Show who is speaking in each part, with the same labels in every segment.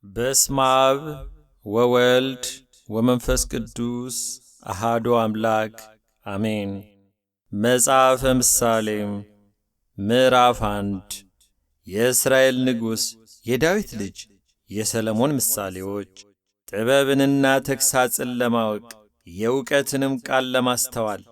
Speaker 1: በስመ አብ ወወልድ ወመንፈስ ቅዱስ አሐዱ አምላክ አሜን። መጽሐፈ ምሳሌ ምዕራፍ 1 የእስራኤል ንጉሥ የዳዊት ልጅ የሰሎሞን ምሳሌዎች። ጥበብንና ተግሣጽን ለማወቅ የእውቀትንም ቃል ለማስተዋል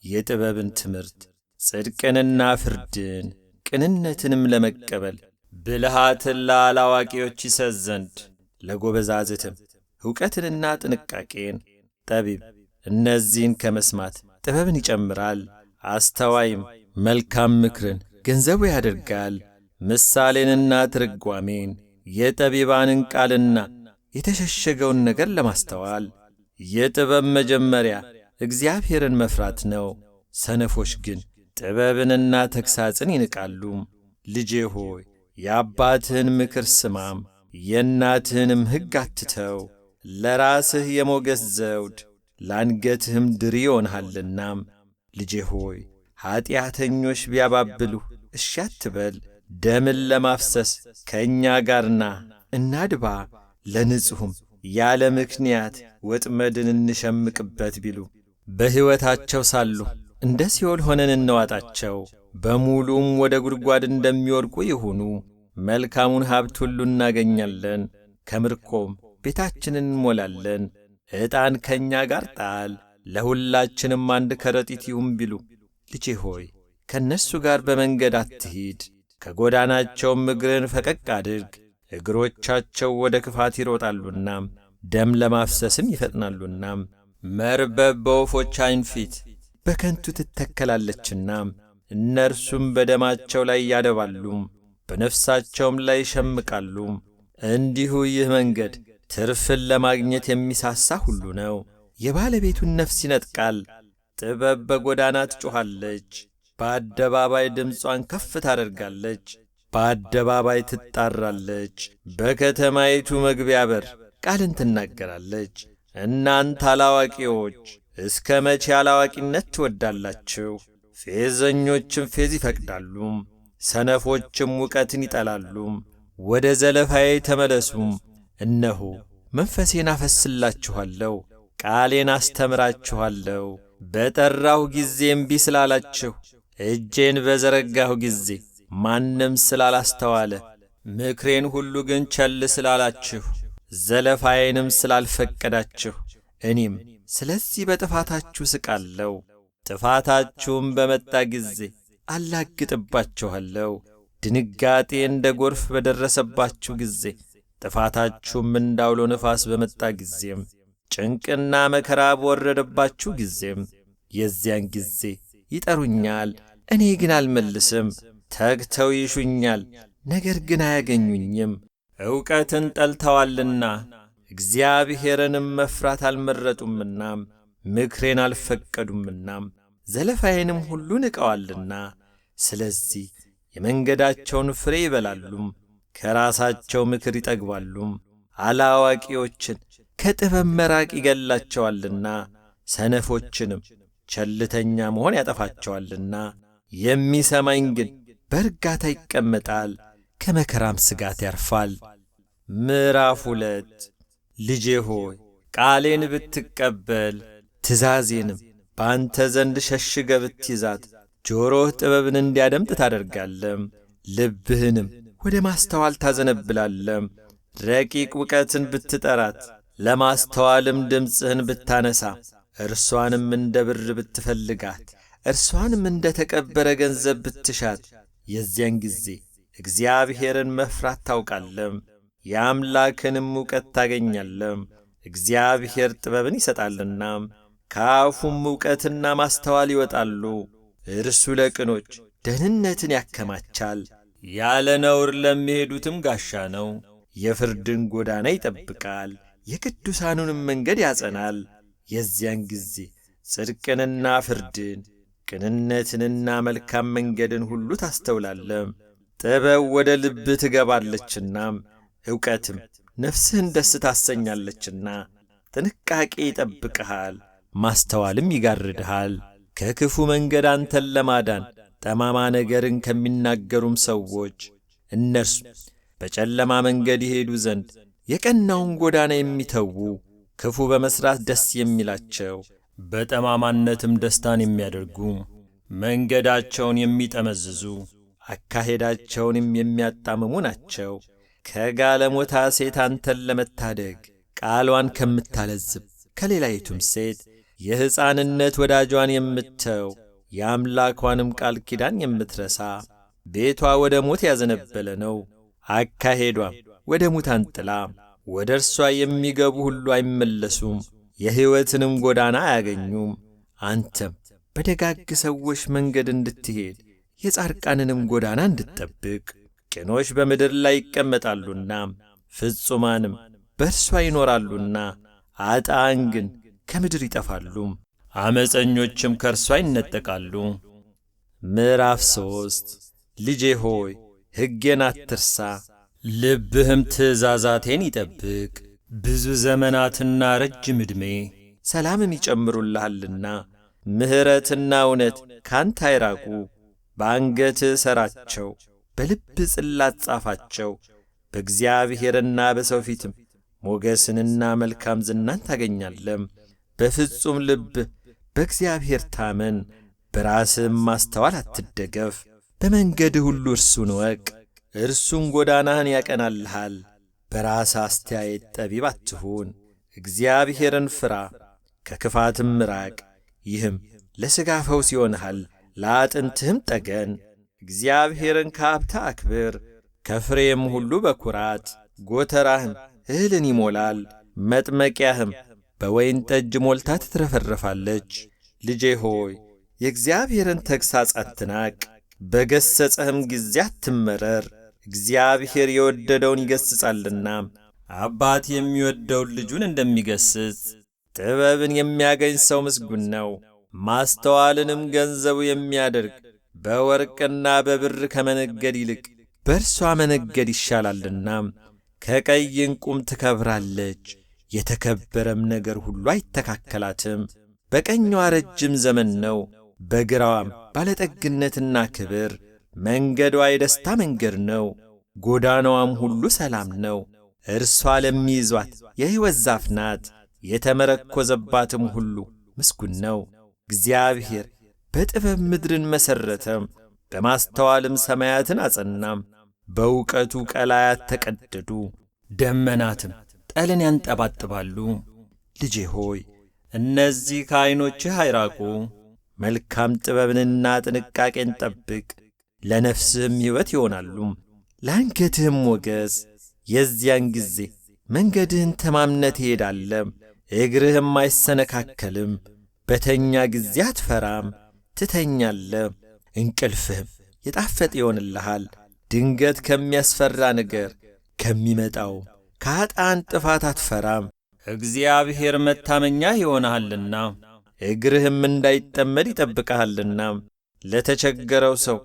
Speaker 1: የጥበብን ትምህርት፣ ጽድቅንና ፍርድን ቅንነትንም ለመቀበል ብልሃትን ለአላዋቂዎች ይሰጥ ዘንድ ለጎበዛዝትም ዕውቀትንና ጥንቃቄን። ጠቢብ እነዚህን ከመስማት ጥበብን ይጨምራል፣ አስተዋይም መልካም ምክርን ገንዘቡ ያደርጋል። ምሳሌንና ትርጓሜን፣ የጠቢባንን ቃልና የተሸሸገውን ነገር ለማስተዋል። የጥበብ መጀመሪያ እግዚአብሔርን መፍራት ነው፣ ሰነፎች ግን ጥበብንና ተግሣጽን ይንቃሉ። ልጄ ሆይ የአባትህን ምክር ስማም፣ የእናትህንም ሕግ አትተው። ለራስህ የሞገስ ዘውድ ለአንገትህም ድሪ ይሆንሃልና። ልጄ ሆይ ኀጢአተኞች ቢያባብሉህ እሺ አትበል። ደምን ለማፍሰስ ከእኛ ጋር ና እናድባ፣ ለንጹሕም ያለ ምክንያት ወጥመድን እንሸምቅበት ቢሉ በሕይወታቸው ሳሉ እንደ ሲኦል ሆነን እንዋጣቸው፣ በሙሉም ወደ ጉድጓድ እንደሚወድቁ ይሁኑ። መልካሙን ሀብት ሁሉ እናገኛለን፣ ከምርኮም ቤታችንን እንሞላለን። ዕጣን ከእኛ ጋር ጣል፣ ለሁላችንም አንድ ከረጢት ይሁን ቢሉ ልጄ ሆይ ከእነርሱ ጋር በመንገድ አትሂድ። ከጎዳናቸውም እግርን ፈቀቅ አድርግ። እግሮቻቸው ወደ ክፋት ይሮጣሉና ደም ለማፍሰስም ይፈጥናሉና። መርበብ በወፎች ዓይን ፊት በከንቱ ትተከላለችና እነርሱም በደማቸው ላይ ያደባሉ፣ በነፍሳቸውም ላይ ይሸምቃሉ። እንዲሁ ይህ መንገድ ትርፍን ለማግኘት የሚሳሳ ሁሉ ነው፣ የባለቤቱን ነፍስ ይነጥቃል። ጥበብ በጎዳና ትጮኻለች፣ በአደባባይ ድምጿን ከፍ ታደርጋለች፣ በአደባባይ ትጣራለች። በከተማይቱ መግቢያ በር ቃልን ትናገራለች። እናንተ አላዋቂዎች እስከ መቼ አላዋቂነት ትወዳላችሁ? ፌዘኞችም ፌዝ ይፈቅዳሉ፣ ሰነፎችም ዕውቀትን ይጠላሉ። ወደ ዘለፋዬ ተመለሱም፣ እነሆ መንፈሴን አፈስላችኋለሁ፣ ቃሌን አስተምራችኋለሁ። በጠራሁ ጊዜ እምቢ ስላላችሁ፣ እጄን በዘረጋሁ ጊዜ ማንም ስላላስተዋለ፣ ምክሬን ሁሉ ግን ቸል ስላላችሁ፣ ዘለፋዬንም ስላልፈቀዳችሁ፣ እኔም ስለዚህ በጥፋታችሁ ስቃለሁ። ጥፋታችሁም በመጣ ጊዜ አላግጥባችኋለሁ። ድንጋጤ እንደ ጎርፍ በደረሰባችሁ ጊዜ፣ ጥፋታችሁም እንዳውሎ ነፋስ በመጣ ጊዜም፣ ጭንቅና መከራ በወረደባችሁ ጊዜም፣ የዚያን ጊዜ ይጠሩኛል፣ እኔ ግን አልመልስም። ተግተው ይሹኛል፣ ነገር ግን አያገኙኝም። ዕውቀትን ጠልተዋልና እግዚአብሔርንም መፍራት አልመረጡምና፣ ምክሬን አልፈቀዱምና፣ ዘለፋዬንም ሁሉ ንቀዋልና። ስለዚህ የመንገዳቸውን ፍሬ ይበላሉም፣ ከራሳቸው ምክር ይጠግባሉም። አላዋቂዎችን ከጥበብ መራቅ ይገላቸዋልና፣ ሰነፎችንም ቸልተኛ መሆን ያጠፋቸዋልና። የሚሰማኝ ግን በእርጋታ ይቀመጣል፣ ከመከራም ስጋት ያርፋል። ምዕራፍ 2 ልጄ ሆይ ቃሌን ብትቀበል ትእዛዜንም በአንተ ዘንድ ሸሽገ ብትይዛት፣ ጆሮህ ጥበብን እንዲያደምጥ ታደርጋለም፣ ልብህንም ወደ ማስተዋል ታዘነብላለም። ረቂቅ ዕውቀትን ብትጠራት፣ ለማስተዋልም ድምፅህን ብታነሳ፣ እርሷንም እንደ ብር ብትፈልጋት፣ እርሷንም እንደ ተቀበረ ገንዘብ ብትሻት፣ የዚያን ጊዜ እግዚአብሔርን መፍራት ታውቃለም፣ የአምላክንም ዕውቀት ታገኛለም። እግዚአብሔር ጥበብን ይሰጣልና ከአፉም ዕውቀትና ማስተዋል ይወጣሉ። እርሱ ለቅኖች ደህንነትን ያከማቻል፣ ያለ ነውር ለሚሄዱትም ጋሻ ነው። የፍርድን ጎዳና ይጠብቃል፣ የቅዱሳኑንም መንገድ ያጸናል። የዚያን ጊዜ ጽድቅንና ፍርድን ቅንነትንና መልካም መንገድን ሁሉ ታስተውላለም። ጥበብ ወደ ልብህ ትገባለችና ዕውቀትም ነፍስህን ደስ ታሰኛለችና። ጥንቃቄ ይጠብቅሃል፣ ማስተዋልም ይጋርድሃል። ከክፉ መንገድ አንተን ለማዳን ጠማማ ነገርን ከሚናገሩም ሰዎች፣ እነርሱ በጨለማ መንገድ ይሄዱ ዘንድ የቀናውን ጎዳና የሚተዉ ክፉ በመስራት ደስ የሚላቸው በጠማማነትም ደስታን የሚያደርጉ መንገዳቸውን የሚጠመዝዙ አካሄዳቸውንም የሚያጣምሙ ናቸው። ከጋለሞታ ሴት አንተን ለመታደግ ቃሏን ከምታለዝብ ከሌላይቱም ሴት የሕፃንነት ወዳጇን የምተው የአምላኳንም ቃል ኪዳን የምትረሳ ቤቷ ወደ ሞት ያዘነበለ ነው። አካሄዷም ወደ ሙታን ጥላ፣ ወደ እርሷ የሚገቡ ሁሉ አይመለሱም፣ የሕይወትንም ጎዳና አያገኙም። አንተም በደጋግ ሰዎች መንገድ እንድትሄድ የጻድቃንንም ጎዳና እንድትጠብቅ ቅኖች በምድር ላይ ይቀመጣሉና ፍጹማንም በእርሷ ይኖራሉና ኃጥአን ግን ከምድር ይጠፋሉ፣ ዓመፀኞችም ከእርሷ ይነጠቃሉ። ምዕራፍ 3 ልጄ ሆይ ሕጌን አትርሳ፣ ልብህም ትእዛዛቴን ይጠብቅ። ብዙ ዘመናትና ረጅም ዕድሜ ሰላምም ይጨምሩልሃልና ምሕረትና እውነት ካንተ አይራቁ። በአንገትህ እሰራቸው፣ በልብ ጽላት ጻፋቸው። በእግዚአብሔርና በሰው ፊትም ሞገስንና መልካም ዝናን ታገኛለም። በፍጹም ልብህ በእግዚአብሔር ታመን፣ በራስህም ማስተዋል አትደገፍ። በመንገድህ ሁሉ እርሱን እወቅ፣ እርሱም ጎዳናህን ያቀናልሃል። በራስህ አስተያየት ጠቢብ አትሁን። እግዚአብሔርን ፍራ፣ ከክፋትም ራቅ። ይህም ለሥጋ ፈውስ ይሆንሃል፣ ለአጥንትህም ጠገን። እግዚአብሔርን ከሀብትህ አክብር፣ ከፍሬም ሁሉ በኵራት። ጎተራህም እህልን ይሞላል፣ መጥመቂያህም በወይን ጠጅ ሞልታ ትትረፈረፋለች። ልጄ ሆይ የእግዚአብሔርን ተግሣጽ አትናቅ፣ በገሠጸህም ጊዜ አትመረር። እግዚአብሔር የወደደውን ይገሥጻልና አባት የሚወደውን ልጁን እንደሚገሥጽ። ጥበብን የሚያገኝ ሰው ምስጉን ነው፣ ማስተዋልንም ገንዘቡ የሚያደርግ በወርቅና በብር ከመነገድ ይልቅ በእርሷ መነገድ ይሻላልና። ከቀይ ዕንቁም ትከብራለች፣ የተከበረም ነገር ሁሉ አይተካከላትም። በቀኟ ረጅም ዘመን ነው፣ በግራዋም ባለጠግነትና ክብር። መንገዷ የደስታ መንገድ ነው፣ ጎዳናዋም ሁሉ ሰላም ነው። እርሷ ለሚይዟት የሕይወት ዛፍ ናት፣ የተመረኰዘባትም ሁሉ ምስጉን ነው። እግዚአብሔር በጥበብ ምድርን መሠረተም፣ በማስተዋልም ሰማያትን አጸናም። በእውቀቱ ቀላያት ተቀደዱ፣ ደመናትም ጠልን ያንጠባጥባሉ። ልጄ ሆይ እነዚህ ከዐይኖችህ አይራቁ። መልካም ጥበብንና ጥንቃቄን ጠብቅ፣ ለነፍስህም ሕይወት ይሆናሉ፣ ለአንገትህም ሞገስ። የዚያን ጊዜ መንገድህን ተማምነህ ትሄዳለህ፣ እግርህም አይሰነካከልም። በተኛ ጊዜ አትፈራም፣ ትተኛለህ፣ እንቅልፍህም የጣፈጠ ይሆንልሃል። ድንገት ከሚያስፈራ ነገር ከሚመጣው ከኃጥአን ጥፋት አትፈራም። እግዚአብሔር መታመኛህ ይሆንሃልና እግርህም እንዳይጠመድ ይጠብቅሃልና። ለተቸገረው ሰው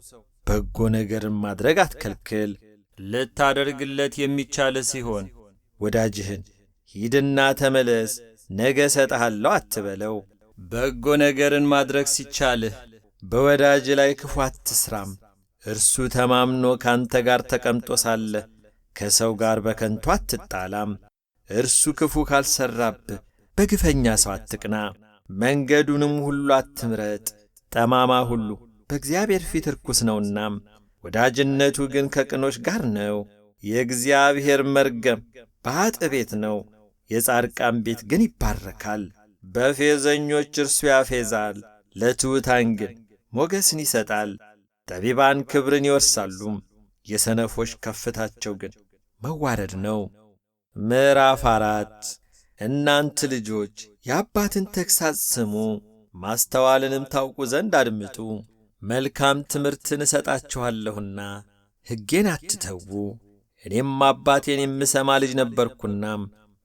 Speaker 1: በጎ ነገርን ማድረግ አትከልክል። ልታደርግለት የሚቻልህ ሲሆን ወዳጅህን ሂድና ተመለስ፣ ነገ እሰጥሃለሁ አትበለው። በጎ ነገርን ማድረግ ሲቻልህ በወዳጅ ላይ ክፉ አትስራም። እርሱ ተማምኖ ካንተ ጋር ተቀምጦ ሳለ ከሰው ጋር በከንቱ አትጣላም። እርሱ ክፉ ካልሠራብህ በግፈኛ ሰው አትቅና። መንገዱንም ሁሉ አትምረጥ፣ ጠማማ ሁሉ በእግዚአብሔር ፊት ርኩስ ነውና። ወዳጅነቱ ግን ከቅኖች ጋር ነው። የእግዚአብሔር መርገም በኃጥእ ቤት ነው፣ የጻድቃን ቤት ግን ይባረካል። በፌዘኞች እርሱ ያፌዛል፣ ለትሑታን ግን ሞገስን ይሰጣል። ጠቢባን ክብርን ይወርሳሉ፣ የሰነፎች ከፍታቸው ግን መዋረድ ነው። ምዕራፍ 4 እናንት ልጆች የአባትን ተግሣጽ ስሙ፣ ማስተዋልንም ታውቁ ዘንድ አድምጡ። መልካም ትምህርትን እሰጣችኋለሁና ሕጌን አትተዉ። እኔም አባቴን የምሰማ ልጅ ነበርኩና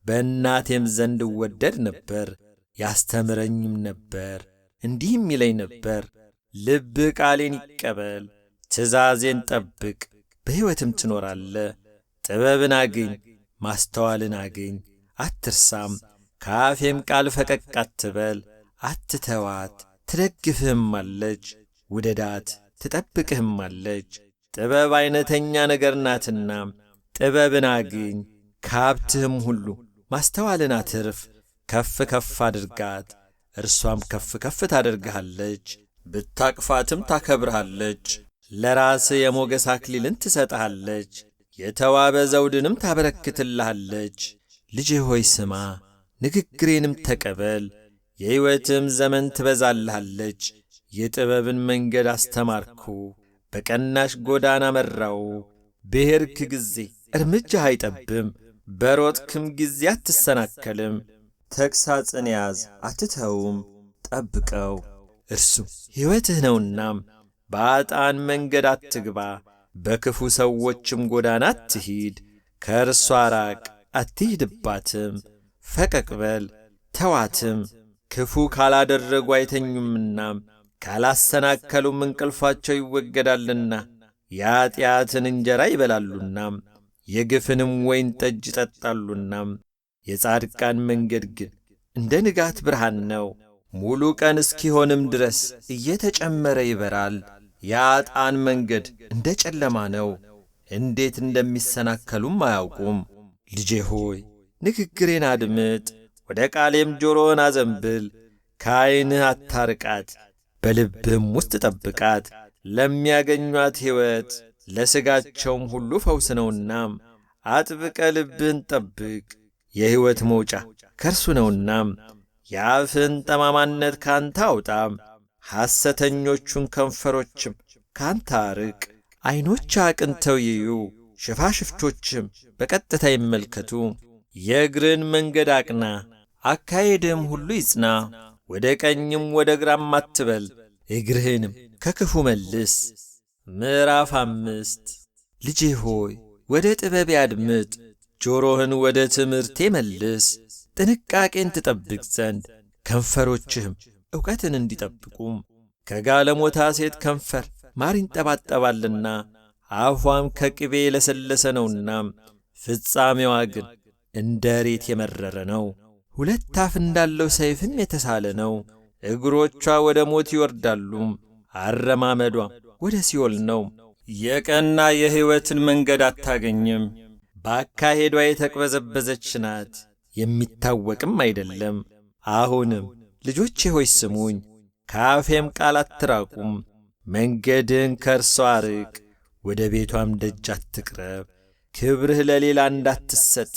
Speaker 1: በእናቴም ዘንድ እወደድ ነበር። ያስተምረኝም ነበር፣ እንዲህም ይለኝ ነበር፣ ልብህ ቃሌን ይቀበል፣ ትእዛዜን ጠብቅ፣ በሕይወትም ትኖራለህ። ጥበብን አግኝ፣ ማስተዋልን አግኝ፣ አትርሳም። ከአፌም ቃል ፈቀቅ አትበል፣ አትተዋት፣ ትደግፍህም አለች። ውደዳት ትጠብቅህም አለች። ጥበብ ዐይነተኛ ነገር ናትና ጥበብን አግኝ። ከሀብትህም ሁሉ ማስተዋልን አትርፍ። ከፍ ከፍ አድርጋት፣ እርሷም ከፍ ከፍ ታደርግሃለች። ብታቅፋትም ታከብርሃለች። ለራስህ የሞገስ አክሊልን ትሰጥሃለች፣ የተዋበ ዘውድንም ታበረክትልሃለች። ልጄ ሆይ ስማ፣ ንግግሬንም ተቀበል። የሕይወትም ዘመን ትበዛልሃለች። የጥበብን መንገድ አስተማርኩ፣ በቀናሽ ጎዳና መራው። በሄድክ ጊዜ እርምጃህ አይጠብም፣ በሮጥክም ጊዜ አትሰናከልም። ተግሣጽን ያዝ አትተውም፣ ጠብቀው፣ እርሱ ሕይወትህ ነውናም። በኃጥአን መንገድ አትግባ፣ በክፉ ሰዎችም ጎዳና አትሂድ። ከእርሷ ራቅ፣ አትሂድባትም። ፈቀቅ በል ተዋትም። ክፉ ካላደረጉ አይተኙምና ካላሰናከሉም እንቅልፋቸው ይወገዳልና። የኀጢአትን እንጀራ ይበላሉና የግፍንም ወይን ጠጅ ይጠጣሉና። የጻድቃን መንገድ ግን እንደ ንጋት ብርሃን ነው፣ ሙሉ ቀን እስኪሆንም ድረስ እየተጨመረ ይበራል። የኀጥአን መንገድ እንደ ጨለማ ነው፣ እንዴት እንደሚሰናከሉም አያውቁም። ልጄ ሆይ ንግግሬን አድምጥ፣ ወደ ቃሌም ጆሮህን አዘንብል። ከዐይንህ አታርቃት፣ በልብህም ውስጥ ጠብቃት። ለሚያገኟት ሕይወት ለሥጋቸውም ሁሉ ፈውስ ነውና። አጥብቀ ልብህን ጠብቅ፣ የሕይወት መውጫ ከእርሱ ነውና። የአፍህን ጠማማነት ካንተ አውጣም፣ ሐሰተኞቹን ከንፈሮችም ካንተ አርቅ። ዐይኖች አቅንተው ይዩ፣ ሽፋሽፍቶችም በቀጥታ ይመልከቱ። የእግርን መንገድ አቅና፣ አካሄድህም ሁሉ ይጽና። ወደ ቀኝም ወደ ግራም አትበል፣ እግርህንም ከክፉ መልስ። ምዕራፍ 5 ልጄ ሆይ ወደ ጥበቤ አድምጥ፣ ጆሮህን ወደ ትምህርቴ መልስ። ጥንቃቄን ትጠብቅ ዘንድ ከንፈሮችህም ዕውቀትን እንዲጠብቁም። ከጋለሞታ ሴት ከንፈር ማር ይንጠባጠባልና አፏም ከቅቤ የለሰለሰ ነውና። ፍጻሜዋ ግን እንደ ሬት የመረረ ነው፣ ሁለት አፍ እንዳለው ሰይፍም የተሳለ ነው። እግሮቿ ወደ ሞት ይወርዳሉ፣ አረማመዷም ወደ ሲኦል ነው። የቀና የሕይወትን መንገድ አታገኝም፣ በአካሄዷ የተቅበዘበዘች ናት፣ የሚታወቅም አይደለም። አሁንም ልጆቼ ሆይ ስሙኝ፣ ከአፌም ቃል አትራቁም። መንገድን ከእርሷ አርቅ፣ ወደ ቤቷም ደጅ አትቅረብ። ክብርህ ለሌላ እንዳትሰጥ፣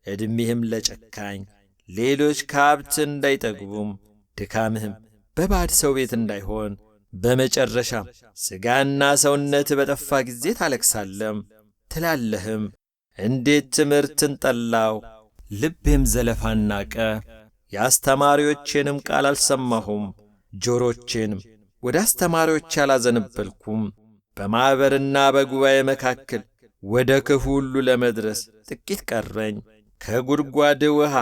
Speaker 1: ዕድሜህም ለጨካኝ። ሌሎች ከሀብት እንዳይጠግቡም፣ ድካምህም በባዕድ ሰው ቤት እንዳይሆን። በመጨረሻም ሥጋና ሰውነት በጠፋ ጊዜ ታለቅሳለም ትላለህም፣ እንዴት ትምህርትን ጠላው፣ ልቤም ዘለፋን ናቀ። የአስተማሪዎቼንም ቃል አልሰማሁም፣ ጆሮቼንም ወደ አስተማሪዎች አላዘነበልኩም። በማኅበርና በጉባኤ መካከል ወደ ክፉ ሁሉ ለመድረስ ጥቂት ቀረኝ። ከጉድጓድ ውሃ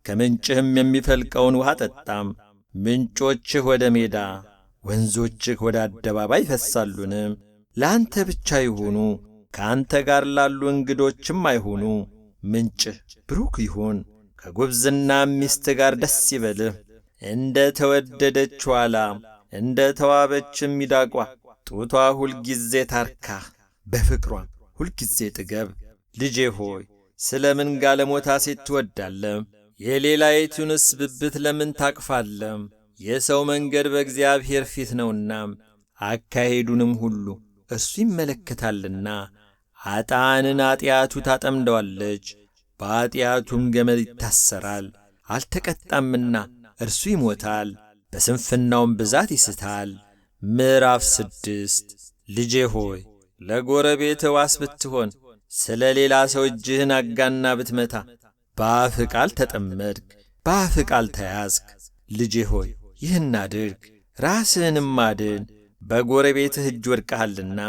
Speaker 1: ከምንጭህም የሚፈልቀውን ውሃ ጠጣም። ምንጮችህ ወደ ሜዳ ወንዞችህ ወደ አደባባይ ይፈሳሉን? ለአንተ ብቻ ይሁኑ፣ ከአንተ ጋር ላሉ እንግዶችም አይሁኑ። ምንጭህ ብሩክ ይሁን፣ ከጉብዝናም ሚስት ጋር ደስ ይበልህ። እንደ ተወደደች ዋላ እንደ ተዋበችም ሚዳቋ ጡቷ ሁልጊዜ ታርካህ፣ በፍቅሯም ሁልጊዜ ጥገብ። ልጄ ሆይ ስለ ምን ጋለሞታ ሴት ትወዳለህ? የሌላይቱንስ ብብት ለምን ታቅፋለህ? የሰው መንገድ በእግዚአብሔር ፊት ነውና አካሄዱንም ሁሉ እርሱ ይመለከታልና። ኀጥአንን ኀጢአቱ ታጠምደዋለች፣ በኀጢአቱም ገመድ ይታሰራል። አልተቀጣምና እርሱ ይሞታል፣ በስንፍናውም ብዛት ይስታል። ምዕራፍ 6 ልጄ ሆይ ለጎረቤትህ ዋስ ብትሆን፣ ስለ ሌላ ሰው እጅህን አጋና ብትመታ፣ በአፍህ ቃል ተጠመድክ፣ በአፍህ ቃል ተያዝክ። ልጄ ሆይ ይህን አድርግ፣ ራስህንም አድን፣ በጎረቤትህ እጅ ወድቀሃልና።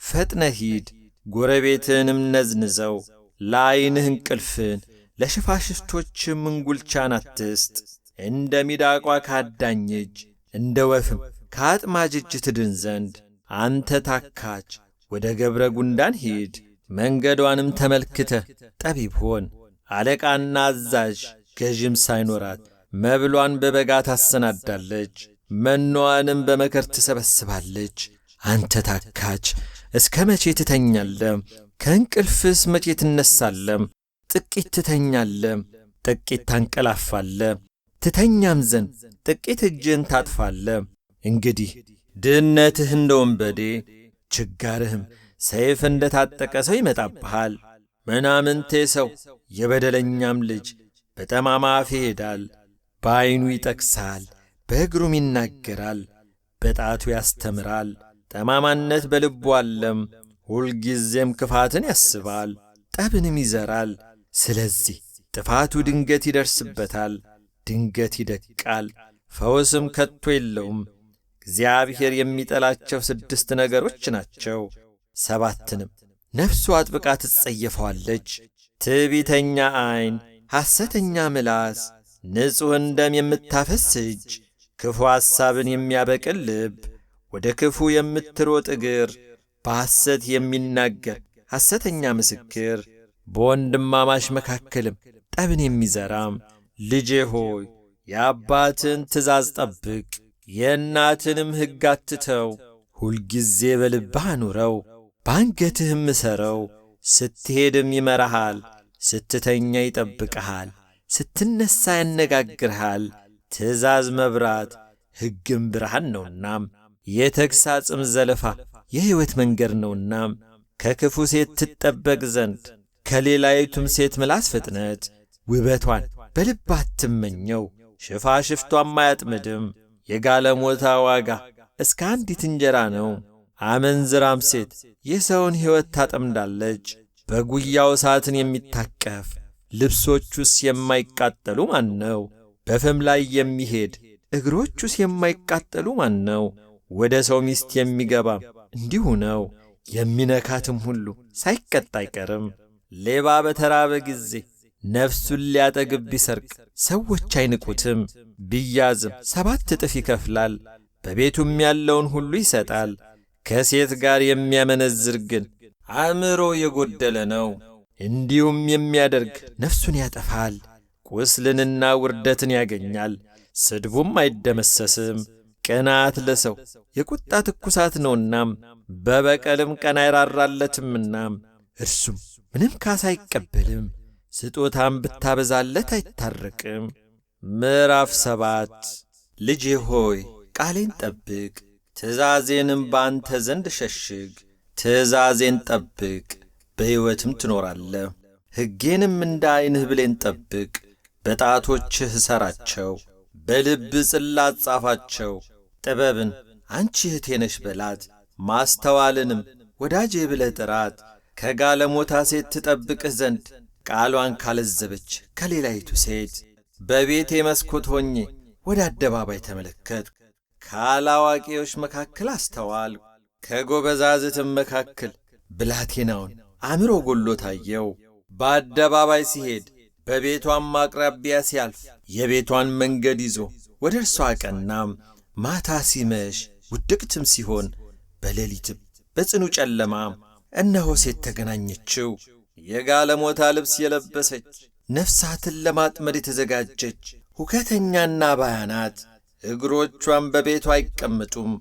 Speaker 1: ፈጥነህ ሂድ፣ ጎረቤትህንም ነዝንዘው። ለዐይንህ እንቅልፍን ለሽፋሽፍቶችም እንጕልቻን አትስጥ። እንደ ሚዳቋ ከአዳኝ እጅ እንደ ወፍም ከአጥማጅ እጅ ትድን ዘንድ አንተ ታካች ወደ ገብረ ጉንዳን ሂድ። መንገዷንም ተመልክተህ ጠቢብ ሆን። አለቃና አዛዥ ገዥም ሳይኖራት መብሏን በበጋ ታሰናዳለች፣ መኖዋንም በመከር ትሰበስባለች። አንተ ታካች እስከ መቼ ትተኛለህ? ከእንቅልፍስ መቼ ትነሳለህ? ጥቂት ትተኛለህ፣ ጥቂት ታንቀላፋለህ። ትተኛም ዘንድ ጥቂት እጅህን ታጥፋለህ። እንግዲህ ድህነትህ እንደ ወንበዴ፣ ችጋርህም ሰይፍ እንደ ታጠቀ ሰው ይመጣብሃል። ምናምንቴ ሰው የበደለኛም ልጅ በጠማማ አፍ ይሄዳል። በዐይኑ ይጠቅሳል፣ በእግሩም ይናገራል፣ በጣቱ ያስተምራል። ጠማማነት በልቡ አለም፣ ሁልጊዜም ክፋትን ያስባል፣ ጠብንም ይዘራል። ስለዚህ ጥፋቱ ድንገት ይደርስበታል፣ ድንገት ይደቃል፣ ፈውስም ከቶ የለውም። እግዚአብሔር የሚጠላቸው 6 ነገሮች ናቸው፣ 7ንም ነፍሱ አጥብቃ ትጸየፈዋለች። ትዕቢተኛ ዐይን፣ ሐሰተኛ ምላስ፣ ንጹሕን ደም የምታፈስ እጅ፣ ክፉ ሐሳብን የሚያበቅል ልብ፣ ወደ ክፉ የምትሮጥ እግር፣ በሐሰት የሚናገር ሐሰተኛ ምስክር፣ በወንድማማች መካከልም ጠብን የሚዘራም። ልጄ ሆይ የአባትን ትእዛዝ ጠብቅ፣ የእናትንም ሕግ አትተው። ሁልጊዜ በልብህ አኑረው፣ በአንገትህም እሰረው። ስትሄድም ይመራሃል፣ ስትተኛ ይጠብቅሃል፣ ስትነሣ ያነጋግርሃል። ትእዛዝ መብራት ሕግም ብርሃን ነውና፣ የተግሣጽም ዘለፋ የሕይወት መንገድ ነውና። ከክፉ ሴት ትጠበቅ ዘንድ ከሌላይቱም ሴት ምላስ ፍጥነት። ውበቷን በልብ አትመኘው፣ ሽፋሽፍቷም አያጥምድም። የጋለሞታ ዋጋ እስከ አንዲት እንጀራ ነው። አመንዝራም ሴት የሰውን ሕይወት ታጠምዳለች። በጉያው እሳትን የሚታቀፍ ልብሶቹስ የማይቃጠሉ ማን ነው? በፍም ላይ የሚሄድ እግሮቹስ የማይቃጠሉ ማን ነው? ወደ ሰው ሚስት የሚገባም እንዲሁ ነው፣ የሚነካትም ሁሉ ሳይቀጣ አይቀርም። ሌባ በተራበ ጊዜ ነፍሱን ሊያጠግብ ቢሰርቅ ሰዎች አይንቁትም። ቢያዝም 7 እጥፍ ይከፍላል፣ በቤቱም ያለውን ሁሉ ይሰጣል። ከሴት ጋር የሚያመነዝር ግን አእምሮ የጎደለ ነው። እንዲሁም የሚያደርግ ነፍሱን ያጠፋል። ቁስልንና ውርደትን ያገኛል፣ ስድቡም አይደመሰስም። ቅንዓት ለሰው የቁጣ ትኩሳት ነውና፣ በበቀልም ቀን አይራራለትምና። እርሱም ምንም ካሳ አይቀበልም፣ ስጦታም ብታበዛለት አይታረቅም። ምዕራፍ 7 ልጄ ሆይ ቃሌን ጠብቅ፣ ትእዛዜንም በአንተ ዘንድ ሸሽግ። ትእዛዜን ጠብቅ፣ በሕይወትም ትኖራለህ። ሕጌንም እንደ ዐይንህ ብሌን ጠብቅ። በጣቶችህ እሰራቸው፣ በልብ ጽላት ጻፋቸው። ጥበብን አንቺ እህቴ ነሽ በላት፣ ማስተዋልንም ወዳጄ ብለህ ጥራት። ከጋለሞታ ሴት ትጠብቅህ ዘንድ ቃሏን ካለዘበች ከሌላይቱ ሴት። በቤቴ መስኮት ሆኜ ወደ አደባባይ ተመለከትሁ፣ ካላዋቂዎች መካከል አስተዋልሁ። ከጎበዛዝትም መካከል ብላቴናውን አእምሮ ጎሎ ታየው። በአደባባይ ሲሄድ በቤቷም አቅራቢያ ሲያልፍ የቤቷን መንገድ ይዞ ወደ እርሷ አቀናም። ማታ ሲመሽ ውድቅትም ሲሆን በሌሊትም በጽኑ ጨለማ እነሆ ሴት ተገናኘችው። የጋለሞታ ልብስ የለበሰች ነፍሳትን ለማጥመድ የተዘጋጀች ሁከተኛና ባያ ናት። እግሮቿም በቤቷ አይቀመጡም።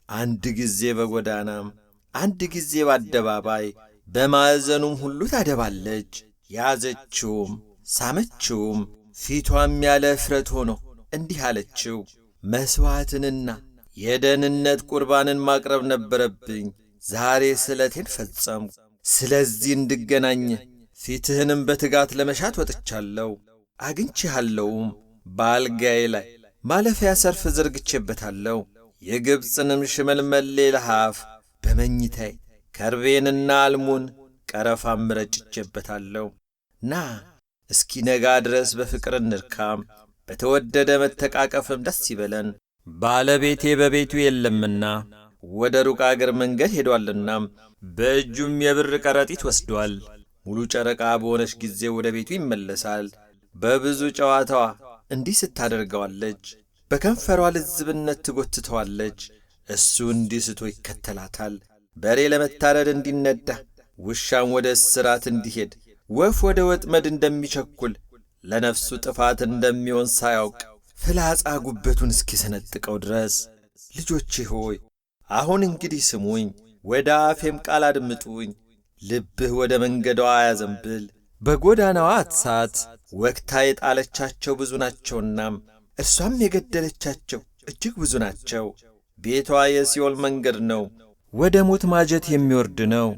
Speaker 1: አንድ ጊዜ በጎዳናም አንድ ጊዜ በአደባባይ በማዕዘኑም ሁሉ ታደባለች። ያዘችውም ሳመችውም፣ ፊቷም ያለ እፍረት ሆኖ እንዲህ አለችው፣ መሥዋዕትንና የደህንነት ቁርባንን ማቅረብ ነበረብኝ። ዛሬ ስለቴን ፈጸምሁ። ስለዚህ እንድገናኝ ፊትህንም በትጋት ለመሻት ወጥቻለሁ። አግኝቼሃለሁም። በአልጋዬ ላይ ማለፊያ ሰርፍ ዘርግቼበታለሁ። የግብፅንም ሽመልመሌ ለሐፍ በመኝታዬ ከርቤንና አልሙን ቀረፋም ረጭቼበታለሁ። ና እስኪ ነጋ ድረስ በፍቅር እንርካም፣ በተወደደ መተቃቀፍም ደስ ይበለን። ባለቤቴ በቤቱ የለምና ወደ ሩቅ አገር መንገድ ሄዷልና፣ በእጁም የብር ከረጢት ወስዷል። ሙሉ ጨረቃ በሆነች ጊዜ ወደ ቤቱ ይመለሳል። በብዙ ጨዋታዋ እንዲህ ስታደርገዋለች፣ በከንፈሯ ልዝብነት ትጎትተዋለች። እሱ እንዲህ ስቶ ይከተላታል። በሬ ለመታረድ እንዲነዳ፣ ውሻም ወደ እስራት እንዲሄድ፣ ወፍ ወደ ወጥመድ እንደሚቸኩል፣ ለነፍሱ ጥፋት እንደሚሆን ሳያውቅ ፍላጻ ጉበቱን እስኪሰነጥቀው ድረስ። ልጆቼ ሆይ አሁን እንግዲህ ስሙኝ፣ ወደ አፌም ቃል አድምጡኝ። ልብህ ወደ መንገዷ አያዘንብል፣ በጎዳናዋ አትሳት ወግታ የጣለቻቸው ብዙ ናቸውና እርሷም የገደለቻቸው እጅግ ብዙ ናቸው። ቤቷ የሲኦል መንገድ ነው፣ ወደ ሞት ማጀት የሚወርድ ነው።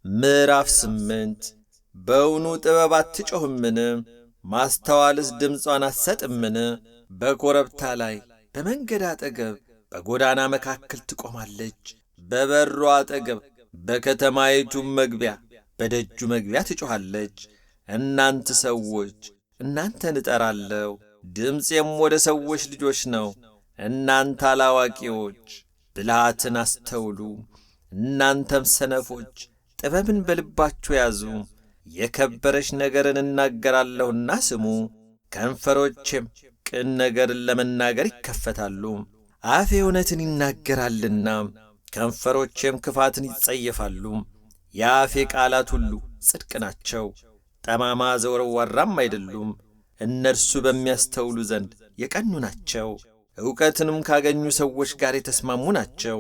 Speaker 1: ምዕራፍ 8 በውኑ ጥበብ አትጮኽምን? ማስተዋልስ ድምጿን አትሰጥምን? በኮረብታ ላይ በመንገድ አጠገብ በጎዳና መካከል ትቆማለች። በበሩ አጠገብ በከተማይቱም መግቢያ በደጁ መግቢያ ትጮኻለች። እናንተ ሰዎች እናንተን እጠራለሁ፣ ድምፄም ወደ ሰዎች ልጆች ነው። እናንተ አላዋቂዎች ብልሃትን አስተውሉ፣ እናንተም ሰነፎች ጥበብን በልባችሁ ያዙ። የከበረች ነገርን እናገራለሁና ስሙ፣ ከንፈሮቼም ቅን ነገርን ለመናገር ይከፈታሉ። አፌ እውነትን ይናገራልና ከንፈሮቼም ክፋትን ይጸየፋሉ። የአፌ ቃላት ሁሉ ጽድቅ ናቸው፣ ጠማማ ዘወርዋራም አይደሉም። እነርሱ በሚያስተውሉ ዘንድ የቀኑ ናቸው፣ ዕውቀትንም ካገኙ ሰዎች ጋር የተስማሙ ናቸው።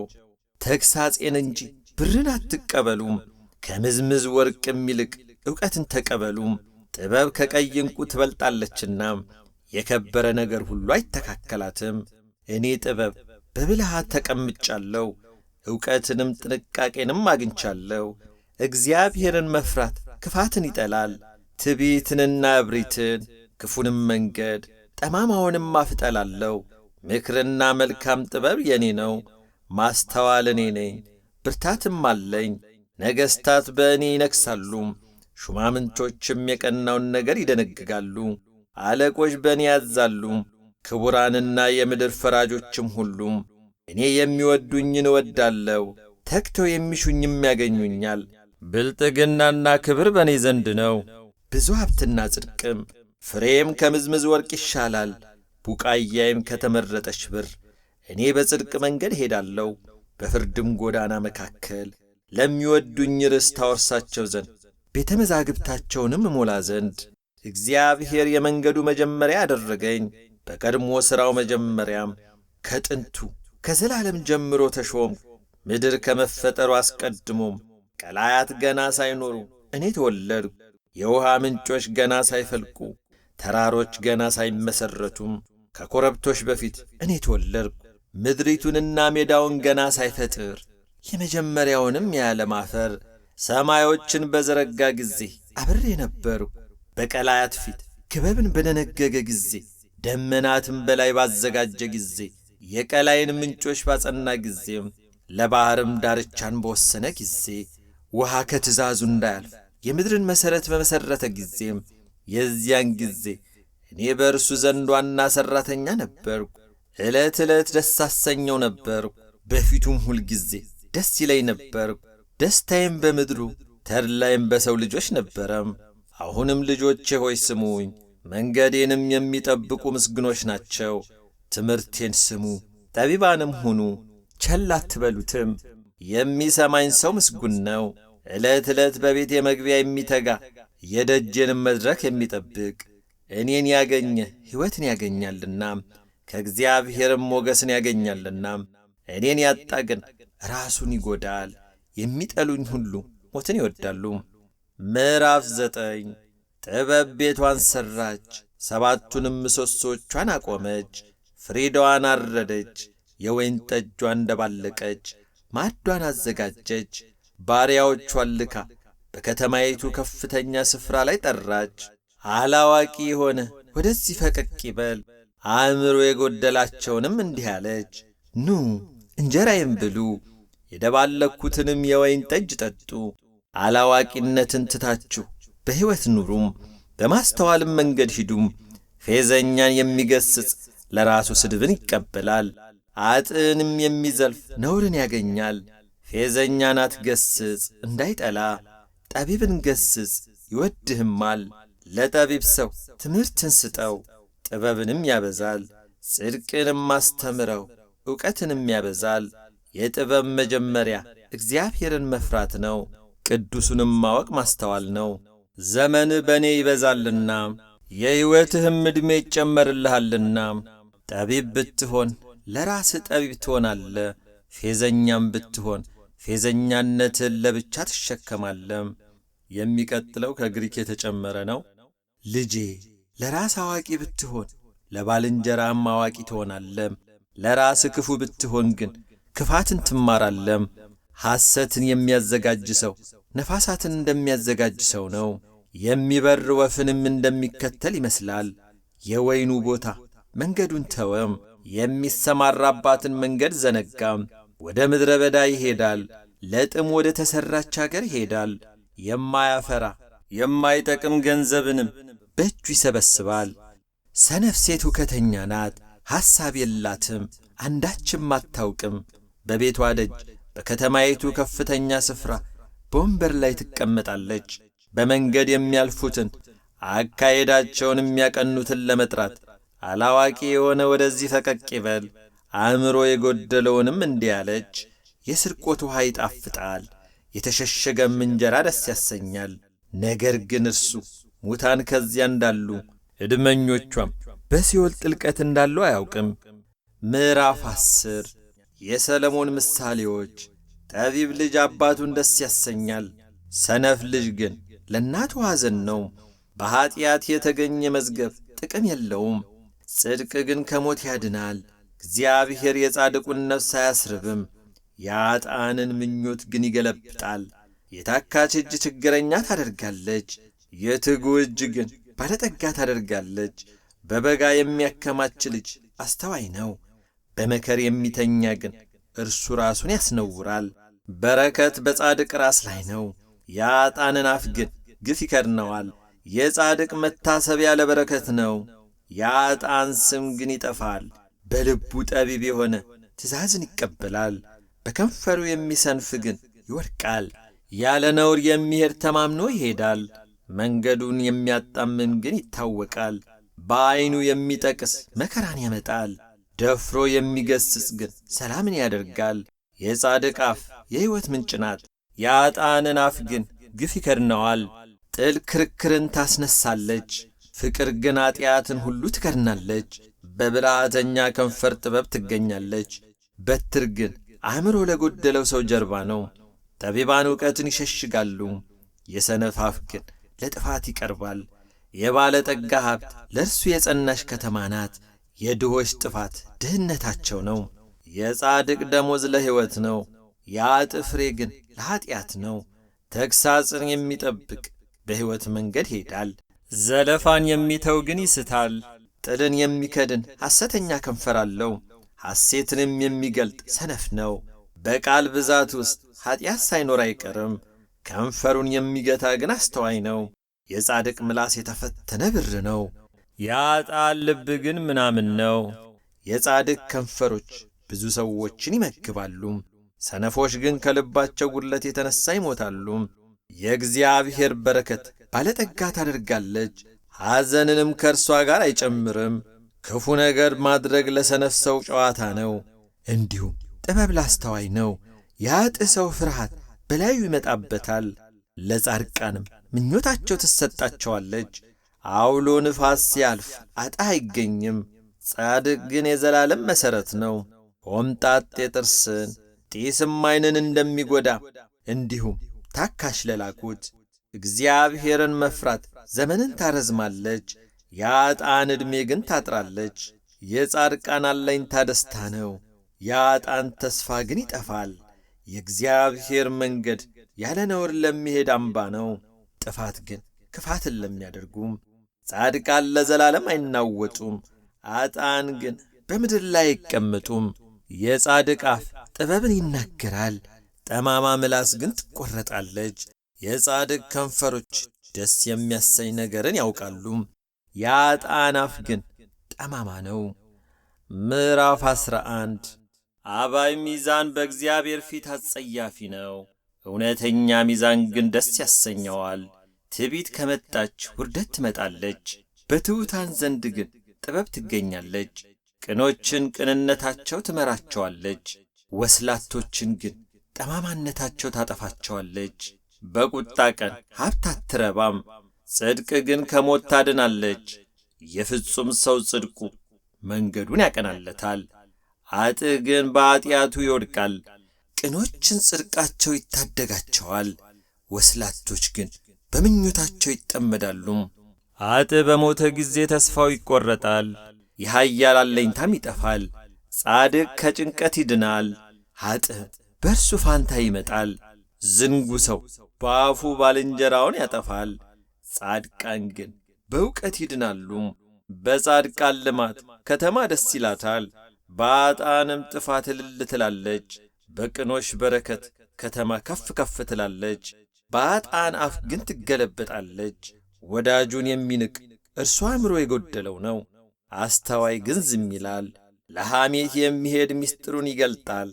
Speaker 1: ተግሣጼን እንጂ ብርን አትቀበሉም፣ ከምዝምዝ ወርቅም ይልቅ ዕውቀትን ተቀበሉም። ጥበብ ከቀይ ዕንቁ ትበልጣለችና የከበረ ነገር ሁሉ አይተካከላትም። እኔ ጥበብ በብልሃት ተቀምጫለሁ፣ ዕውቀትንም ጥንቃቄንም አግኝቻለሁ። እግዚአብሔርን መፍራት ክፋትን ይጠላል፣ ትዕቢትንና እብሪትን፣ ክፉንም መንገድ ጠማማውንም አፍ እጠላለሁ። ምክርና መልካም ጥበብ የኔ ነው፣ ማስተዋል እኔ ነኝ፣ ብርታትም አለኝ። ነገሥታት በእኔ ይነግሣሉ፣ ሹማምንቶችም የቀናውን ነገር ይደነግጋሉ። አለቆች በእኔ ያዛሉ፣ ክቡራንና የምድር ፈራጆችም ሁሉም። እኔ የሚወዱኝን እወዳለሁ፣ ተግተው የሚሹኝም ያገኙኛል። ብልጥግናና ክብር በእኔ ዘንድ ነው፣ ብዙ ሀብትና ጽድቅም። ፍሬም ከምዝምዝ ወርቅ ይሻላል፣ ቡቃያዬም ከተመረጠች ብር። እኔ በጽድቅ መንገድ ሄዳለሁ፣ በፍርድም ጎዳና መካከል። ለሚወዱኝ ርስት አወርሳቸው ዘንድ ቤተ መዛግብታቸውንም እሞላ ዘንድ። እግዚአብሔር የመንገዱ መጀመሪያ አደረገኝ፣ በቀድሞ ሥራው መጀመሪያም። ከጥንቱ ከዘላለም ጀምሮ ተሾምሁ፣ ምድር ከመፈጠሩ አስቀድሞም። ቀላያት ገና ሳይኖሩ እኔ ተወለድሁ፣ የውሃ ምንጮች ገና ሳይፈልቁ፣ ተራሮች ገና ሳይመሠረቱም። ከኮረብቶች በፊት እኔ ተወለድሁ፣ ምድሪቱንና ሜዳውን ገና ሳይፈጥር፣ የመጀመሪያውንም የዓለም አፈር። ሰማዮችን በዘረጋ ጊዜ አብሬ ነበርሁ፣ በቀላያት ፊት ክበብን በደነገገ ጊዜ፣ ደመናትን በላይ ባዘጋጀ ጊዜ፣ የቀላይን ምንጮች ባጸና ጊዜም፣ ለባሕርም ዳርቻን በወሰነ ጊዜ፣ ውሃ ከትእዛዙ እንዳያልፍ የምድርን መሠረት በመሠረተ ጊዜም፣ የዚያን ጊዜ እኔ በእርሱ ዘንድ ዋና ሠራተኛ ነበርሁ። ዕለት ዕለት ደስ አሰኘው ነበርሁ፣ በፊቱም ሁል ጊዜ ደስ ይለኝ ነበርሁ። ደስታዬም በምድሩ ተድላዬም በሰው ልጆች ነበረም። አሁንም ልጆቼ ሆይ ስሙኝ፣ መንገዴንም የሚጠብቁ ምስጉኖች ናቸው። ትምህርቴን ስሙ፣ ጠቢባንም ሁኑ፣ ቸል አትበሉትም። የሚሰማኝ ሰው ምስጉን ነው። ዕለት ዕለት በቤቴ መግቢያ የሚተጋ የደጄንም መድረክ የሚጠብቅ። እኔን ያገኘ ሕይወትን ያገኛልና ከእግዚአብሔርም ሞገስን ያገኛልና። እኔን ያጣ ግን ራሱን ይጐዳል። የሚጠሉኝ ሁሉ ሞትን ይወዳሉ። ምዕራፍ 9 ጥበብ ቤቷን ሠራች፣ ሰባቱንም ምሰሶቿን አቆመች። ፍሪዳዋን አረደች፣ የወይን ጠጇን ደባለቀች፣ ማዕዷን አዘጋጀች። ባሪያዎቿን ልካ በከተማይቱ ከፍተኛ ስፍራ ላይ ጠራች። አላዋቂ የሆነ ወደዚህ ፈቀቅ ይበል፣ አእምሮ የጐደላቸውንም እንዲህ አለች፣ ኑ እንጀራዬን ብሉ፣ የደባለቅሁትንም የወይን ጠጅ ጠጡ። አላዋቂነትን ትታችሁ በሕይወት ኑሩም፣ በማስተዋልም መንገድ ሂዱም። ፌዘኛን የሚገሥጽ ለራሱ ስድብን ይቀበላል፣ አጥንም የሚዘልፍ ነውርን ያገኛል። ፌዘኛን አትገሥጽ እንዳይጠላ፣ ጠቢብን ገሥጽ ይወድህማል። ለጠቢብ ሰው ትምህርትን ስጠው፣ ጥበብንም ያበዛል። ጽድቅንም አስተምረው፣ ዕውቀትንም ያበዛል። የጥበብ መጀመሪያ እግዚአብሔርን መፍራት ነው፣ ቅዱሱንም ማወቅ ማስተዋል ነው። ዘመንህ በእኔ ይበዛልና የሕይወትህም ዕድሜ ይጨመርልሃልና። ጠቢብ ብትሆን ለራስህ ጠቢብ ትሆናለህ፣ ፌዘኛም ብትሆን ፌዘኛነትህን ለብቻ ትሸከማለህ። የሚቀጥለው ከግሪክ የተጨመረ ነው። ልጄ ለራስ አዋቂ ብትሆን ለባልንጀራም አዋቂ ትሆናለም። ለራስ ክፉ ብትሆን ግን ክፋትን ትማራለም። ሐሰትን የሚያዘጋጅ ሰው ነፋሳትን እንደሚያዘጋጅ ሰው ነው። የሚበር ወፍንም እንደሚከተል ይመስላል። የወይኑ ቦታ መንገዱን ተወም፣ የሚሰማራባትን መንገድ ዘነጋም። ወደ ምድረ በዳ ይሄዳል፣ ለጥም ወደ ተሠራች አገር ይሄዳል። የማያፈራ የማይጠቅም ገንዘብንም በእጁ ይሰበስባል። ሰነፍ ሴት ሁከተኛ ናት፣ ሐሳብ የላትም፣ አንዳችም አታውቅም። በቤቷ ደጅ በከተማይቱ ከፍተኛ ስፍራ በወንበር ላይ ትቀመጣለች። በመንገድ የሚያልፉትን አካሄዳቸውን የሚያቀኑትን ለመጥራት አላዋቂ የሆነ ወደዚህ ፈቀቅ ይበል። አእምሮ የጎደለውንም እንዲህ አለች፣ የስርቆት ውሃ ይጣፍጣል፣ የተሸሸገም እንጀራ ደስ ያሰኛል። ነገር ግን እርሱ ሙታን ከዚያ እንዳሉ ዕድመኞቿም በሲኦል ጥልቀት እንዳሉ አያውቅም። ምዕራፍ 10 የሰለሞን ምሳሌዎች። ጠቢብ ልጅ አባቱን ደስ ያሰኛል፣ ሰነፍ ልጅ ግን ለእናቱ ሐዘን ነው። በኀጢአት የተገኘ መዝገብ ጥቅም የለውም፣ ጽድቅ ግን ከሞት ያድናል። እግዚአብሔር የጻድቁን ነፍስ አያስርብም፣ የኃጥአንን ምኞት ግን ይገለብጣል። የታካች እጅ ችግረኛ ታደርጋለች፣ የትጉ እጅ ግን ባለጠጋ ታደርጋለች። በበጋ የሚያከማች ልጅ አስተዋይ ነው፣ በመከር የሚተኛ ግን እርሱ ራሱን ያስነውራል። በረከት በጻድቅ ራስ ላይ ነው፣ የኃጥአንን አፍ ግን ግፍ ይከድነዋል። የጻድቅ መታሰቢያ ለበረከት ነው፣ የኃጥአን ስም ግን ይጠፋል። በልቡ ጠቢብ የሆነ ትእዛዝን ይቀበላል፣ በከንፈሩ የሚሰንፍ ግን ይወድቃል። ያለ ነውር የሚሄድ ተማምኖ ይሄዳል፣ መንገዱን የሚያጣምም ግን ይታወቃል። በዐይኑ የሚጠቅስ መከራን ያመጣል፣ ደፍሮ የሚገስጽ ግን ሰላምን ያደርጋል። የጻድቅ አፍ የሕይወት ምንጭ ናት፣ የኃጥአንን አፍ ግን ግፍ ይከድነዋል። ጥል ክርክርን ታስነሳለች፣ ፍቅር ግን ኃጢአትን ሁሉ ትከድናለች። በብልሃተኛ ከንፈር ጥበብ ትገኛለች፣ በትር ግን አእምሮ ለጎደለው ሰው ጀርባ ነው። ጠቢባን ዕውቀትን ይሸሽጋሉ፣ የሰነፍ አፍ ግን ለጥፋት ይቀርባል። የባለጠጋ ሀብት ለእርሱ የጸናች ከተማ ናት፣ የድሆች ጥፋት ድህነታቸው ነው። የጻድቅ ደሞዝ ለሕይወት ነው፣ የኃጥእ ፍሬ ግን ለኀጢአት ነው። ተግሣጽን የሚጠብቅ በሕይወት መንገድ ይሄዳል፣ ዘለፋን የሚተው ግን ይስታል። ጥልን የሚከድን ሐሰተኛ ከንፈር አለው፣ ሐሴትንም የሚገልጥ ሰነፍ ነው። በቃል ብዛት ውስጥ ኀጢአት ሳይኖር አይቀርም፣ ከንፈሩን የሚገታ ግን አስተዋይ ነው። የጻድቅ ምላስ የተፈተነ ብር ነው፣ የኃጥአን ልብ ግን ምናምን ነው። የጻድቅ ከንፈሮች ብዙ ሰዎችን ይመግባሉ፣ ሰነፎች ግን ከልባቸው ጉድለት የተነሣ ይሞታሉ። የእግዚአብሔር በረከት ባለጠጋ ታደርጋለች፣ ሐዘንንም ከእርሷ ጋር አይጨምርም። ክፉ ነገር ማድረግ ለሰነፍ ሰው ጨዋታ ነው፣ እንዲሁም ጥበብ ላስተዋይ ነው። የኃጥእ ሰው ፍርሃት በላዩ ይመጣበታል፣ ለጻድቃንም ምኞታቸው ትሰጣቸዋለች። አውሎ ንፋስ ሲያልፍ አጣ አይገኝም፣ ጻድቅ ግን የዘላለም መሠረት ነው። ሆምጣጤ ጥርስን ጢስም ዓይንን እንደሚጐዳ እንዲሁም ታካሽ ለላኩት። እግዚአብሔርን መፍራት ዘመንን ታረዝማለች፣ የኃጥአን ዕድሜ ግን ታጥራለች። የጻድቃን አለኝታ ደስታ ነው፣ የኃጥአን ተስፋ ግን ይጠፋል። የእግዚአብሔር መንገድ ያለ ነውር ለሚሄድ አምባ ነው፣ ጥፋት ግን ክፋትን ለሚያደርጉም። ጻድቃን ለዘላለም አይናወጡም፣ ኃጥአን ግን በምድር ላይ አይቀመጡም። የጻድቅ አፍ ጥበብን ይናገራል፣ ጠማማ ምላስ ግን ትቈረጣለች። የጻድቅ ከንፈሮች ደስ የሚያሰኝ ነገርን ያውቃሉ፣ የኃጥአን አፍ ግን ጠማማ ነው። ምዕራፍ 11 አባይ ሚዛን በእግዚአብሔር ፊት አጸያፊ ነው፣ እውነተኛ ሚዛን ግን ደስ ያሰኘዋል። ትዕቢት ከመጣች ውርደት ትመጣለች፣ በትሑታን ዘንድ ግን ጥበብ ትገኛለች። ቅኖችን ቅንነታቸው ትመራቸዋለች፣ ወስላቶችን ግን ጠማማነታቸው ታጠፋቸዋለች። በቁጣ ቀን ሀብት አትረባም፣ ጽድቅ ግን ከሞት ታድናለች። የፍጹም ሰው ጽድቁ መንገዱን ያቀናለታል፣ ኃጥእ ግን በኃጢአቱ ይወድቃል። ቅኖችን ጽድቃቸው ይታደጋቸዋል፣ ወስላቶች ግን በምኞታቸው ይጠመዳሉ። ኃጥእ በሞተ ጊዜ ተስፋው ይቈረጣል፣ የኃያል አለኝታም ይጠፋል። ጻድቅ ከጭንቀት ይድናል፣ ኃጥእ በእርሱ ፋንታ ይመጣል። ዝንጉ ሰው በአፉ ባልንጀራውን ያጠፋል፣ ጻድቃን ግን በእውቀት ይድናሉ። በጻድቃን ልማት ከተማ ደስ ይላታል፣ በኃጥአንም ጥፋት እልል ትላለች። በቅኖች በረከት ከተማ ከፍ ከፍ ትላለች፣ በኃጥአን አፍ ግን ትገለበጣለች። ወዳጁን የሚንቅ እርሱ አእምሮ የጎደለው ነው፣ አስተዋይ ግን ዝም ይላል። ለሐሜት የሚሄድ ምስጢሩን ይገልጣል፣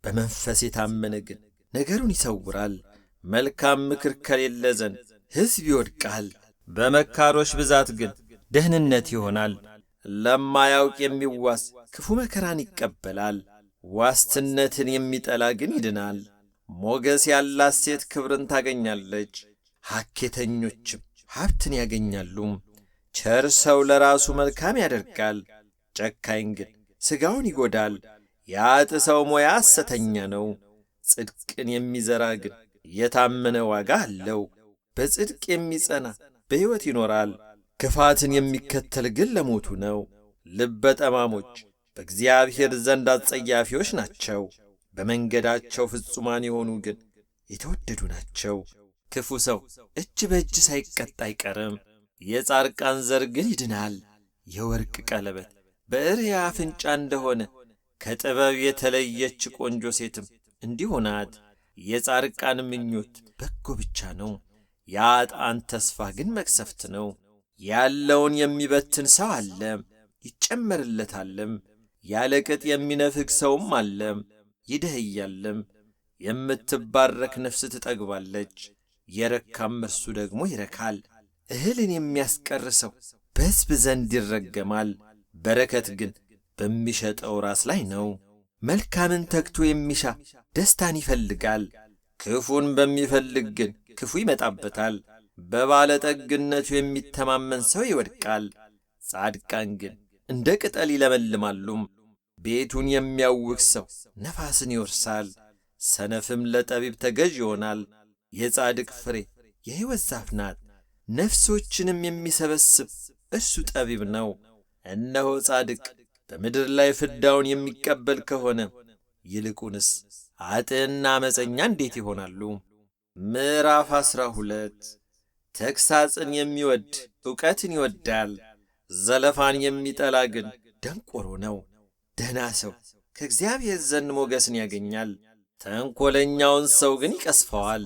Speaker 1: በመንፈስ የታመነ ግን ነገሩን ይሰውራል። መልካም ምክር ከሌለ ዘንድ ሕዝብ ይወድቃል፣ በመካሮች ብዛት ግን ደህንነት ይሆናል። ለማያውቅ የሚዋስ ክፉ መከራን ይቀበላል፣ ዋስትነትን የሚጠላ ግን ይድናል። ሞገስ ያላት ሴት ክብርን ታገኛለች፣ ሐኬተኞችም ሀብትን ያገኛሉ። ቸር ሰው ለራሱ መልካም ያደርጋል፣ ጨካኝ ግን ሥጋውን ይጐዳል። የኃጥእ ሰው ሞያ ሐሰተኛ ነው፣ ጽድቅን የሚዘራ ግን የታመነ ዋጋ አለው። በጽድቅ የሚጸና በሕይወት ይኖራል፣ ክፋትን የሚከተል ግን ለሞቱ ነው። ልበ ጠማሞች በእግዚአብሔር ዘንድ አጸያፊዎች ናቸው፣ በመንገዳቸው ፍጹማን የሆኑ ግን የተወደዱ ናቸው። ክፉ ሰው እጅ በእጅ ሳይቀጣ አይቀርም፣ የጻድቃን ዘር ግን ይድናል። የወርቅ ቀለበት በእርያ አፍንጫ እንደሆነ ከጥበብ የተለየች ቆንጆ ሴትም እንዲሁ ናት። የጻድቃን ምኞት በጎ ብቻ ነው፣ የኃጥአን ተስፋ ግን መቅሰፍት ነው። ያለውን የሚበትን ሰው አለ ይጨመርለታልም፣ ያለ ቅጥ የሚነፍግ ሰውም አለ ይደህያልም። የምትባረክ ነፍስ ትጠግባለች፣ የረካም እርሱ ደግሞ ይረካል። እህልን የሚያስቀር ሰው በሕዝብ ዘንድ ይረገማል፣ በረከት ግን በሚሸጠው ራስ ላይ ነው። መልካምን ተግቶ የሚሻ ደስታን ይፈልጋል፣ ክፉን በሚፈልግ ግን ክፉ ይመጣበታል። በባለጠግነቱ የሚተማመን ሰው ይወድቃል፣ ጻድቃን ግን እንደ ቅጠል ይለመልማሉ። ቤቱን የሚያውክ ሰው ነፋስን ይወርሳል፣ ሰነፍም ለጠቢብ ተገዥ ይሆናል። የጻድቅ ፍሬ የሕይወት ዛፍ ናት፣ ነፍሶችንም የሚሰበስብ እርሱ ጠቢብ ነው። እነሆ ጻድቅ በምድር ላይ ፍዳውን የሚቀበል ከሆነ ይልቁንስ ኃጥእና ዓመፀኛ እንዴት ይሆናሉ? ምዕራፍ 12 ተግሣጽን የሚወድ ዕውቀትን ይወዳል፣ ዘለፋን የሚጠላ ግን ደንቆሮ ነው። ደህና ሰው ከእግዚአብሔር ዘንድ ሞገስን ያገኛል፣ ተንኰለኛውን ሰው ግን ይቀስፈዋል።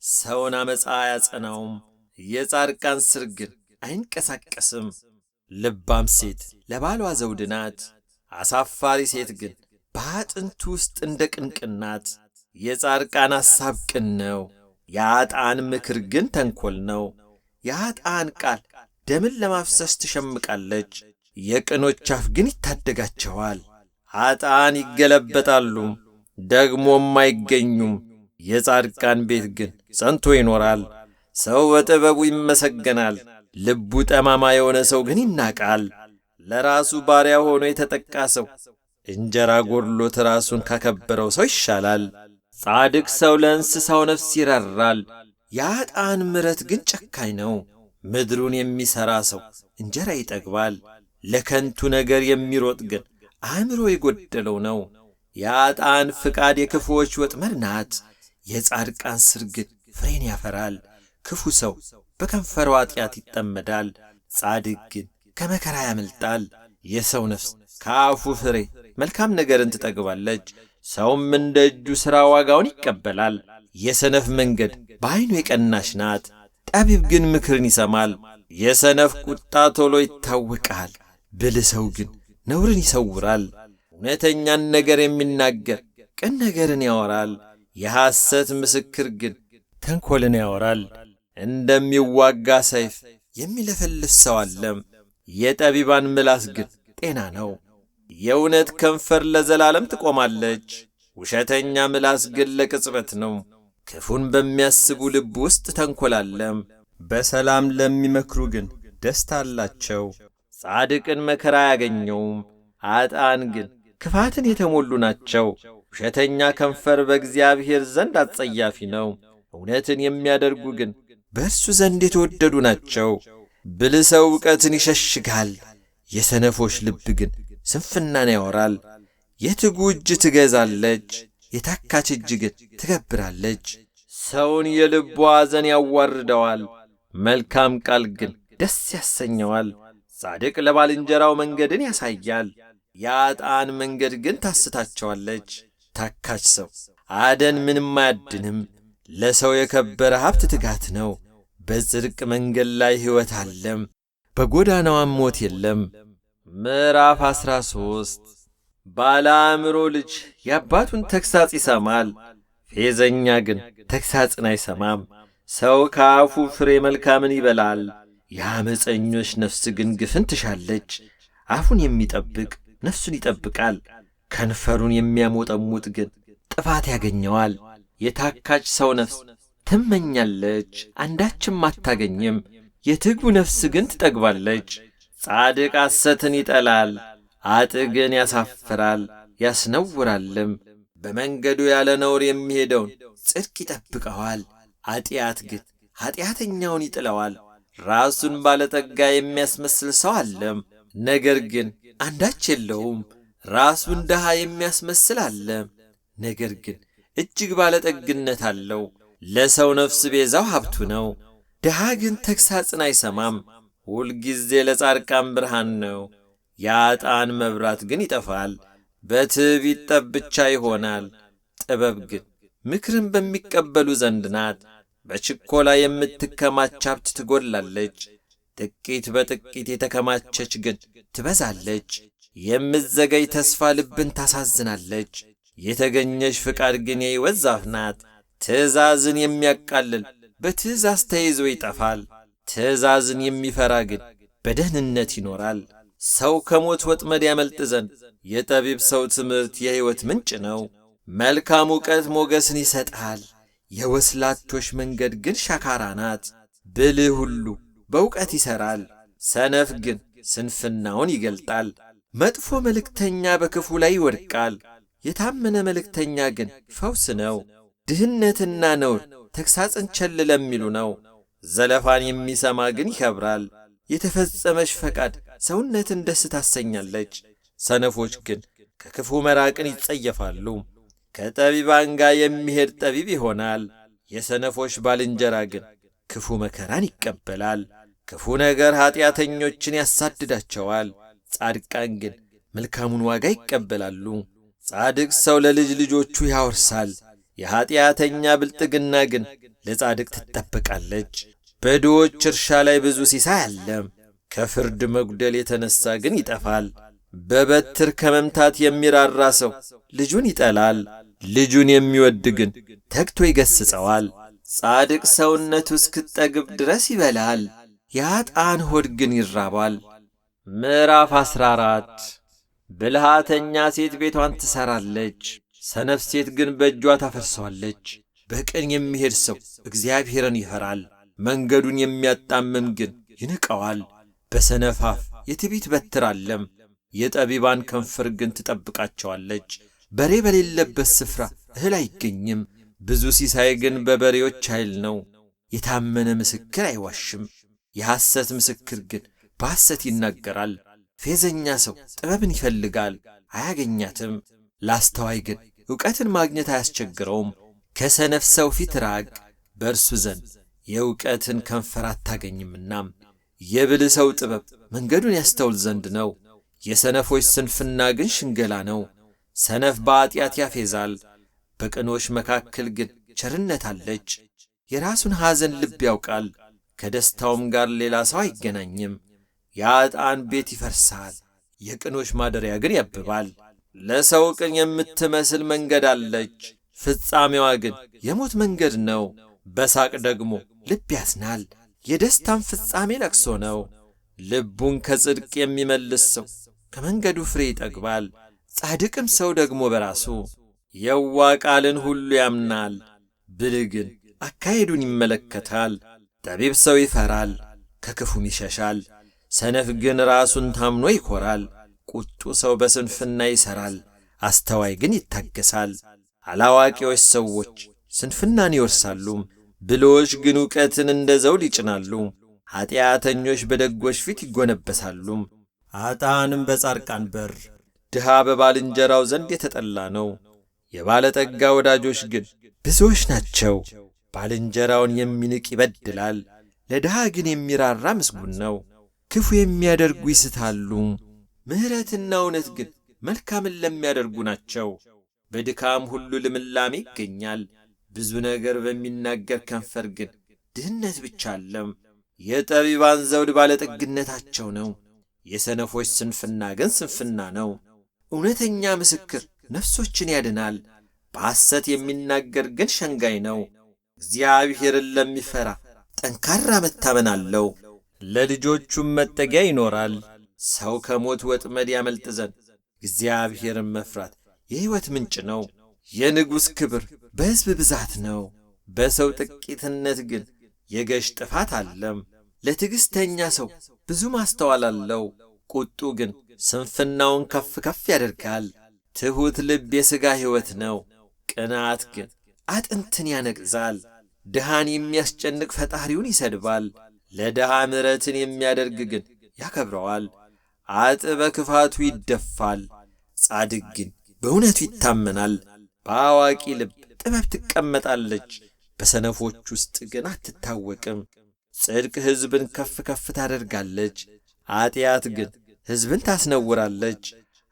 Speaker 1: ሰውን ዓመፃ አያጸናውም፣ የጻድቃን ሥር ግን አይንቀሳቀስም። ልባም ሴት ለባሏ ዘውድ ናት፣ አሳፋሪ ሴት ግን በአጥንቱ ውስጥ እንደ ቅንቅን ናት። የጻድቃን ሐሳብ ቅን ነው፣ የኃጥአን ምክር ግን ተንኰል ነው። የኃጥአን ቃል ደምን ለማፍሰስ ትሸምቃለች፣ የቅኖች አፍ ግን ይታደጋቸዋል። ኃጥአን ይገለበጣሉ ደግሞም አይገኙም፣ የጻድቃን ቤት ግን ጸንቶ ይኖራል። ሰው በጥበቡ ይመሰገናል፣ ልቡ ጠማማ የሆነ ሰው ግን ይናቃል። ለራሱ ባሪያ ሆኖ የተጠቃ ሰው እንጀራ ጎድሎት ራሱን ካከበረው ሰው ይሻላል። ጻድቅ ሰው ለእንስሳው ነፍስ ይራራል፣ የኃጥአን ምሕረት ግን ጨካኝ ነው። ምድሩን የሚሠራ ሰው እንጀራ ይጠግባል፣ ለከንቱ ነገር የሚሮጥ ግን አእምሮ የጎደለው ነው። የኃጥአን ፍቃድ የክፉዎች ወጥመድ ናት፣ የጻድቃን ሥር ግን ፍሬን ያፈራል። ክፉ ሰው በከንፈሩ ኃጢአት ይጠመዳል፣ ጻድቅ ግን ከመከራ ያመልጣል። የሰው ነፍስ ከአፉ ፍሬ መልካም ነገርን ትጠግባለች፣ ሰውም እንደ እጁ ሥራ ዋጋውን ይቀበላል። የሰነፍ መንገድ በዐይኑ የቀናች ናት፣ ጠቢብ ግን ምክርን ይሰማል። የሰነፍ ቁጣ ቶሎ ይታወቃል፣ ብልህ ሰው ግን ነውርን ይሰውራል። እውነተኛን ነገር የሚናገር ቅን ነገርን ያወራል፣ የሐሰት ምስክር ግን ተንኰልን ያወራል። እንደሚዋጋ ሰይፍ የሚለፈልፍ ሰው አለም፣ የጠቢባን ምላስ ግን ጤና ነው። የእውነት ከንፈር ለዘላለም ትቆማለች፣ ውሸተኛ ምላስ ግን ለቅጽበት ነው። ክፉን በሚያስቡ ልብ ውስጥ ተንኰል አለም፣ በሰላም ለሚመክሩ ግን ደስታ አላቸው። ጻድቅን መከራ አያገኘውም፣ ኃጥአን ግን ክፋትን የተሞሉ ናቸው። ውሸተኛ ከንፈር በእግዚአብሔር ዘንድ አጸያፊ ነው፣ እውነትን የሚያደርጉ ግን በእርሱ ዘንድ የተወደዱ ናቸው። ብልህ ሰው ዕውቀትን ይሸሽጋል፣ የሰነፎች ልብ ግን ስንፍናን ያወራል። የትጉ እጅ ትገዛለች፣ የታካች እጅ ግን ትገብራለች። ሰውን የልቡ ሐዘን ያዋርደዋል፣ መልካም ቃል ግን ደስ ያሰኘዋል። ጻድቅ ለባልንጀራው መንገድን ያሳያል፣ የኃጥአን መንገድ ግን ታስታቸዋለች። ታካች ሰው አደን ምንም አያድንም፣ ለሰው የከበረ ሀብት ትጋት ነው። በጽድቅ መንገድ ላይ ሕይወት አለም፣ በጎዳናዋም ሞት የለም። ምዕራፍ 13 ባለ አእምሮ ልጅ የአባቱን ተግሣጽ ይሰማል፣ ፌዘኛ ግን ተግሣጽን አይሰማም። ሰው ከአፉ ፍሬ መልካምን ይበላል፣ የዓመፀኞች ነፍስ ግን ግፍን ትሻለች። አፉን የሚጠብቅ ነፍሱን ይጠብቃል፣ ከንፈሩን የሚያሞጠሙጥ ግን ጥፋት ያገኘዋል። የታካች ሰው ነፍስ ትመኛለች፣ አንዳችም አታገኝም፣ የትጉ ነፍስ ግን ትጠግባለች። ጻድቅ ሐሰትን ይጠላል፣ ኃጥእ ግን ያሳፍራል ያስነውራልም። በመንገዱ ያለ ነውር የሚሄደውን ጽድቅ ይጠብቀዋል፣ ኃጢአት ግን ኃጢአተኛውን ይጥለዋል። ራሱን ባለጠጋ የሚያስመስል ሰው አለም፣ ነገር ግን አንዳች የለውም። ራሱን ድሃ የሚያስመስል አለም፣ ነገር ግን እጅግ ባለጠግነት አለው። ለሰው ነፍስ ቤዛው ሀብቱ ነው፣ ድሃ ግን ተግሣጽን አይሰማም። ሁልጊዜ ለጻድቃን ብርሃን ነው፣ የኃጥአን መብራት ግን ይጠፋል። በትዕቢት ጠብ ብቻ ይሆናል፣ ጥበብ ግን ምክርን በሚቀበሉ ዘንድ ናት። በችኰላ የምትከማች ሀብት ትጐድላለች፣ ጥቂት በጥቂት የተከማቸች ግን ትበዛለች። የምትዘገይ ተስፋ ልብን ታሳዝናለች፣ የተገኘች ፍቃድ ግን የሕይወት ዛፍ ናት። ትእዛዝን የሚያቃልል በትእዛዝ ተይዞ ይጠፋል፣ ትእዛዝን የሚፈራ ግን በደህንነት ይኖራል። ሰው ከሞት ወጥመድ ያመልጥ ዘንድ የጠቢብ ሰው ትምህርት የሕይወት ምንጭ ነው። መልካም ዕውቀት ሞገስን ይሰጣል፣ የወስላቶች መንገድ ግን ሻካራ ናት። ብልህ ሁሉ በእውቀት ይሠራል፣ ሰነፍ ግን ስንፍናውን ይገልጣል። መጥፎ መልእክተኛ በክፉ ላይ ይወድቃል፣ የታመነ መልእክተኛ ግን ፈውስ ነው። ድህነትና ነውር ተግሣጽን ቸል ለሚሉ ነው፣ ዘለፋን የሚሰማ ግን ይከብራል። የተፈጸመች ፈቃድ ሰውነትን ደስ ታሰኛለች፣ ሰነፎች ግን ከክፉ መራቅን ይጸየፋሉ። ከጠቢባን ጋር የሚሄድ ጠቢብ ይሆናል፣ የሰነፎች ባልንጀራ ግን ክፉ መከራን ይቀበላል። ክፉ ነገር ኀጢአተኞችን ያሳድዳቸዋል፣ ጻድቃን ግን መልካሙን ዋጋ ይቀበላሉ። ጻድቅ ሰው ለልጅ ልጆቹ ያወርሳል፣ የኀጢአተኛ ብልጥግና ግን ለጻድቅ ትጠበቃለች። በድሆች እርሻ ላይ ብዙ ሲሳይ አለም፣ ከፍርድ መጉደል የተነሣ ግን ይጠፋል። በበትር ከመምታት የሚራራ ሰው ልጁን ይጠላል፣ ልጁን የሚወድ ግን ተግቶ ይገሥጸዋል። ጻድቅ ሰውነቱ እስክትጠግብ ድረስ ይበላል፣ የኃጥአን ሆድ ግን ይራባል። ምዕራፍ 14 ብልሃተኛ ሴት ቤቷን ትሠራለች፣ ሰነፍ ሴት ግን በእጇ ታፈርሰዋለች። በቅን የሚሄድ ሰው እግዚአብሔርን ይፈራል፣ መንገዱን የሚያጣምም ግን ይንቀዋል። በሰነፍ አፍ የትዕቢት በትር አለም፣ የጠቢባን ከንፈር ግን ትጠብቃቸዋለች። በሬ በሌለበት ስፍራ እህል አይገኝም፣ ብዙ ሲሳይ ግን በበሬዎች ኃይል ነው። የታመነ ምስክር አይዋሽም፣ የሐሰት ምስክር ግን በሐሰት ይናገራል። ፌዘኛ ሰው ጥበብን ይፈልጋል አያገኛትም፣ ላስተዋይ ግን ዕውቀትን ማግኘት አያስቸግረውም። ከሰነፍ ሰው ፊት ራቅ፣ በእርሱ ዘንድ የዕውቀትን ከንፈር አታገኝምና። የብልህ ሰው ጥበብ መንገዱን ያስተውል ዘንድ ነው፣ የሰነፎች ስንፍና ግን ሽንገላ ነው። ሰነፍ በኃጢአት ያፌዛል፣ በቅኖች መካከል ግን ቸርነት አለች። የራሱን ሐዘን ልብ ያውቃል፣ ከደስታውም ጋር ሌላ ሰው አይገናኝም። የኃጥአን ቤት ይፈርሳል፣ የቅኖች ማደሪያ ግን ያብባል። ለሰው ቅን የምትመስል መንገድ አለች፣ ፍጻሜዋ ግን የሞት መንገድ ነው። በሳቅ ደግሞ ልብ ያዝናል፣ የደስታም ፍጻሜ ለቅሶ ነው። ልቡን ከጽድቅ የሚመልስ ሰው ከመንገዱ ፍሬ ይጠግባል፣ ጻድቅም ሰው ደግሞ በራሱ። የዋ ቃልን ሁሉ ያምናል፣ ብልህ ግን አካሄዱን ይመለከታል። ጠቢብ ሰው ይፈራል ከክፉም ይሸሻል፣ ሰነፍ ግን ራሱን ታምኖ ይኰራል። ቁጡ ሰው በስንፍና ይሠራል፣ አስተዋይ ግን ይታገሳል። አላዋቂዎች ሰዎች ስንፍናን ይወርሳሉ፣ ብልሆች ግን ዕውቀትን እንደ ዘውድ ይጭናሉ። ኀጢአተኞች በደጎች ፊት ይጎነበሳሉ። ኀጥኣንም በጻድቃን በር፣ ድሃ በባልንጀራው ዘንድ የተጠላ ነው። የባለጠጋ ወዳጆች ግን ብዙዎች ናቸው። ባልንጀራውን የሚንቅ ይበድላል፣ ለድሃ ግን የሚራራ ምስጉን ነው። ክፉ የሚያደርጉ ይስታሉ፣ ምሕረትና እውነት ግን መልካምን ለሚያደርጉ ናቸው። በድካም ሁሉ ልምላሜ ይገኛል፣ ብዙ ነገር በሚናገር ከንፈር ግን ድህነት ብቻ አለም። የጠቢባን ዘውድ ባለጠግነታቸው ነው፣ የሰነፎች ስንፍና ግን ስንፍና ነው። እውነተኛ ምስክር ነፍሶችን ያድናል፣ በሐሰት የሚናገር ግን ሸንጋይ ነው። እግዚአብሔርን ለሚፈራ ጠንካራ መታመን አለው፣ ለልጆቹም መጠጊያ ይኖራል። ሰው ከሞት ወጥመድ ያመልጥ ዘንድ እግዚአብሔርን መፍራት የሕይወት ምንጭ ነው። የንጉሥ ክብር በሕዝብ ብዛት ነው፣ በሰው ጥቂትነት ግን የገዥ ጥፋት አለም። ለትዕግሥተኛ ሰው ብዙ ማስተዋል አለው፣ ቁጡ ግን ስንፍናውን ከፍ ከፍ ያደርጋል። ትሑት ልብ የሥጋ ሕይወት ነው፣ ቅንዓት ግን አጥንትን ያነቅዛል። ድሃን የሚያስጨንቅ ፈጣሪውን ይሰድባል፣ ለድሃ ምሕረትን የሚያደርግ ግን ያከብረዋል። ኀጥእ በክፋቱ ይደፋል፣ ጻድቅ ግን በእውነቱ ይታመናል። በአዋቂ ልብ ጥበብ ትቀመጣለች፣ በሰነፎች ውስጥ ግን አትታወቅም። ጽድቅ ሕዝብን ከፍ ከፍ ታደርጋለች፣ ኀጢአት ግን ሕዝብን ታስነውራለች።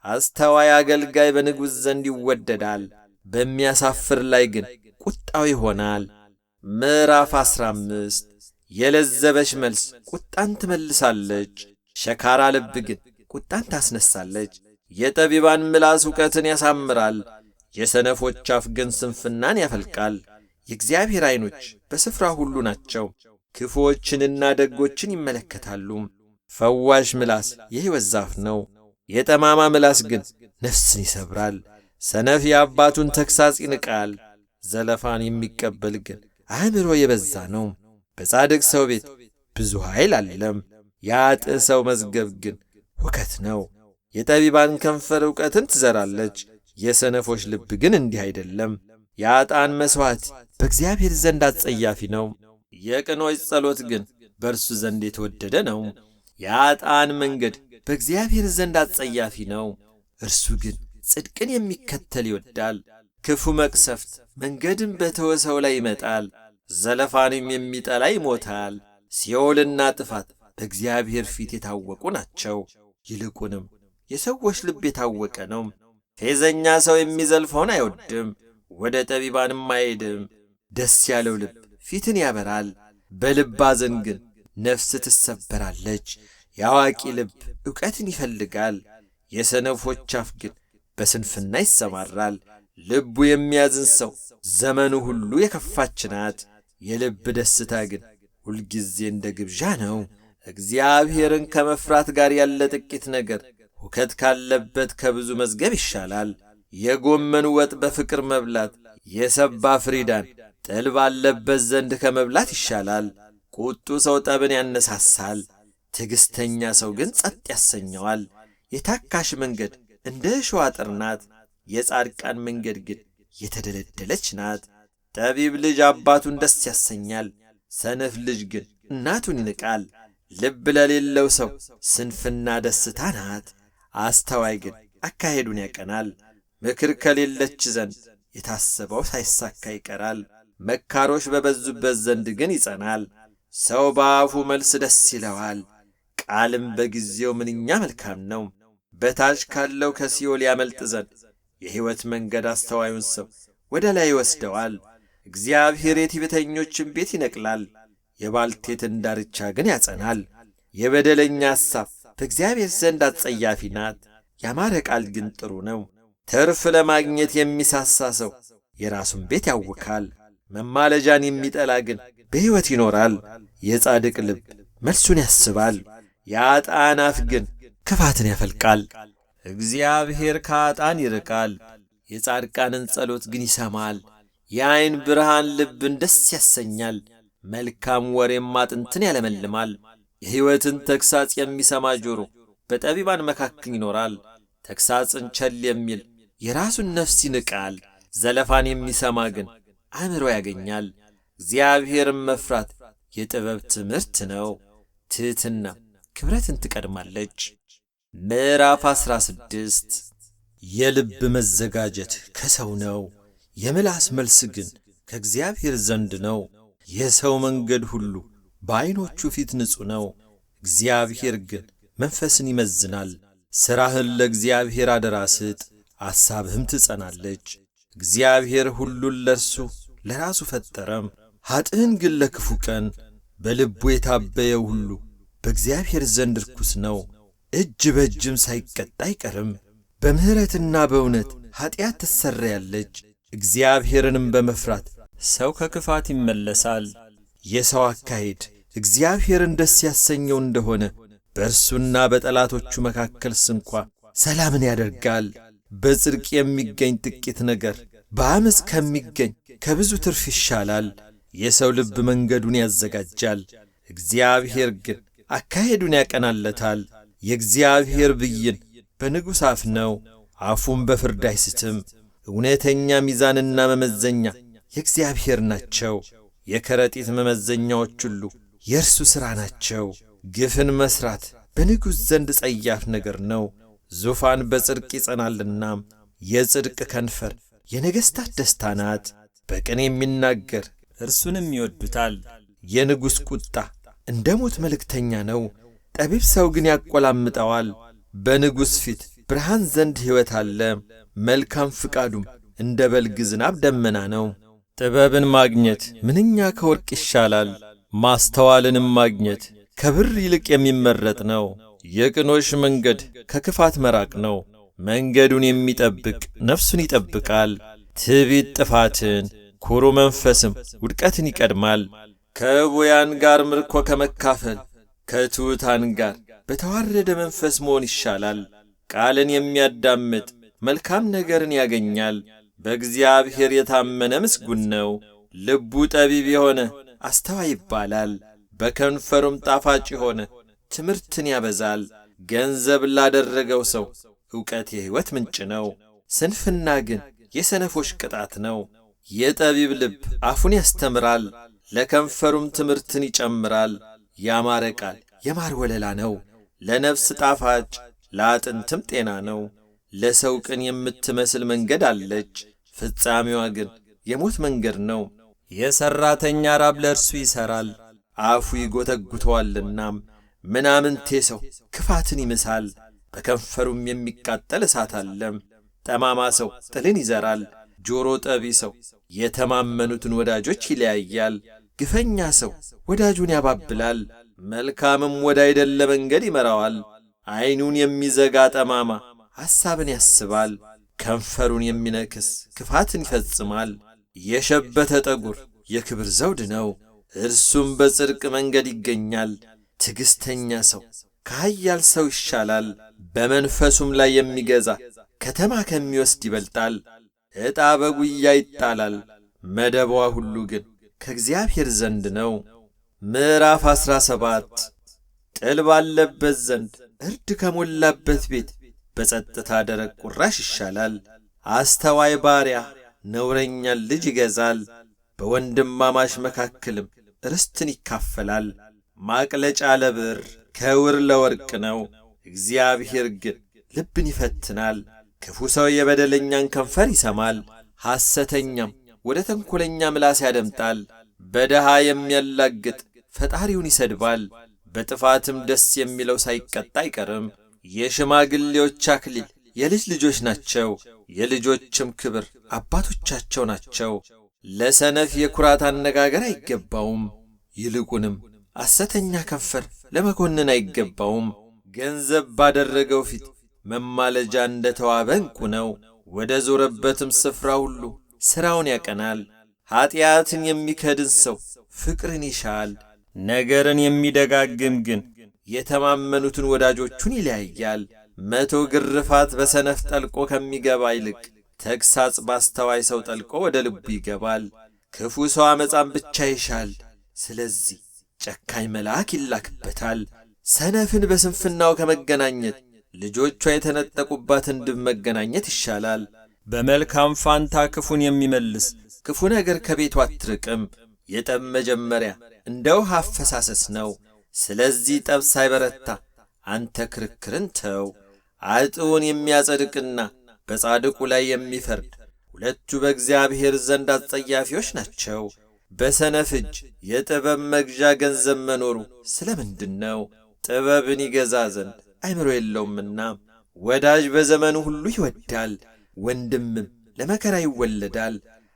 Speaker 1: አስተዋይ አገልጋይ በንጉሥ ዘንድ ይወደዳል፣ በሚያሳፍር ላይ ግን ቁጣው ይሆናል። ምዕራፍ 15 የለዘበች መልስ ቁጣን ትመልሳለች፣ ሸካራ ልብ ግን ቁጣን ታስነሳለች። የጠቢባን ምላስ ዕውቀትን ያሳምራል፣ የሰነፎች አፍ ግን ስንፍናን ያፈልቃል። የእግዚአብሔር ዐይኖች በስፍራ ሁሉ ናቸው፣ ክፉዎችንና ደጎችን ይመለከታሉ። ፈዋሽ ምላስ የሕይወት ዛፍ ነው፣ የጠማማ ምላስ ግን ነፍስን ይሰብራል። ሰነፍ የአባቱን ተግሣጽ ይንቃል፣ ዘለፋን የሚቀበል ግን አእምሮ የበዛ ነው። በጻድቅ ሰው ቤት ብዙ ኃይል አለም፣ የኀጥእ ሰው መዝገብ ግን ሁከት ነው። የጠቢባን ከንፈር ዕውቀትን ትዘራለች፣ የሰነፎች ልብ ግን እንዲህ አይደለም። የኀጥኣን መሥዋዕት በእግዚአብሔር ዘንድ አስጸያፊ ነው፣ የቅኖች ጸሎት ግን በእርሱ ዘንድ የተወደደ ነው። የኀጥኣን መንገድ በእግዚአብሔር ዘንድ አስጸያፊ ነው፣ እርሱ ግን ጽድቅን የሚከተል ይወዳል። ክፉ መቅሰፍት መንገድን በተወ ሰው ላይ ይመጣል፣ ዘለፋንም የሚጠላ ይሞታል። ሲኦልና ጥፋት በእግዚአብሔር ፊት የታወቁ ናቸው፣ ይልቁንም የሰዎች ልብ የታወቀ ነው። ፌዘኛ ሰው የሚዘልፈውን አይወድም፣ ወደ ጠቢባንም አይሄድም። ደስ ያለው ልብ ፊትን ያበራል፣ በልብ ኀዘን ግን ነፍስ ትሰበራለች። የአዋቂ ልብ ዕውቀትን ይፈልጋል፣ የሰነፎች አፍ ግን በስንፍና ይሰማራል። ልቡ የሚያዝን ሰው ዘመኑ ሁሉ የከፋች ናት፣ የልብ ደስታ ግን ሁልጊዜ እንደ ግብዣ ነው። እግዚአብሔርን ከመፍራት ጋር ያለ ጥቂት ነገር ሁከት ካለበት ከብዙ መዝገብ ይሻላል። የጎመን ወጥ በፍቅር መብላት የሰባ ፍሪዳን ጥል ባለበት ዘንድ ከመብላት ይሻላል። ቁጡ ሰው ጠብን ያነሳሳል፣ ትዕግሥተኛ ሰው ግን ጸጥ ያሰኘዋል። የታካሽ መንገድ እንደ እሾህ አጥር ናት፣ የጻድቃን መንገድ ግን የተደለደለች ናት። ጠቢብ ልጅ አባቱን ደስ ያሰኛል፣ ሰነፍ ልጅ ግን እናቱን ይንቃል። ልብ ለሌለው ሰው ስንፍና ደስታ ናት፣ አስተዋይ ግን አካሄዱን ያቀናል። ምክር ከሌለች ዘንድ የታሰበው ሳይሳካ ይቀራል፣ መካሮች በበዙበት ዘንድ ግን ይጸናል። ሰው በአፉ መልስ ደስ ይለዋል፣ ቃልም በጊዜው ምንኛ መልካም ነው። በታች ካለው ከሲኦል ያመልጥ ዘንድ የሕይወት መንገድ አስተዋዩን ሰው ወደ ላይ ይወስደዋል። እግዚአብሔር የትዕቢተኞችን ቤት ይነቅላል፣ የባልቴትን ዳርቻ ግን ያጸናል። የበደለኛ ሐሳብ በእግዚአብሔር ዘንድ አስጸያፊ ናት፣ ያማረ ቃል ግን ጥሩ ነው። ትርፍ ለማግኘት የሚሳሳ ሰው የራሱን ቤት ያውካል፣ መማለጃን የሚጠላ ግን በሕይወት ይኖራል። የጻድቅ ልብ መልሱን ያስባል፣ የኀጥኣን አፍ ግን ክፋትን ያፈልቃል። እግዚአብሔር ከኀጥኣን ይርቃል፣ የጻድቃንን ጸሎት ግን ይሰማል። የዐይን ብርሃን ልብን ደስ ያሰኛል፣ መልካም ወሬም አጥንትን ያለመልማል። የሕይወትን ተግሣጽ የሚሰማ ጆሮ በጠቢባን መካከል ይኖራል። ተግሣጽን ቸል የሚል የራሱን ነፍስ ይንቃል፣ ዘለፋን የሚሰማ ግን አእምሮ ያገኛል። እግዚአብሔርን መፍራት የጥበብ ትምህርት ነው። ትሕትና ክብረትን ትቀድማለች። ምዕራፍ 16 የልብ መዘጋጀት ከሰው ነው፣ የምላስ መልስ ግን ከእግዚአብሔር ዘንድ ነው። የሰው መንገድ ሁሉ በዐይኖቹ ፊት ንጹሕ ነው፣ እግዚአብሔር ግን መንፈስን ይመዝናል። ሥራህን ለእግዚአብሔር አደራ ስጥ፣ አሳብህም ትጸናለች። እግዚአብሔር ሁሉን ለእርሱ ለራሱ ፈጠረም፣ ኀጥእን ግን ለክፉ ቀን። በልቡ የታበየው ሁሉ በእግዚአብሔር ዘንድ ርኩስ ነው፣ እጅ በእጅም ሳይቀጣ አይቀርም። በምሕረትና በእውነት ኀጢአት ትሰረያለች፣ እግዚአብሔርንም በመፍራት ሰው ከክፋት ይመለሳል። የሰው አካሄድ እግዚአብሔርን ደስ ያሰኘው እንደሆነ በእርሱና በጠላቶቹ መካከል ስንኳ ሰላምን ያደርጋል። በጽድቅ የሚገኝ ጥቂት ነገር በዓመፅ ከሚገኝ ከብዙ ትርፍ ይሻላል። የሰው ልብ መንገዱን ያዘጋጃል፣ እግዚአብሔር ግን አካሄዱን ያቀናለታል። የእግዚአብሔር ብይን በንጉሥ አፍ ነው፣ አፉም በፍርድ አይስትም። እውነተኛ ሚዛንና መመዘኛ የእግዚአብሔር ናቸው፣ የከረጢት መመዘኛዎች ሁሉ የእርሱ ሥራ ናቸው። ግፍን መሥራት በንጉሥ ዘንድ ጸያፍ ነገር ነው፣ ዙፋን በጽድቅ ይጸናልና። የጽድቅ ከንፈር የነገሥታት ደስታ ናት፣ በቅን የሚናገር እርሱንም ይወዱታል። የንጉሥ ቁጣ እንደ ሞት መልእክተኛ ነው፣ ጠቢብ ሰው ግን ያቈላምጠዋል። በንጉሥ ፊት ብርሃን ዘንድ ሕይወት አለ፣ መልካም ፍቃዱም እንደ በልግ ዝናብ ደመና ነው። ጥበብን ማግኘት ምንኛ ከወርቅ ይሻላል፣ ማስተዋልንም ማግኘት ከብር ይልቅ የሚመረጥ ነው። የቅኖች መንገድ ከክፋት መራቅ ነው፣ መንገዱን የሚጠብቅ ነፍሱን ይጠብቃል። ትዕቢት ጥፋትን፣ ኩሩ መንፈስም ውድቀትን ይቀድማል። ከዕቡያን ጋር ምርኮ ከመካፈል ከትሑታን ጋር በተዋረደ መንፈስ መሆን ይሻላል። ቃልን የሚያዳምጥ መልካም ነገርን ያገኛል፣ በእግዚአብሔር የታመነ ምስጉን ነው። ልቡ ጠቢብ የሆነ አስተዋይ ይባላል፣ በከንፈሩም ጣፋጭ የሆነ ትምህርትን ያበዛል። ገንዘብ ላደረገው ሰው ዕውቀት የሕይወት ምንጭ ነው፣ ስንፍና ግን የሰነፎች ቅጣት ነው። የጠቢብ ልብ አፉን ያስተምራል፣ ለከንፈሩም ትምህርትን ይጨምራል። ያማረ ቃል የማር ወለላ ነው፣ ለነፍስ ጣፋጭ ለአጥንትም ጤና ነው። ለሰው ቅን የምትመስል መንገድ አለች፣ ፍጻሜዋ ግን የሞት መንገድ ነው። የሠራተኛ ራብ ለእርሱ ይሠራል፣ አፉ ይጐተጕተዋልና። ምናምንቴ ሰው ክፋትን ይምሳል፣ በከንፈሩም የሚቃጠል እሳት አለም። ጠማማ ሰው ጥልን ይዘራል፣ ጆሮ ጠቢ ሰው የተማመኑትን ወዳጆች ይለያያል። ግፈኛ ሰው ወዳጁን ያባብላል፣ መልካምም ወዳይደለ መንገድ ይመራዋል። ዐይኑን የሚዘጋ ጠማማ ሐሳብን ያስባል፣ ከንፈሩን የሚነክስ ክፋትን ይፈጽማል። የሸበተ ጠጉር የክብር ዘውድ ነው፣ እርሱም በጽድቅ መንገድ ይገኛል። ትዕግሥተኛ ሰው ከኃያል ሰው ይሻላል፣ በመንፈሱም ላይ የሚገዛ ከተማ ከሚወስድ ይበልጣል። ዕጣ በጉያ ይጣላል፣ መደቧ ሁሉ ግን ከእግዚአብሔር ዘንድ ነው። ምዕራፍ 17 ጥል ባለበት ዘንድ እርድ ከሞላበት ቤት በጸጥታ ደረቅ ቁራሽ ይሻላል። አስተዋይ ባሪያ ነውረኛን ልጅ ይገዛል፣ በወንድማማች መካከልም ርስትን ይካፈላል። ማቅለጫ ለብር ከውር ለወርቅ ነው፣ እግዚአብሔር ግን ልብን ይፈትናል። ክፉ ሰው የበደለኛን ከንፈር ይሰማል፣ ሐሰተኛም ወደ ተንኰለኛ ምላስ ያደምጣል። በደሃ የሚያላግጥ ፈጣሪውን ይሰድባል፣ በጥፋትም ደስ የሚለው ሳይቀጣ አይቀርም። የሽማግሌዎች አክሊል የልጅ ልጆች ናቸው፣ የልጆችም ክብር አባቶቻቸው ናቸው። ለሰነፍ የኩራት አነጋገር አይገባውም፣ ይልቁንም ሐሰተኛ ከንፈር ለመኮንን አይገባውም። ገንዘብ ባደረገው ፊት መማለጃ እንደ ተዋበ ዕንቁ ነው፣ ወደ ዞረበትም ስፍራ ሁሉ ሥራውን ያቀናል። ኀጢአትን የሚከድን ሰው ፍቅርን ይሻል፣ ነገርን የሚደጋግም ግን የተማመኑትን ወዳጆቹን ይለያያል። 100 ግርፋት በሰነፍ ጠልቆ ከሚገባ ይልቅ ተግሣጽ ባስተዋይ ሰው ጠልቆ ወደ ልቡ ይገባል። ክፉ ሰው ዓመፃን ብቻ ይሻል፣ ስለዚህ ጨካኝ መልአክ ይላክበታል። ሰነፍን በስንፍናው ከመገናኘት ልጆቿ የተነጠቁባትን ድብ መገናኘት ይሻላል። በመልካም ፋንታ ክፉን የሚመልስ ክፉ ነገር ከቤቱ አትርቅም። የጠብ መጀመሪያ እንደ ውሃ አፈሳሰስ ነው። ስለዚህ ጠብ ሳይበረታ አንተ ክርክርን ተው። አጥውን የሚያጸድቅና በጻድቁ ላይ የሚፈርድ ሁለቱ በእግዚአብሔር ዘንድ አስጸያፊዎች ናቸው። በሰነፍ እጅ የጥበብ መግዣ ገንዘብ መኖሩ ስለምንድን ነው? ጥበብን ይገዛ ዘንድ አይምሮ የለውምና። ወዳጅ በዘመኑ ሁሉ ይወዳል፣ ወንድምም ለመከራ ይወለዳል።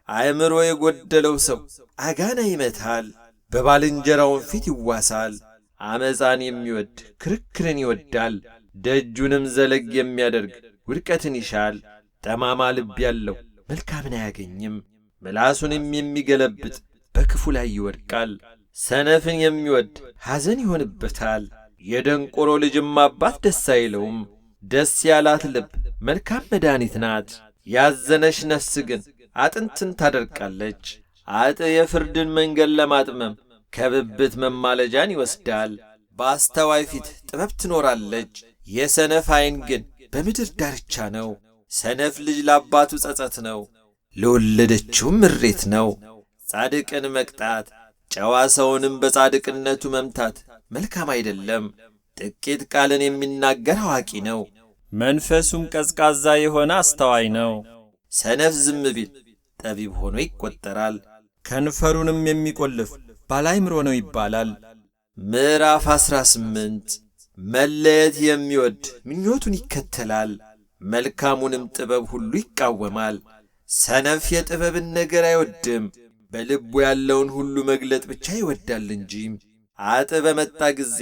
Speaker 1: አእምሮ የጎደለው ሰው አጋና ይመታል፣ በባልንጀራውን ፊት ይዋሳል። አመፃን የሚወድ ክርክርን ይወዳል፣ ደጁንም ዘለግ የሚያደርግ ውድቀትን ይሻል። ጠማማ ልብ ያለው መልካምን አያገኝም፣ ምላሱንም የሚገለብጥ በክፉ ላይ ይወድቃል። ሰነፍን የሚወድ ሐዘን ይሆንበታል፣ የደንቆሮ ልጅም አባት ደስ አይለውም። ደስ ያላት ልብ መልካም መድኃኒት ናት፣ ያዘነች ነፍስ ግን አጥንትን ታደርቃለች። አጥ የፍርድን መንገድ ለማጥመም ከብብት መማለጃን ይወስዳል። በአስተዋይ ፊት ጥበብ ትኖራለች፣ የሰነፍ ዓይን ግን በምድር ዳርቻ ነው። ሰነፍ ልጅ ለአባቱ ጸጸት ነው፣ ለወለደችውም ምሬት ነው። ጻድቅን መቅጣት ጨዋ ሰውንም በጻድቅነቱ መምታት መልካም አይደለም። ጥቂት ቃልን የሚናገር አዋቂ ነው፣ መንፈሱም ቀዝቃዛ የሆነ አስተዋይ ነው። ሰነፍ ዝም ቢል ጠቢብ ሆኖ ይቈጠራል፣ ከንፈሩንም የሚቈልፍ ባላይምሮ ነው ይባላል። ምዕራፍ 18 መለየት የሚወድ ምኞቱን ይከተላል፣ መልካሙንም ጥበብ ሁሉ ይቃወማል። ሰነፍ የጥበብን ነገር አይወድም፣ በልቡ ያለውን ሁሉ መግለጥ ብቻ ይወዳል እንጂ። አጥ በመጣ ጊዜ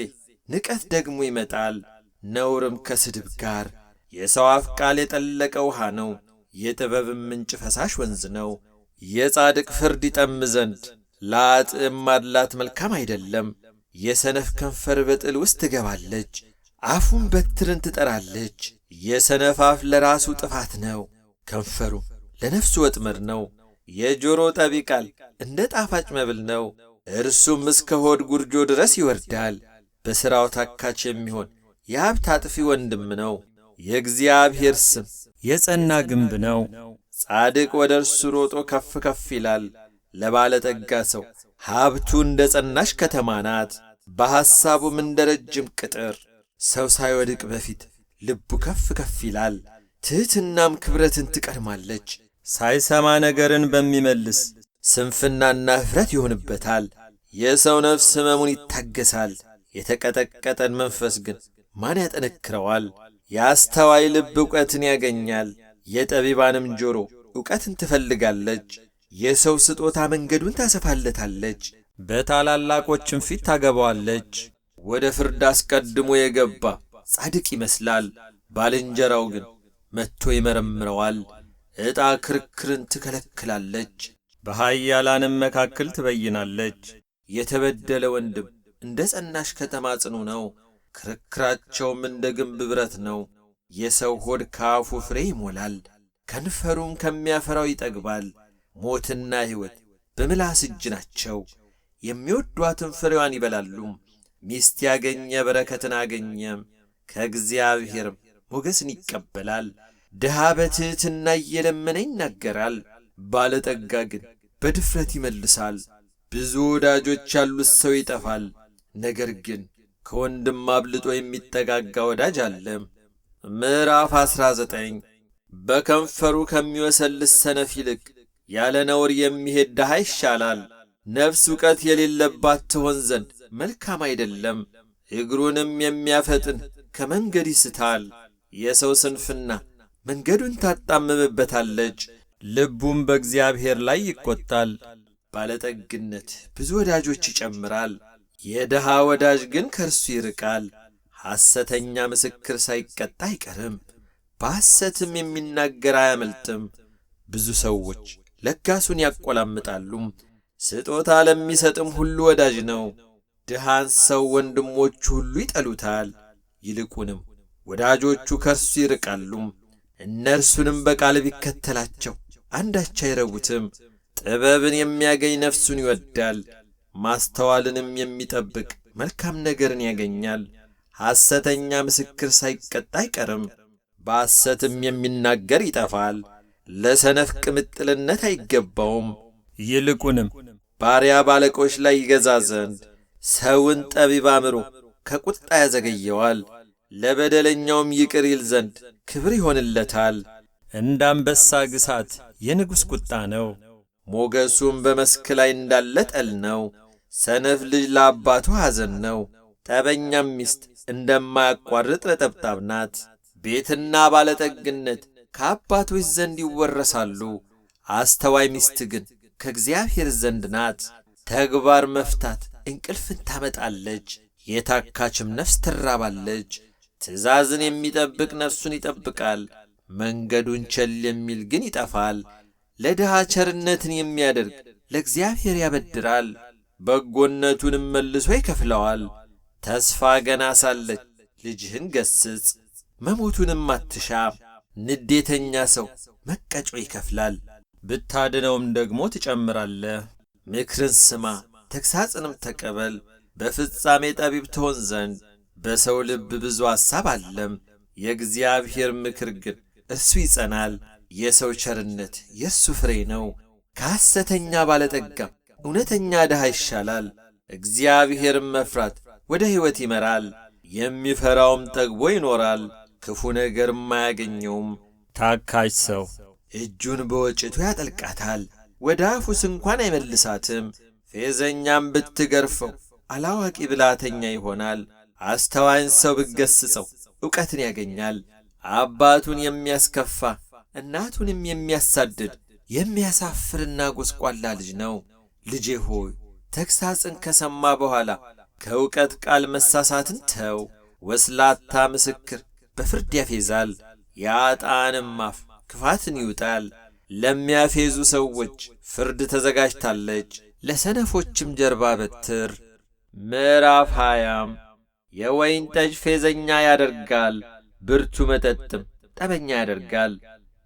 Speaker 1: ንቀት ደግሞ ይመጣል፣ ነውርም ከስድብ ጋር። የሰው አፍ ቃል የጠለቀ ውሃ ነው፣ የጥበብም ምንጭ ፈሳሽ ወንዝ ነው። የጻድቅ ፍርድ ይጠም ዘንድ ለአጥም ማድላት መልካም አይደለም። የሰነፍ ከንፈር በጥል ውስጥ ትገባለች፣ አፉም በትርን ትጠራለች። የሰነፍ አፍ ለራሱ ጥፋት ነው፣ ከንፈሩም ለነፍሱ ወጥመድ ነው። የጆሮ ጠቢ ቃል እንደ ጣፋጭ መብል ነው፣ እርሱም እስከ ሆድ ጉርጆ ድረስ ይወርዳል። በሥራው ታካች የሚሆን የሀብት አጥፊ ወንድም ነው፣ የእግዚአብሔር ስም የጸና ግንብ ነው። ጻድቅ ወደ እርሱ ሮጦ ከፍ ከፍ ይላል፣ ለባለጠጋ ሰው ሀብቱ እንደ ጸናሽ ከተማ ናት፣ በሐሳቡም እንደ ረጅም ቅጥር። ሰው ሳይወድቅ በፊት ልቡ ከፍ ከፍ ይላል፣ ትሕትናም ክብረትን ትቀድማለች። ሳይሰማ ነገርን በሚመልስ ስንፍናና እፍረት ይሆንበታል። የሰው ነፍስ ሕመሙን ይታገሳል፣ የተቀጠቀጠን መንፈስ ግን ማን ያጠነክረዋል? የአስተዋይ ልብ ዕውቀትን ያገኛል፣ የጠቢባንም ጆሮ ዕውቀትን ትፈልጋለች። የሰው ስጦታ መንገዱን ታሰፋለታለች፣ በታላላቆችም ፊት ታገባዋለች። ወደ ፍርድ አስቀድሞ የገባ ጻድቅ ይመስላል፣ ባልንጀራው ግን መጥቶ ይመረምረዋል። ዕጣ ክርክርን ትከለክላለች፣ በኃያላንም መካከል ትበይናለች። የተበደለ ወንድም እንደ ጸናሽ ከተማ ጽኑ ነው፣ ክርክራቸውም እንደ ግንብ ብረት ነው። የሰው ሆድ ከአፉ ፍሬ ይሞላል፣ ከንፈሩም ከሚያፈራው ይጠግባል። ሞትና ሕይወት በምላስ እጅ ናቸው፣ የሚወዷትን ፍሬዋን ይበላሉ። ሚስት ያገኘ በረከትን አገኘም፣ ከእግዚአብሔርም ሞገስን ይቀበላል። ድሃ በትሕትና እየለመነ ይናገራል፣ ባለጠጋ ግን በድፍረት ይመልሳል። ብዙ ወዳጆች ያሉት ሰው ይጠፋል፣ ነገር ግን ከወንድም አብልጦ የሚጠጋጋ ወዳጅ አለ። ምዕራፍ 19 በከንፈሩ ከሚወሰልስ ሰነፍ ይልቅ ያለ ነውር የሚሄድ ድሃ ይሻላል። ነፍስ ዕውቀት የሌለባት ትሆን ዘንድ መልካም አይደለም፣ እግሩንም የሚያፈጥን ከመንገድ ይስታል። የሰው ስንፍና መንገዱን ታጣምምበታለች፣ ልቡም በእግዚአብሔር ላይ ይቈጣል። ባለጠግነት ብዙ ወዳጆች ይጨምራል፣ የድሃ ወዳጅ ግን ከእርሱ ይርቃል። ሐሰተኛ ምስክር ሳይቀጣ አይቀርም፣ በሐሰትም የሚናገር አያመልጥም። ብዙ ሰዎች ለጋሱን ያቈላምጣሉ፣ ስጦታ ለሚሰጥም ሁሉ ወዳጅ ነው። ድሃን ሰው ወንድሞቹ ሁሉ ይጠሉታል፣ ይልቁንም ወዳጆቹ ከእርሱ ይርቃሉ። እነርሱንም በቃል ቢከተላቸው አንዳች አይረቡትም። ጥበብን የሚያገኝ ነፍሱን ይወዳል፣ ማስተዋልንም የሚጠብቅ መልካም ነገርን ያገኛል። ሐሰተኛ ምስክር ሳይቀጣ አይቀርም፣ በሐሰትም የሚናገር ይጠፋል። ለሰነፍ ቅምጥልነት አይገባውም፣ ይልቁንም ባሪያ ባለቆች ላይ ይገዛ ዘንድ ሰውን ጠቢብ አእምሮ ከቁጣ ያዘገየዋል። ለበደለኛውም ይቅር ይል ዘንድ ክብር ይሆንለታል። እንደ አንበሳ ግሳት የንጉሥ ቁጣ ነው፣ ሞገሱም በመስክ ላይ እንዳለ ጠል ነው። ሰነፍ ልጅ ለአባቱ ሐዘን ነው፣ ጠበኛም ሚስት እንደማያቋርጥ ነጠብጣብ ናት። ቤትና ባለጠግነት ከአባቶች ዘንድ ይወረሳሉ፣ አስተዋይ ሚስት ግን ከእግዚአብሔር ዘንድ ናት። ተግባር መፍታት እንቅልፍን ታመጣለች፣ የታካችም ነፍስ ትራባለች። ትእዛዝን የሚጠብቅ ነፍሱን ይጠብቃል፣ መንገዱን ቸል የሚል ግን ይጠፋል። ለድሃ ቸርነትን የሚያደርግ ለእግዚአብሔር ያበድራል፣ በጎነቱንም መልሶ ይከፍለዋል። ተስፋ ገና ሳለች ልጅህን ገስጽ፣ መሞቱንም አትሻ። ንዴተኛ ሰው መቀጮ ይከፍላል፣ ብታድነውም ደግሞ ትጨምራለህ። ምክርን ስማ፣ ተግሣጽንም ተቀበል፣ በፍጻሜ ጠቢብ ትሆን ዘንድ። በሰው ልብ ብዙ ሐሳብ አለም፣ የእግዚአብሔር ምክር ግን እርሱ ይጸናል። የሰው ቸርነት የእርሱ ፍሬ ነው፣ ከሐሰተኛ ባለጠጋም እውነተኛ ድሃ ይሻላል። እግዚአብሔርን መፍራት ወደ ሕይወት ይመራል፣ የሚፈራውም ጠግቦ ይኖራል፣ ክፉ ነገርም አያገኘውም። ታካች ሰው እጁን በወጭቱ ያጠልቃታል፣ ወደ አፉስ እንኳን አይመልሳትም። ፌዘኛም ብትገርፈው አላዋቂ ብላተኛ ይሆናል። አስተዋይን ሰው ብትገሥጸው ዕውቀትን ያገኛል። አባቱን የሚያስከፋ እናቱንም የሚያሳድድ የሚያሳፍርና ጐስቋላ ልጅ ነው። ልጄ ሆይ ተግሣጽን ከሰማ በኋላ ከእውቀት ቃል መሳሳትን ተው። ወስላታ ምስክር በፍርድ ያፌዛል፣ የአጣንም አፍ ክፋትን ይውጣል። ለሚያፌዙ ሰዎች ፍርድ ተዘጋጅታለች፣ ለሰነፎችም ጀርባ በትር። ምዕራፍ 20 የወይን ጠጅ ፌዘኛ ያደርጋል፣ ብርቱ መጠጥም ጠበኛ ያደርጋል።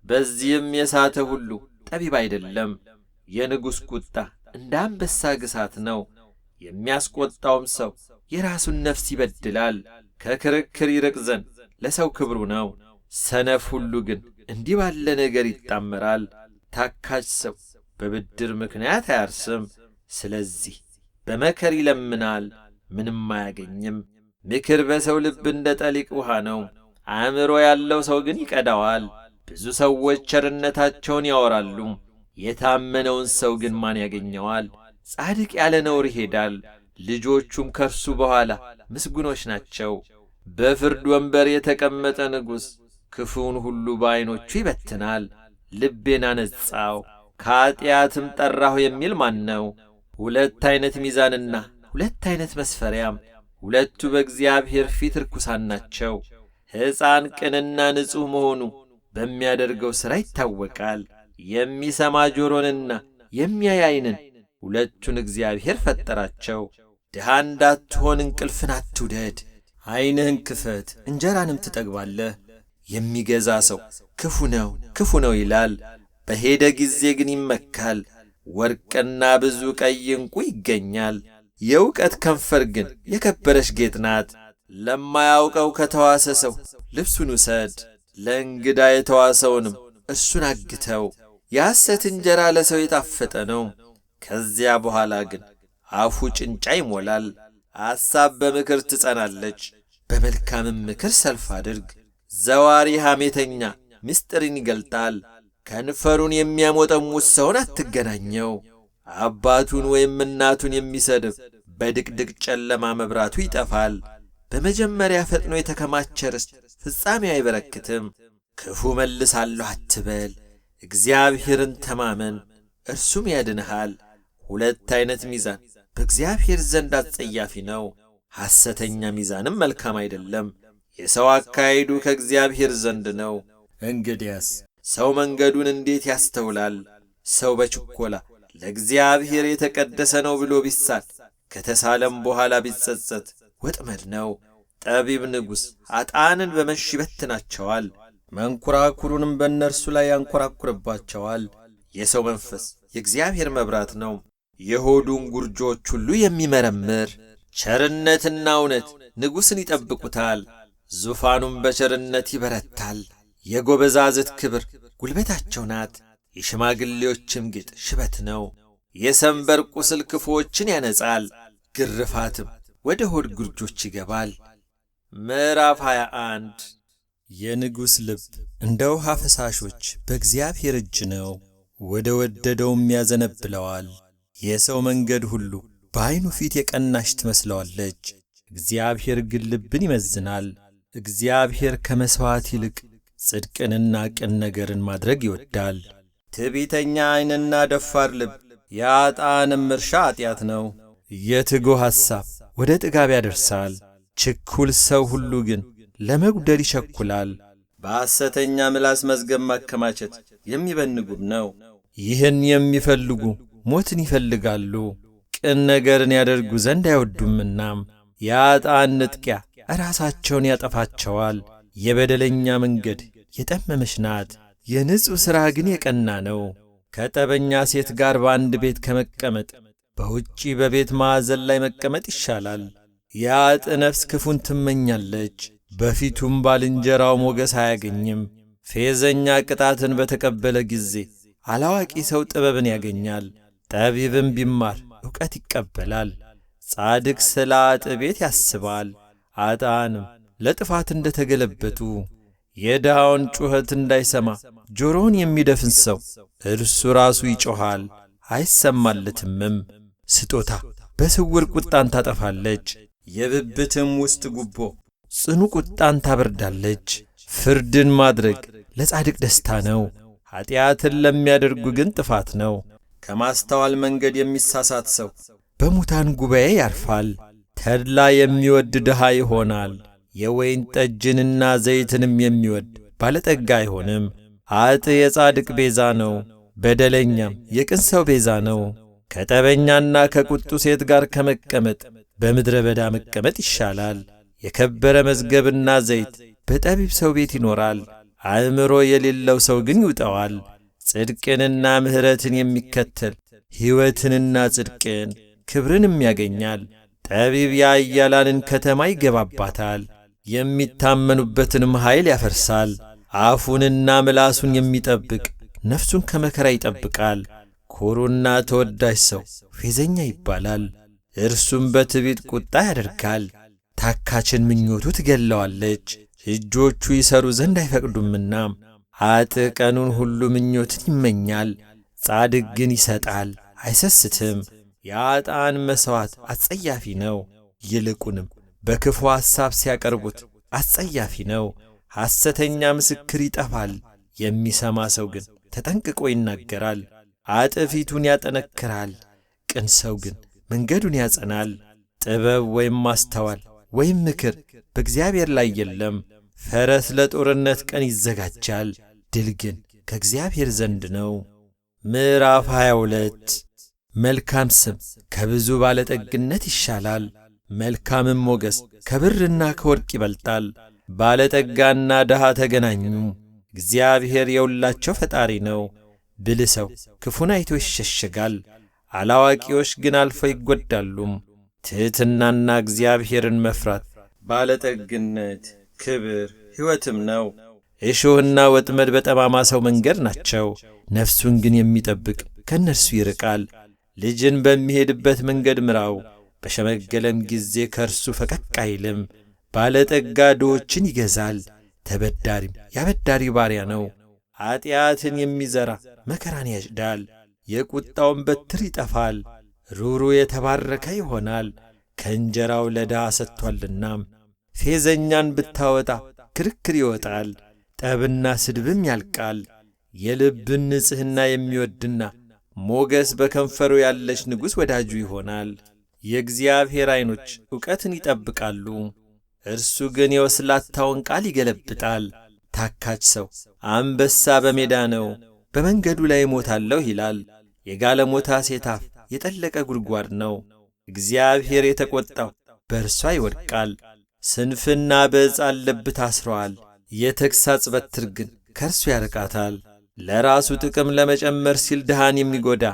Speaker 1: በዚህም የሳተ ሁሉ ጠቢብ አይደለም። የንጉሥ ቁጣ እንደ አንበሳ ግሳት ነው፣ የሚያስቈጣውም ሰው የራሱን ነፍስ ይበድላል። ከክርክር ይርቅ ዘንድ ለሰው ክብሩ ነው፣ ሰነፍ ሁሉ ግን እንዲህ ባለ ነገር ይጣመራል። ታካች ሰው በብድር ምክንያት አያርስም፣ ስለዚህ በመከር ይለምናል፣ ምንም አያገኝም። ምክር በሰው ልብ እንደ ጠሊቅ ውሃ ነው፣ አእምሮ ያለው ሰው ግን ይቀዳዋል። ብዙ ሰዎች ቸርነታቸውን ያወራሉ፣ የታመነውን ሰው ግን ማን ያገኘዋል? ጻድቅ ያለ ነውር ይሄዳል፣ ልጆቹም ከእርሱ በኋላ ምስጉኖች ናቸው። በፍርድ ወንበር የተቀመጠ ንጉሥ ክፉውን ሁሉ በዐይኖቹ ይበትናል። ልቤን አነጻው ከኀጢአትም ጠራሁ የሚል ማን ነው? ሁለት ዐይነት ሚዛንና ሁለት ዐይነት መስፈሪያም፣ ሁለቱ በእግዚአብሔር ፊት ርኩሳን ናቸው። ሕፃን ቅንና ንጹሕ መሆኑ በሚያደርገው ሥራ ይታወቃል። የሚሰማ ጆሮንና የሚያይ ዐይንን ሁለቱን እግዚአብሔር ፈጠራቸው። ድሃ እንዳትሆን እንቅልፍን አትውደድ፣ ዐይንህን ክፈት እንጀራንም ትጠግባለህ። የሚገዛ ሰው ክፉ ነው ክፉ ነው ይላል፣ በሄደ ጊዜ ግን ይመካል። ወርቅና ብዙ ቀይ ዕንቁ ይገኛል፣ የእውቀት ከንፈር ግን የከበረች ጌጥ ናት። ለማያውቀው ከተዋሰ ሰው ልብሱን ውሰድ፣ ለእንግዳ የተዋሰውንም እርሱን አግተው። የሐሰት እንጀራ ለሰው የጣፈጠ ነው፣ ከዚያ በኋላ ግን አፉ ጭንጫ ይሞላል። አሳብ በምክር ትጸናለች፣ በመልካምም ምክር ሰልፍ አድርግ። ዘዋሪ ሐሜተኛ ምስጢርን ይገልጣል፣ ከንፈሩን የሚያሞጠሙት ሰውን አትገናኘው። አባቱን ወይም እናቱን የሚሰድብ በድቅድቅ ጨለማ መብራቱ ይጠፋል። በመጀመሪያ ፈጥኖ የተከማቸ ርስት ፍጻሜው አይበረክትም። ክፉ መልሳለሁ አትበል፣ እግዚአብሔርን ተማመን እርሱም ያድንሃል። ሁለት ዐይነት ሚዛን በእግዚአብሔር ዘንድ አስጸያፊ ነው፣ ሐሰተኛ ሚዛንም መልካም አይደለም። የሰው አካሄዱ ከእግዚአብሔር ዘንድ ነው። እንግዲያስ ሰው መንገዱን እንዴት ያስተውላል? ሰው በችኰላ ለእግዚአብሔር የተቀደሰ ነው ብሎ ቢሳል ከተሳለም በኋላ ቢጸጸት ወጥመድ ነው። ጠቢብ ንጉሥ ኀጥኣንን በመንሽ ይበትናቸዋል፣ መንኰራኵሩንም በእነርሱ ላይ ያንኰራኵርባቸዋል። የሰው መንፈስ የእግዚአብሔር መብራት ነው፣ የሆዱን ጉርጆች ሁሉ የሚመረምር። ቸርነትና እውነት ንጉሥን ይጠብቁታል፣ ዙፋኑም በቸርነት ይበረታል። የጎበዛዝት ክብር ጉልበታቸው ናት፣ የሽማግሌዎችም ጌጥ ሽበት ነው። የሰንበር ቁስል ክፉዎችን ያነጻል፣ ግርፋትም ወደ ሆድ ጉርጆች ይገባል። ምዕራፍ 21 የንጉሥ ልብ እንደ ውሃ ፈሳሾች በእግዚአብሔር እጅ ነው፣ ወደ ወደደውም ያዘነብለዋል። የሰው መንገድ ሁሉ በዐይኑ ፊት የቀናች ትመስለዋለች፣ እግዚአብሔር ግን ልብን ይመዝናል። እግዚአብሔር ከመሥዋዕት ይልቅ ጽድቅንና ቅን ነገርን ማድረግ ይወዳል። ትዕቢተኛ ዐይንና ደፋር ልብ የኃጥአንም እርሻ ኃጢአት ነው። የትጉህ ሐሳብ ወደ ጥጋብ ያደርሳል፣ ችኩል ሰው ሁሉ ግን ለመጉደል ይቸኩላል። በሐሰተኛ ምላስ መዝገብ ማከማቸት የሚበንጉም ነው። ይህን የሚፈልጉ ሞትን ይፈልጋሉ፣ ቅን ነገርን ያደርጉ ዘንድ አይወዱምናም። የኃጥአን ንጥቂያ ራሳቸውን ያጠፋቸዋል። የበደለኛ መንገድ የጠመመች ናት፣ የንጹሕ ሥራ ግን የቀና ነው። ከጠበኛ ሴት ጋር በአንድ ቤት ከመቀመጥ በውጪ በቤት ማዕዘን ላይ መቀመጥ ይሻላል። የኃጥእ ነፍስ ክፉን ትመኛለች፣ በፊቱም ባልንጀራው ሞገስ አያገኝም። ፌዘኛ ቅጣትን በተቀበለ ጊዜ አላዋቂ ሰው ጥበብን ያገኛል። ጠቢብም ቢማር ዕውቀት ይቀበላል። ጻድቅ ስለ ኃጥእ ቤት ያስባል፣ ኃጥአንም ለጥፋት እንደ ተገለበጡ። የድሃውን ጩኸት እንዳይሰማ ጆሮውን የሚደፍን ሰው እርሱ ራሱ ይጮኻል አይሰማለትምም። ስጦታ በስውር ቁጣን ታጠፋለች፣ የብብትም ውስጥ ጉቦ ጽኑ ቁጣን ታበርዳለች። ፍርድን ማድረግ ለጻድቅ ደስታ ነው፣ ኀጢአትን ለሚያደርጉ ግን ጥፋት ነው። ከማስተዋል መንገድ የሚሳሳት ሰው በሙታን ጉባኤ ያርፋል። ተድላ የሚወድ ድሃ ይሆናል፣ የወይን ጠጅንና ዘይትንም የሚወድ ባለጠጋ አይሆንም። ኃጥእ የጻድቅ ቤዛ ነው፣ በደለኛም የቅን ሰው ቤዛ ነው። ከጠበኛና ከቁጡ ሴት ጋር ከመቀመጥ በምድረ በዳ መቀመጥ ይሻላል። የከበረ መዝገብና ዘይት በጠቢብ ሰው ቤት ይኖራል፣ አእምሮ የሌለው ሰው ግን ይውጠዋል። ጽድቅንና ምሕረትን የሚከተል ሕይወትንና ጽድቅን ክብርንም ያገኛል። ጠቢብ የኃያላንን ከተማ ይገባባታል፣ የሚታመኑበትንም ኃይል ያፈርሳል። አፉንና ምላሱን የሚጠብቅ ነፍሱን ከመከራ ይጠብቃል። ኩሩና ተወዳጅ ሰው ፌዘኛ ይባላል፣ እርሱም በትዕቢት ቁጣ ያደርጋል። ታካችን ምኞቱ ትገለዋለች፣ እጆቹ ይሰሩ ዘንድ አይፈቅዱምና። ኃጥእ ቀኑን ሁሉ ምኞትን ይመኛል፣ ጻድቅ ግን ይሰጣል አይሰስትም። የኃጥአን መሥዋዕት አስጸያፊ ነው፣ ይልቁንም በክፉ ሐሳብ ሲያቀርቡት አስጸያፊ ነው። ሐሰተኛ ምስክር ይጠፋል፣ የሚሰማ ሰው ግን ተጠንቅቆ ይናገራል። ኃጥእ ፊቱን ያጠነክራል፣ ቅን ሰው ግን መንገዱን ያጸናል። ጥበብ ወይም ማስተዋል ወይም ምክር በእግዚአብሔር ላይ የለም። ፈረስ ለጦርነት ቀን ይዘጋጃል፣ ድል ግን ከእግዚአብሔር ዘንድ ነው። ምዕራፍ 22 መልካም ስም ከብዙ ባለጠግነት ይሻላል፣ መልካምም ሞገስ ከብርና ከወርቅ ይበልጣል። ባለጠጋና ድሃ ተገናኙ፣ እግዚአብሔር የሁላቸው ፈጣሪ ነው። ብልህ ሰው ክፉን አይቶ ይሸሸጋል፣ አላዋቂዎች ግን አልፈው ይጐዳሉ። ትሕትናና እግዚአብሔርን መፍራት ባለጠግነት፣ ክብር፣ ሕይወትም ነው። እሾህና ወጥመድ በጠማማ ሰው መንገድ ናቸው፣ ነፍሱን ግን የሚጠብቅ ከእነርሱ ይርቃል። ልጅን በሚሄድበት መንገድ ምራው፣ በሸመገለም ጊዜ ከእርሱ ፈቀቅ አይልም። ባለጠጋ ድሆችን ይገዛል፣ ተበዳሪም ያበዳሪ ባሪያ ነው። ኀጢአትን የሚዘራ መከራን ያጭዳል፣ የቁጣውን በትር ይጠፋል። ሩሩ የተባረከ ይሆናል፣ ከእንጀራው ለድሃ ሰጥቶአልና። ፌዘኛን ብታወጣ ክርክር ይወጣል፣ ጠብና ስድብም ያልቃል። የልብን ንጽሕና የሚወድና ሞገስ በከንፈሩ ያለች ንጉሥ ወዳጁ ይሆናል። የእግዚአብሔር ዐይኖች ዕውቀትን ይጠብቃሉ፣ እርሱ ግን የወስላታውን ቃል ይገለብጣል። ታካች ሰው አንበሳ በሜዳ ነው፣ በመንገዱ ላይ እሞታለሁ ይላል። የጋለሞታ ሴት አፍ የጠለቀ ጉድጓድ ነው፣ እግዚአብሔር የተቈጣው በእርሷ ይወድቃል። ስንፍና በሕፃን ልብ ታስሮአል፣ የተግሣጽ በትር ግን ከእርሱ ያርቃታል። ለራሱ ጥቅም ለመጨመር ሲል ድሃን የሚጐዳ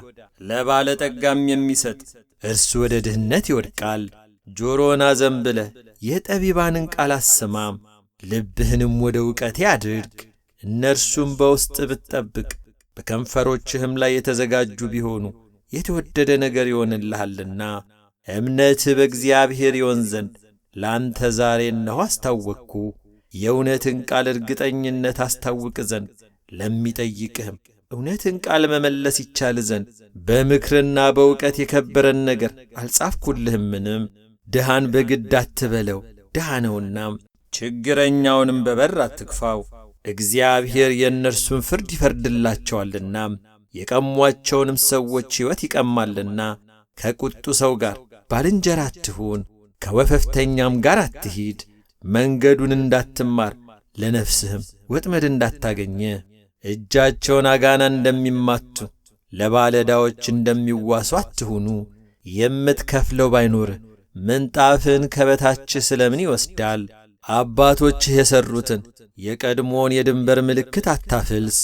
Speaker 1: ለባለጠጋም የሚሰጥ እርሱ ወደ ድህነት ይወድቃል። ጆሮን አዘንብለህ የጠቢባንን ቃል አስማም፣ ልብህንም ወደ ዕውቀቴ አድርግ። እነርሱም በውስጥ ብትጠብቅ በከንፈሮችህም ላይ የተዘጋጁ ቢሆኑ የተወደደ ነገር ይሆንልሃልና እምነትህ በእግዚአብሔር ይሆን ዘንድ ላንተ ዛሬ እነሆ አስታወቅኩ። የእውነትን ቃል እርግጠኝነት አስታውቅ ዘንድ ለሚጠይቅህም እውነትን ቃል መመለስ ይቻል ዘንድ በምክርና በእውቀት የከበረን ነገር አልጻፍኩልህምንም? ድሃን በግድ አትበለው፣ ድሃ ነውና፣ ችግረኛውንም በበር አትግፋው። እግዚአብሔር የእነርሱን ፍርድ ይፈርድላቸዋልና የቀሟቸውንም ሰዎች ሕይወት ይቀማልና። ከቁጡ ሰው ጋር ባልንጀራ አትሁን፣ ከወፈፍተኛም ጋር አትሂድ። መንገዱን እንዳትማር ለነፍስህም ወጥመድ እንዳታገኘ። እጃቸውን አጋና እንደሚማቱ ለባለዕዳዎች እንደሚዋሱ አትሁኑ። የምትከፍለው ባይኖርህ ምንጣፍን ከበታችህ ስለምን ይወስዳል? አባቶችህ የሠሩትን የቀድሞውን የድንበር ምልክት አታፍልስ።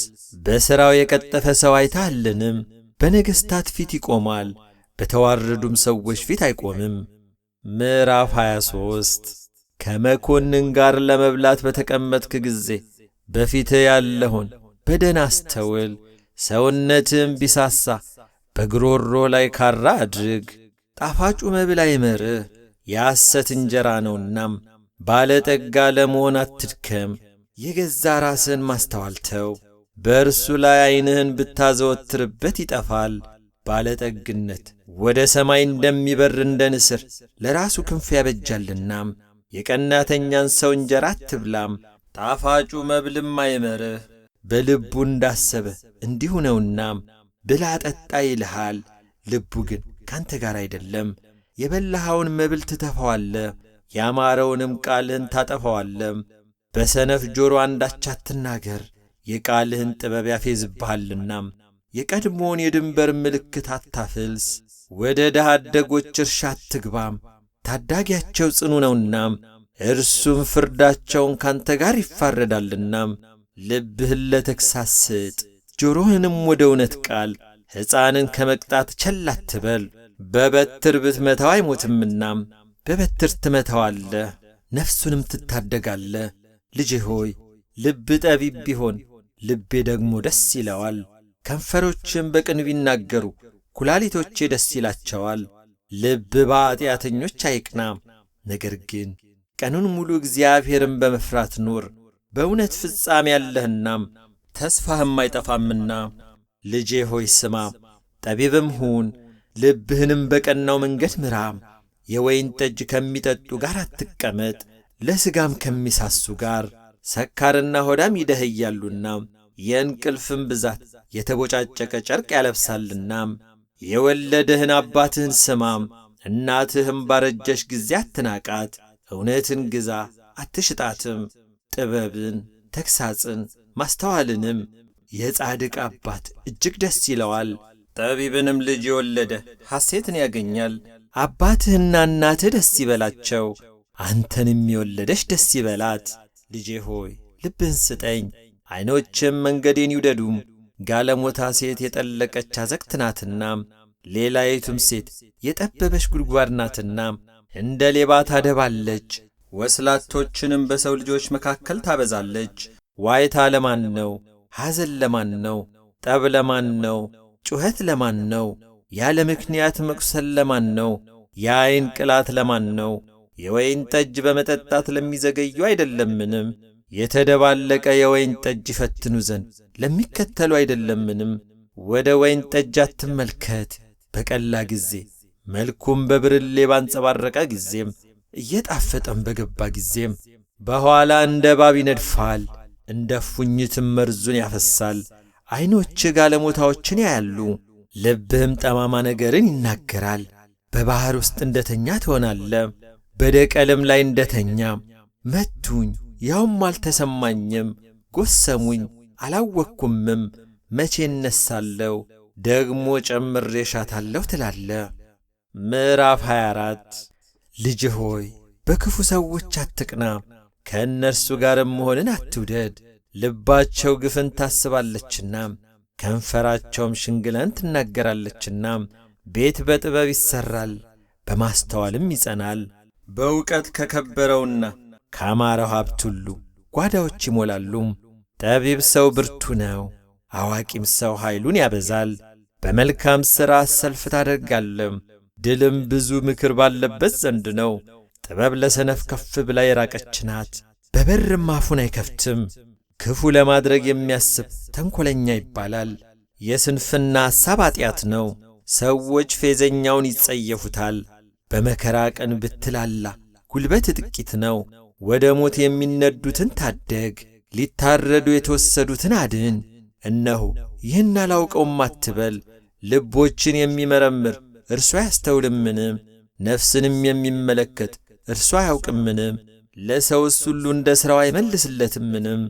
Speaker 1: በሥራው የቀጠፈ ሰው አይተሃልን? በነገሥታት ፊት ይቆማል፣ በተዋረዱም ሰዎች ፊት አይቆምም። ምዕራፍ 23 ከመኮንን ጋር ለመብላት በተቀመጥክ ጊዜ በፊትህ ያለውን በደን አስተውል። ሰውነትም ቢሳሳ በግሮሮ ላይ ካራ አድርግ። ጣፋጩ መብል አይመርህ፣ የሐሰት እንጀራ ነውናም። ባለጠጋ ለመሆን አትድከም፣ የገዛ ራስህን ማስተዋል ተው። በእርሱ ላይ ዐይንህን ብታዘወትርበት ይጠፋል። ባለጠግነት ወደ ሰማይ እንደሚበር እንደ ንስር ለራሱ ክንፍ ያበጃልናም። የቀናተኛን ሰው እንጀራ አትብላም፣ ጣፋጩ መብልም አይመርህ። በልቡ እንዳሰበ እንዲሁ ነውናም። ብላ ጠጣ ይልሃል፣ ልቡ ግን ካንተ ጋር አይደለም። የበላኸውን መብል ትተፋዋለህ፣ ያማረውንም ቃልህን ታጠፋዋለህ። በሰነፍ ጆሮ አንዳች አትናገር፣ የቃልህን ጥበብ ያፌዝብሃልናም። የቀድሞውን የድንበር ምልክት አታፍልስ። ወደ ድሃ አደጎች እርሻ አትግባም፣ ታዳጊያቸው ጽኑ ነውናም። እርሱም ፍርዳቸውን ካንተ ጋር ይፋረዳልናም። ልብህን ለተግሣጽ ስጥ፣ ጆሮህንም ወደ እውነት ቃል። ሕፃንን ከመቅጣት ቸል አትበል፣ በበትር ብትመታው አይሞትምናም። በበትር ትመታዋለህ፣ ነፍሱንም ትታደጋለህ። ልጄ ሆይ ልብ ጠቢብ ቢሆን ልቤ ደግሞ ደስ ይለዋል። ከንፈሮችም በቅን ቢናገሩ ኩላሊቶቼ ደስ ይላቸዋል። ልብ በኃጢአተኞች አይቅናም፣ ነገር ግን ቀኑን ሙሉ እግዚአብሔርን በመፍራት ኑር። በእውነት ፍጻሜ ያለህናም ተስፋህም አይጠፋምና። ልጄ ሆይ ስማ፣ ጠቢብም ሁን፣ ልብህንም በቀናው መንገድ ምራ። የወይን ጠጅ ከሚጠጡ ጋር አትቀመጥ፣ ለሥጋም ከሚሳሱ ጋር። ሰካርና ሆዳም ይደኸያሉና የእንቅልፍም ብዛት የተቦጫጨቀ ጨርቅ ያለብሳልና። የወለደህን አባትህን ስማም፣ እናትህም ባረጀሽ ጊዜ አትናቃት። እውነትን ግዛ አትሽጣትም፣ ጥበብን፣ ተግሣጽን፣ ማስተዋልንም። የጻድቅ አባት እጅግ ደስ ይለዋል፣ ጠቢብንም ልጅ የወለደ ሐሴትን ያገኛል። አባትህና እናትህ ደስ ይበላቸው፣ አንተንም የወለደች ደስ ይበላት። ልጄ ሆይ ልብህን ስጠኝ፣ ዐይኖችም መንገዴን ይውደዱም። ጋለሞታ ሴት የጠለቀች አዘቅት ናትና፣ ሌላዪቱም ሴት የጠበበች ጉድጓድ ናትና። እንደ ሌባ ታደባለች፣ ወስላቶችንም በሰው ልጆች መካከል ታበዛለች። ዋይታ ለማን ነው? ሐዘን ለማን ነው? ጠብ ለማን ነው? ጩኸት ለማን ነው? ያለ ምክንያት መቁሰል ለማን ነው? የዐይን ቅላት ለማን ነው? የወይን ጠጅ በመጠጣት ለሚዘገዩ አይደለምንም? የተደባለቀ የወይን ጠጅ ይፈትኑ ዘንድ ለሚከተሉ አይደለምንም? ወደ ወይን ጠጅ አትመልከት፣ በቀላ ጊዜ መልኩም በብርሌ ባንጸባረቀ ጊዜም እየጣፈጠም በገባ ጊዜም በኋላ እንደ እባብ ይነድፋል፣ እንደ ፉኝትም መርዙን ያፈሳል። ዐይኖችህ ጋለሞታዎችን ያያሉ፣ ልብህም ጠማማ ነገርን ይናገራል። በባሕር ውስጥ እንደ ተኛ ትሆናለህ፣ በደቀልም ላይ እንደ ተኛ። መቱኝ ያውም አልተሰማኝም፣ ጎሰሙኝ አላወቅኩምም። መቼ እነሳለሁ ደግሞ ጨምሬ እሻታለሁ ትላለህ። ምዕራፍ 24 ልጅ ሆይ በክፉ ሰዎች አትቅና፣ ከእነርሱ ጋርም መሆንን አትውደድ። ልባቸው ግፍን ታስባለችና ከንፈራቸውም ሽንግለን ትናገራለችና። ቤት በጥበብ ይሠራል፣ በማስተዋልም ይጸናል። በእውቀት ከከበረውና ካማረው ሀብት ሁሉ ጓዳዎች ይሞላሉ። ጠቢብ ሰው ብርቱ ነው፣ አዋቂም ሰው ኃይሉን ያበዛል። በመልካም ሥራ ሰልፍ ታደርጋለህ። ድልም ብዙ ምክር ባለበት ዘንድ ነው። ጥበብ ለሰነፍ ከፍ ብላ የራቀች ናት፣ በበርም አፉን አይከፍትም። ክፉ ለማድረግ የሚያስብ ተንኰለኛ ይባላል። የስንፍና ሐሳብ ኃጢአት ነው። ሰዎች ፌዘኛውን ይጸየፉታል። በመከራ ቀን ብትላላ ጉልበት ጥቂት ነው። ወደ ሞት የሚነዱትን ታደግ፣ ሊታረዱ የተወሰዱትን አድን። እነሆ ይህን አላውቀውም አትበል። ልቦችን የሚመረምር እርሱ አያስተውልምን? ነፍስንም የሚመለከት እርሱ አያውቅምን? ለሰውስ ሁሉ እንደ ሥራው አይመልስለትምንም?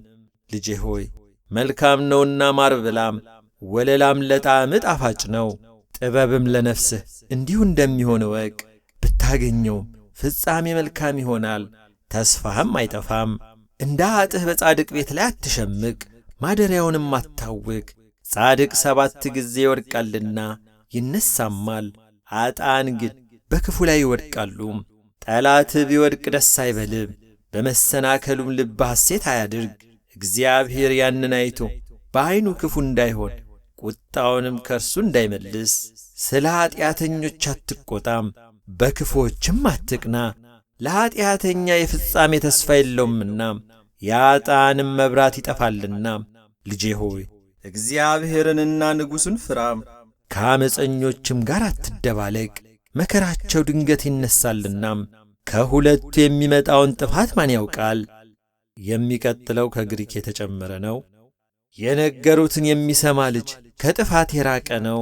Speaker 1: ልጄ ሆይ መልካም ነውና ማር ብላም፣ ወለላም ለጣዕም ጣፋጭ ነው። ጥበብም ለነፍስህ እንዲሁ እንደሚሆን እወቅ። ብታገኘውም ፍጻሜ መልካም ይሆናል፣ ተስፋህም አይጠፋም። እንደ ኃጥእ በጻድቅ ቤት ላይ አትሸምቅ፣ ማደሪያውንም አታውክ። ጻድቅ 7 ጊዜ ይወድቃልና ይነሳማል፣ ኃጥአን ግን በክፉ ላይ ይወድቃሉ። ጠላትህ ቢወድቅ ደስ አይበልም፣ በመሰናከሉም ልብህ ሐሴት አያድርግ። እግዚአብሔር ያንን አይቶ በዐይኑ ክፉ እንዳይሆን ቁጣውንም ከእርሱ እንዳይመልስ። ስለ ኀጢአተኞች አትቈጣም፣ በክፉዎችም አትቅና። ለኀጢአተኛ የፍጻሜ ተስፋ የለውምና የኃጥአንም መብራት ይጠፋልና። ልጄ ሆይ እግዚአብሔርንና ንጉሡን ፍራም፣ ከዓመፀኞችም ጋር አትደባለቅ። መከራቸው ድንገት ይነሳልና ከሁለቱ የሚመጣውን ጥፋት ማን ያውቃል? የሚቀጥለው ከግሪክ የተጨመረ ነው። የነገሩትን የሚሰማ ልጅ ከጥፋት የራቀ ነው።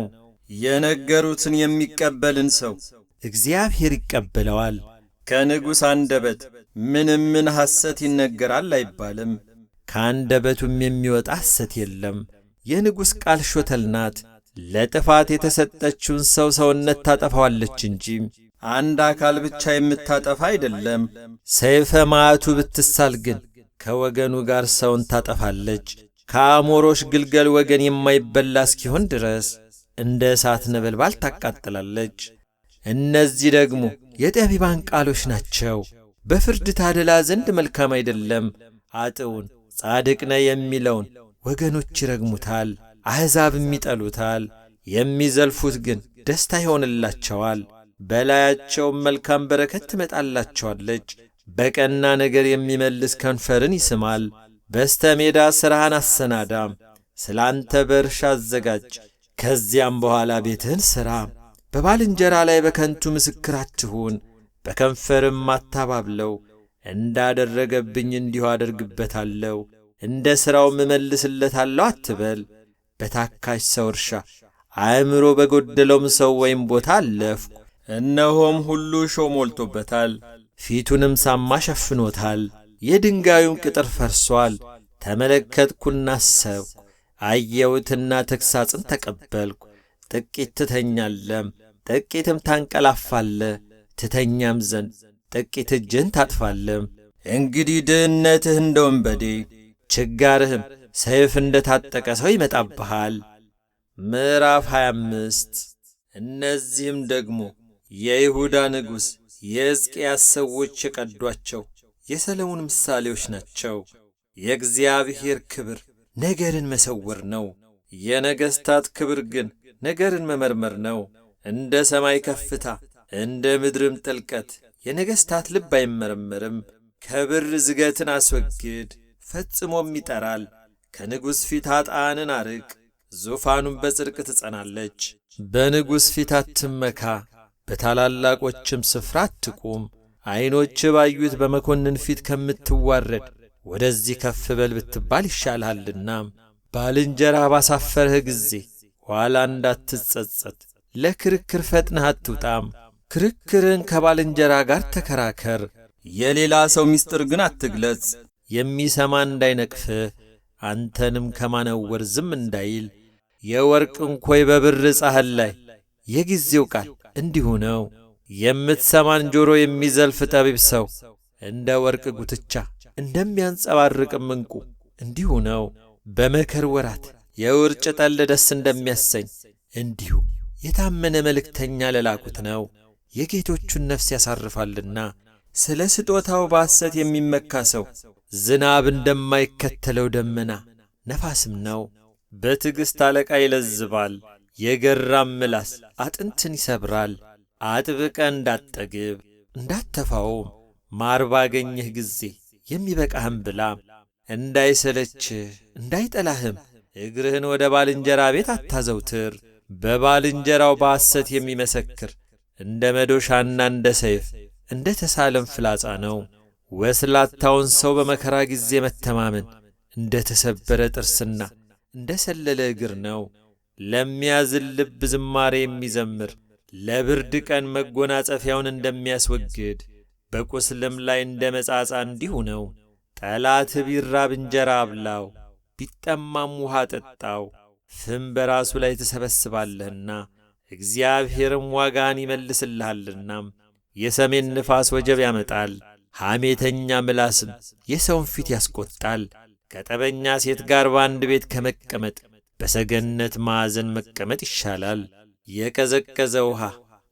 Speaker 1: የነገሩትን የሚቀበልን ሰው እግዚአብሔር ይቀበለዋል። ከንጉሥ አንደበት ምን ሐሰት ይነገራል አይባልም፣ ከአንደበቱም የሚወጣ ሐሰት የለም። የንጉሥ ቃል ሾተል ናት፣ ለጥፋት የተሰጠችውን ሰው ሰውነት ታጠፋዋለች እንጂ አንድ አካል ብቻ የምታጠፋ አይደለም። ሰይፈ መዓቱ ብትሳል ግን ከወገኑ ጋር ሰውን ታጠፋለች። ከአሞሮች ግልገል ወገን የማይበላ እስኪሆን ድረስ እንደ እሳት ነበልባል ታቃጥላለች። እነዚህ ደግሞ የጠቢባን ቃሎች ናቸው። በፍርድ ታደላ ዘንድ መልካም አይደለም። አጥውን ጻድቅ ነህ የሚለውን ወገኖች ይረግሙታል፣ አሕዛብም ይጠሉታል። የሚዘልፉት ግን ደስታ ይሆንላቸዋል፣ በላያቸውም መልካም በረከት ትመጣላቸዋለች። በቀና ነገር የሚመልስ ከንፈርን ይስማል። በስተ ሜዳ ሥራህን አሰናዳም፣ ስለ አንተ በእርሻ አዘጋጅ። ከዚያም በኋላ ቤትህን ሥራ። በባልንጀራ ላይ በከንቱ ምስክር አትሁን፣ በከንፈርም አታባብለው። እንዳደረገብኝ እንዲሁ አደርግበታለሁ፣ እንደ ሥራውም እመልስለታለሁ አትበል። በታካች ሰው እርሻ አእምሮ በጎደለውም ሰው ወይም ቦታ አለፍኩ። እነሆም ሁሉ እሾህ ሞልቶበታል፣ ፊቱንም ሳማ ሸፍኖታል። የድንጋዩም ቅጥር ፈርሶአል። ተመለከትኩና አሰብኩ፣ አየሁትና ተግሣጽን ተቀበልኩ። ጥቂት ትተኛለህ፣ ጥቂትም ታንቀላፋለህ። ትተኛም ዘንድ ጥቂት እጅህን ታጥፋለህ። እንግዲህ ድህነትህ እንደ ወንበዴ፣ ችጋርህም ሰይፍ እንደ ታጠቀ ሰው ይመጣብሃል። ምዕራፍ 25 እነዚህም ደግሞ የይሁዳ ንጉሥ የሕዝቅያስ ሰዎች የቀዷቸው የሰሎሞን ምሳሌዎች ናቸው። የእግዚአብሔር ክብር ነገርን መሰወር ነው፣ የነገሥታት ክብር ግን ነገርን መመርመር ነው። እንደ ሰማይ ከፍታ እንደ ምድርም ጥልቀት የነገሥታት ልብ አይመረመርም። ከብር ዝገትን አስወግድ፣ ፈጽሞም ይጠራል። ከንጉሥ ፊት ኃጥአንን አርቅ፣ ዙፋኑም በጽድቅ ትጸናለች። በንጉሥ ፊት አትመካ፣ በታላላቆችም ስፍራ አትቁም። ዐይኖች ባዩት በመኮንን ፊት ከምትዋረድ ወደዚህ ከፍ በል ብትባል ይሻልሃልና። ባልንጀራ ባሳፈርህ ጊዜ ኋላ እንዳትጸጸት ለክርክር ፈጥነህ አትውጣም። ክርክርን ከባልንጀራ ጋር ተከራከር፣ የሌላ ሰው ምስጢር ግን አትግለጽ። የሚሰማ እንዳይነቅፍህ አንተንም ከማነወር ዝም እንዳይል። የወርቅ እንኮይ በብር ጻሕል ላይ የጊዜው ቃል እንዲሁ ነው። የምትሰማን ጆሮ የሚዘልፍ ጠቢብ ሰው እንደ ወርቅ ጉትቻ እንደሚያንጸባርቅም ዕንቁ እንዲሁ ነው። በመከር ወራት የውርጭ ጠል ደስ እንደሚያሰኝ እንዲሁ የታመነ መልእክተኛ ለላኩት ነው። የጌቶቹን ነፍስ ያሳርፋልና። ስለ ስጦታው በሐሰት የሚመካ ሰው ዝናብ እንደማይከተለው ደመና ነፋስም ነው። በትዕግሥት አለቃ ይለዝባል፣ የገራም ምላስ አጥንትን ይሰብራል። አጥብቀ እንዳትጠግብ እንዳትተፋውም ማር ባገኘህ ጊዜ የሚበቃህም ብላ። እንዳይሰለችህ እንዳይጠላህም እግርህን ወደ ባልንጀራ ቤት አታዘውትር። በባልንጀራው በሐሰት የሚመሰክር እንደ መዶሻና እንደ ሰይፍ እንደ ተሳለም ፍላጻ ነው። ወስላታውን ሰው በመከራ ጊዜ መተማመን እንደ ተሰበረ ጥርስና እንደ ሰለለ እግር ነው። ለሚያዝን ልብ ዝማሬ የሚዘምር ለብርድ ቀን መጎናጸፊያውን እንደሚያስወግድ በቁስልም ላይ እንደ መጻጻ እንዲሁ ነው። ጠላት ቢራብ እንጀራ አብላው፣ ቢጠማም ውሃ ጠጣው። ፍም በራሱ ላይ ትሰበስባለህና እግዚአብሔርም ዋጋህን ይመልስልሃልና። የሰሜን ንፋስ ወጀብ ያመጣል፣ ሐሜተኛ ምላስም የሰውን ፊት ያስቆጣል። ከጠበኛ ሴት ጋር በአንድ ቤት ከመቀመጥ በሰገነት ማዕዘን መቀመጥ ይሻላል። የቀዘቀዘ ውሃ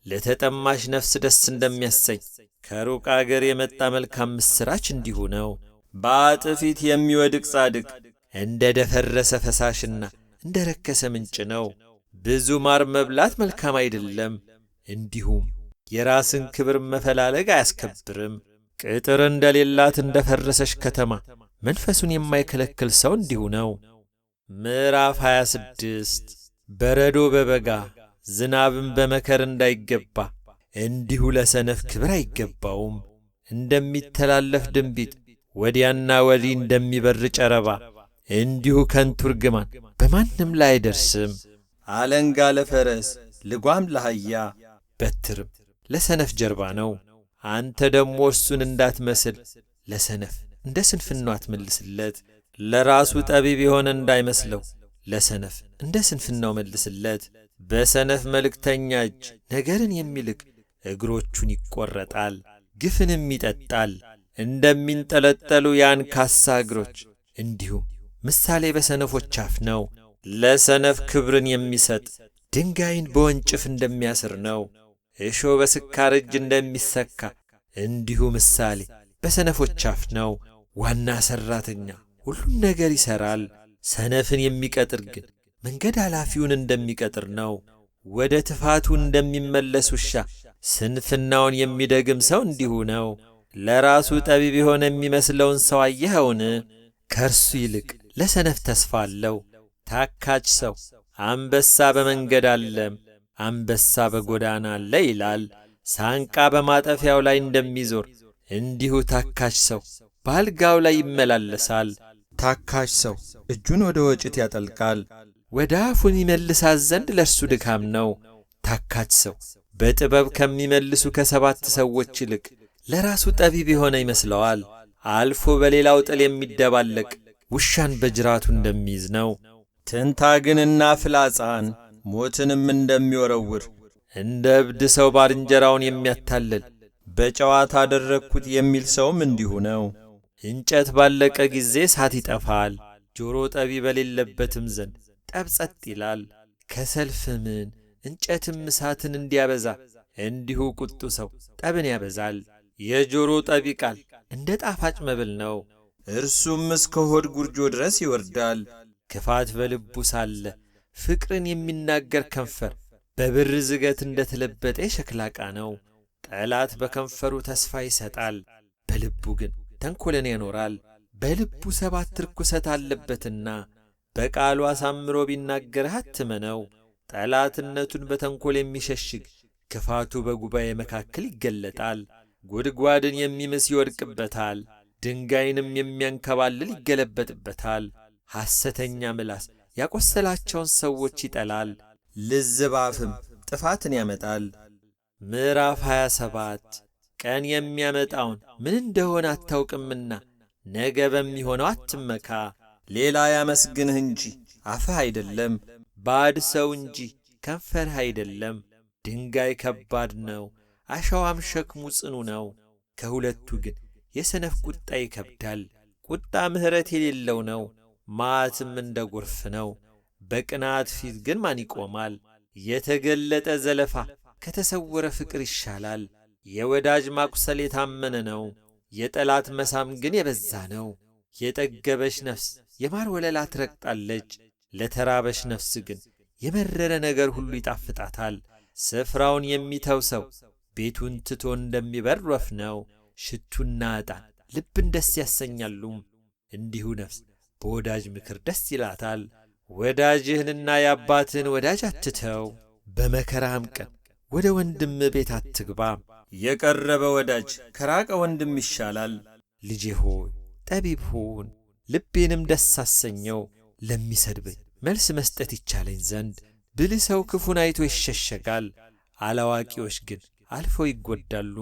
Speaker 1: ለተጠማሽ ነፍስ ደስ እንደሚያሰኝ ከሩቅ አገር የመጣ መልካም ምስራች እንዲሁ ነው። በአጥፊት የሚወድቅ ጻድቅ እንደ ደፈረሰ ፈሳሽና እንደ ረከሰ ምንጭ ነው። ብዙ ማር መብላት መልካም አይደለም፣ እንዲሁም የራስን ክብር መፈላለግ አያስከብርም። ቅጥር እንደሌላት እንደ ፈረሰች ከተማ መንፈሱን የማይከለክል ሰው እንዲሁ ነው። ምዕራፍ 26 በረዶ በበጋ ዝናብም በመከር እንዳይገባ እንዲሁ ለሰነፍ ክብር አይገባውም። እንደሚተላለፍ ድንቢጥ ወዲያና ወዲህ እንደሚበር ጨረባ እንዲሁ ከንቱ ርግማን በማንም ላይ አይደርስም። አለንጋ ለፈረስ ልጓም ለአህያ በትርም ለሰነፍ ጀርባ ነው። አንተ ደግሞ እሱን እንዳትመስል ለሰነፍ እንደ ስንፍናው አትመልስለት። ለራሱ ጠቢብ የሆነ እንዳይመስለው ለሰነፍ እንደ ስንፍናው መልስለት። በሰነፍ መልእክተኛ እጅ ነገርን የሚልክ እግሮቹን ይቈረጣል፣ ግፍንም ይጠጣል። እንደሚንጠለጠሉ የአንካሳ እግሮች እንዲሁም ምሳሌ በሰነፎች አፍ ነው። ለሰነፍ ክብርን የሚሰጥ ድንጋይን በወንጭፍ እንደሚያስር ነው። እሾህ በስካር እጅ እንደሚሰካ እንዲሁ ምሳሌ በሰነፎች አፍ ነው። ዋና ሠራተኛ ሁሉን ነገር ይሠራል፣ ሰነፍን የሚቀጥር ግን መንገድ ኃላፊውን እንደሚቀጥር ነው። ወደ ትፋቱ እንደሚመለስ ውሻ ስንፍናውን የሚደግም ሰው እንዲሁ ነው። ለራሱ ጠቢብ የሆነ የሚመስለውን ሰው አየኸውን? ከእርሱ ይልቅ ለሰነፍ ተስፋ አለው። ታካች ሰው አንበሳ በመንገድ አለም፣ አንበሳ በጎዳና አለ ይላል። ሳንቃ በማጠፊያው ላይ እንደሚዞር እንዲሁ ታካች ሰው በአልጋው ላይ ይመላለሳል። ታካች ሰው እጁን ወደ ወጭት ያጠልቃል፣ ወደ አፉን ይመልሳት ዘንድ ለእርሱ ድካም ነው። ታካች ሰው በጥበብ ከሚመልሱ ከሰባት ሰዎች ይልቅ ለራሱ ጠቢብ የሆነ ይመስለዋል። አልፎ በሌላው ጥል የሚደባለቅ ውሻን በጅራቱ እንደሚይዝ ነው። ትንታግንና ፍላጻን ሞትንም እንደሚወረውር እንደ እብድ ሰው ባልንጀራውን የሚያታልል በጨዋታ አደረግኩት የሚል ሰውም እንዲሁ ነው። እንጨት ባለቀ ጊዜ እሳት ይጠፋል፣ ጆሮ ጠቢ በሌለበትም ዘንድ ጠብ ጸጥ ይላል። ከሰል ፍምን እንጨትም እሳትን እንዲያበዛ እንዲሁ ቁጡ ሰው ጠብን ያበዛል። የጆሮ ጠቢ ቃል እንደ ጣፋጭ መብል ነው፣ እርሱም እስከ ሆድ ጉርጆ ድረስ ይወርዳል። ክፋት በልቡ ሳለ ፍቅርን የሚናገር ከንፈር በብር ዝገት እንደ ተለበጠ የሸክላ ዕቃ ነው። ጠላት በከንፈሩ ተስፋ ይሰጣል፣ በልቡ ግን ተንኰልን ያኖራል። በልቡ 7 ርኵሰት አለበትና በቃሉ አሳምሮ ቢናገርህ አትመነው። ጠላትነቱን በተንኰል የሚሸሽግ ክፋቱ በጉባኤ መካከል ይገለጣል። ጉድጓድን የሚምስ ይወድቅበታል፣ ድንጋይንም የሚያንከባልል ይገለበጥበታል። ሐሰተኛ ምላስ ያቈሰላቸውን ሰዎች ይጠላል፣ ልዝብ አፍም ጥፋትን ያመጣል። ምዕራፍ 27 ቀን የሚያመጣውን ምን እንደሆነ አታውቅምና ነገ በሚሆነው አትመካ። ሌላ ያመስግንህ እንጂ አፍህ አይደለም፣ ባዕድ ሰው እንጂ ከንፈርህ አይደለም። ድንጋይ ከባድ ነው፣ አሸዋም ሸክሙ ጽኑ ነው። ከሁለቱ ግን የሰነፍ ቁጣ ይከብዳል። ቁጣ ምሕረት የሌለው ነው፣ መዓትም እንደ ጎርፍ ነው። በቅንዓት ፊት ግን ማን ይቆማል? የተገለጠ ዘለፋ ከተሰወረ ፍቅር ይሻላል። የወዳጅ ማቁሰል የታመነ ነው፣ የጠላት መሳም ግን የበዛ ነው። የጠገበች ነፍስ የማር ወለላ ትረግጣለች፣ ለተራበች ነፍስ ግን የመረረ ነገር ሁሉ ይጣፍጣታል። ስፍራውን የሚተው ሰው ቤቱን ትቶ እንደሚበር ወፍ ነው። ሽቱና ዕጣን ልብን ደስ ያሰኛሉ። እንዲሁ ነፍስ በወዳጅ ምክር ደስ ይላታል። ወዳጅህንና የአባትህን ወዳጅ አትተው፣ በመከራህም ቀን ወደ ወንድም ቤት አትግባ። የቀረበ ወዳጅ ከራቀ ወንድም ይሻላል። ልጄ ሆይ ጠቢብ ሁን፣ ልቤንም ደስ አሰኘው። ለሚሰድበኝ መልስ መስጠት ይቻለኝ ዘንድ ብልህ ሰው ክፉን አይቶ ይሸሸጋል። አላዋቂዎች ግን አልፈው ይጎዳሉ።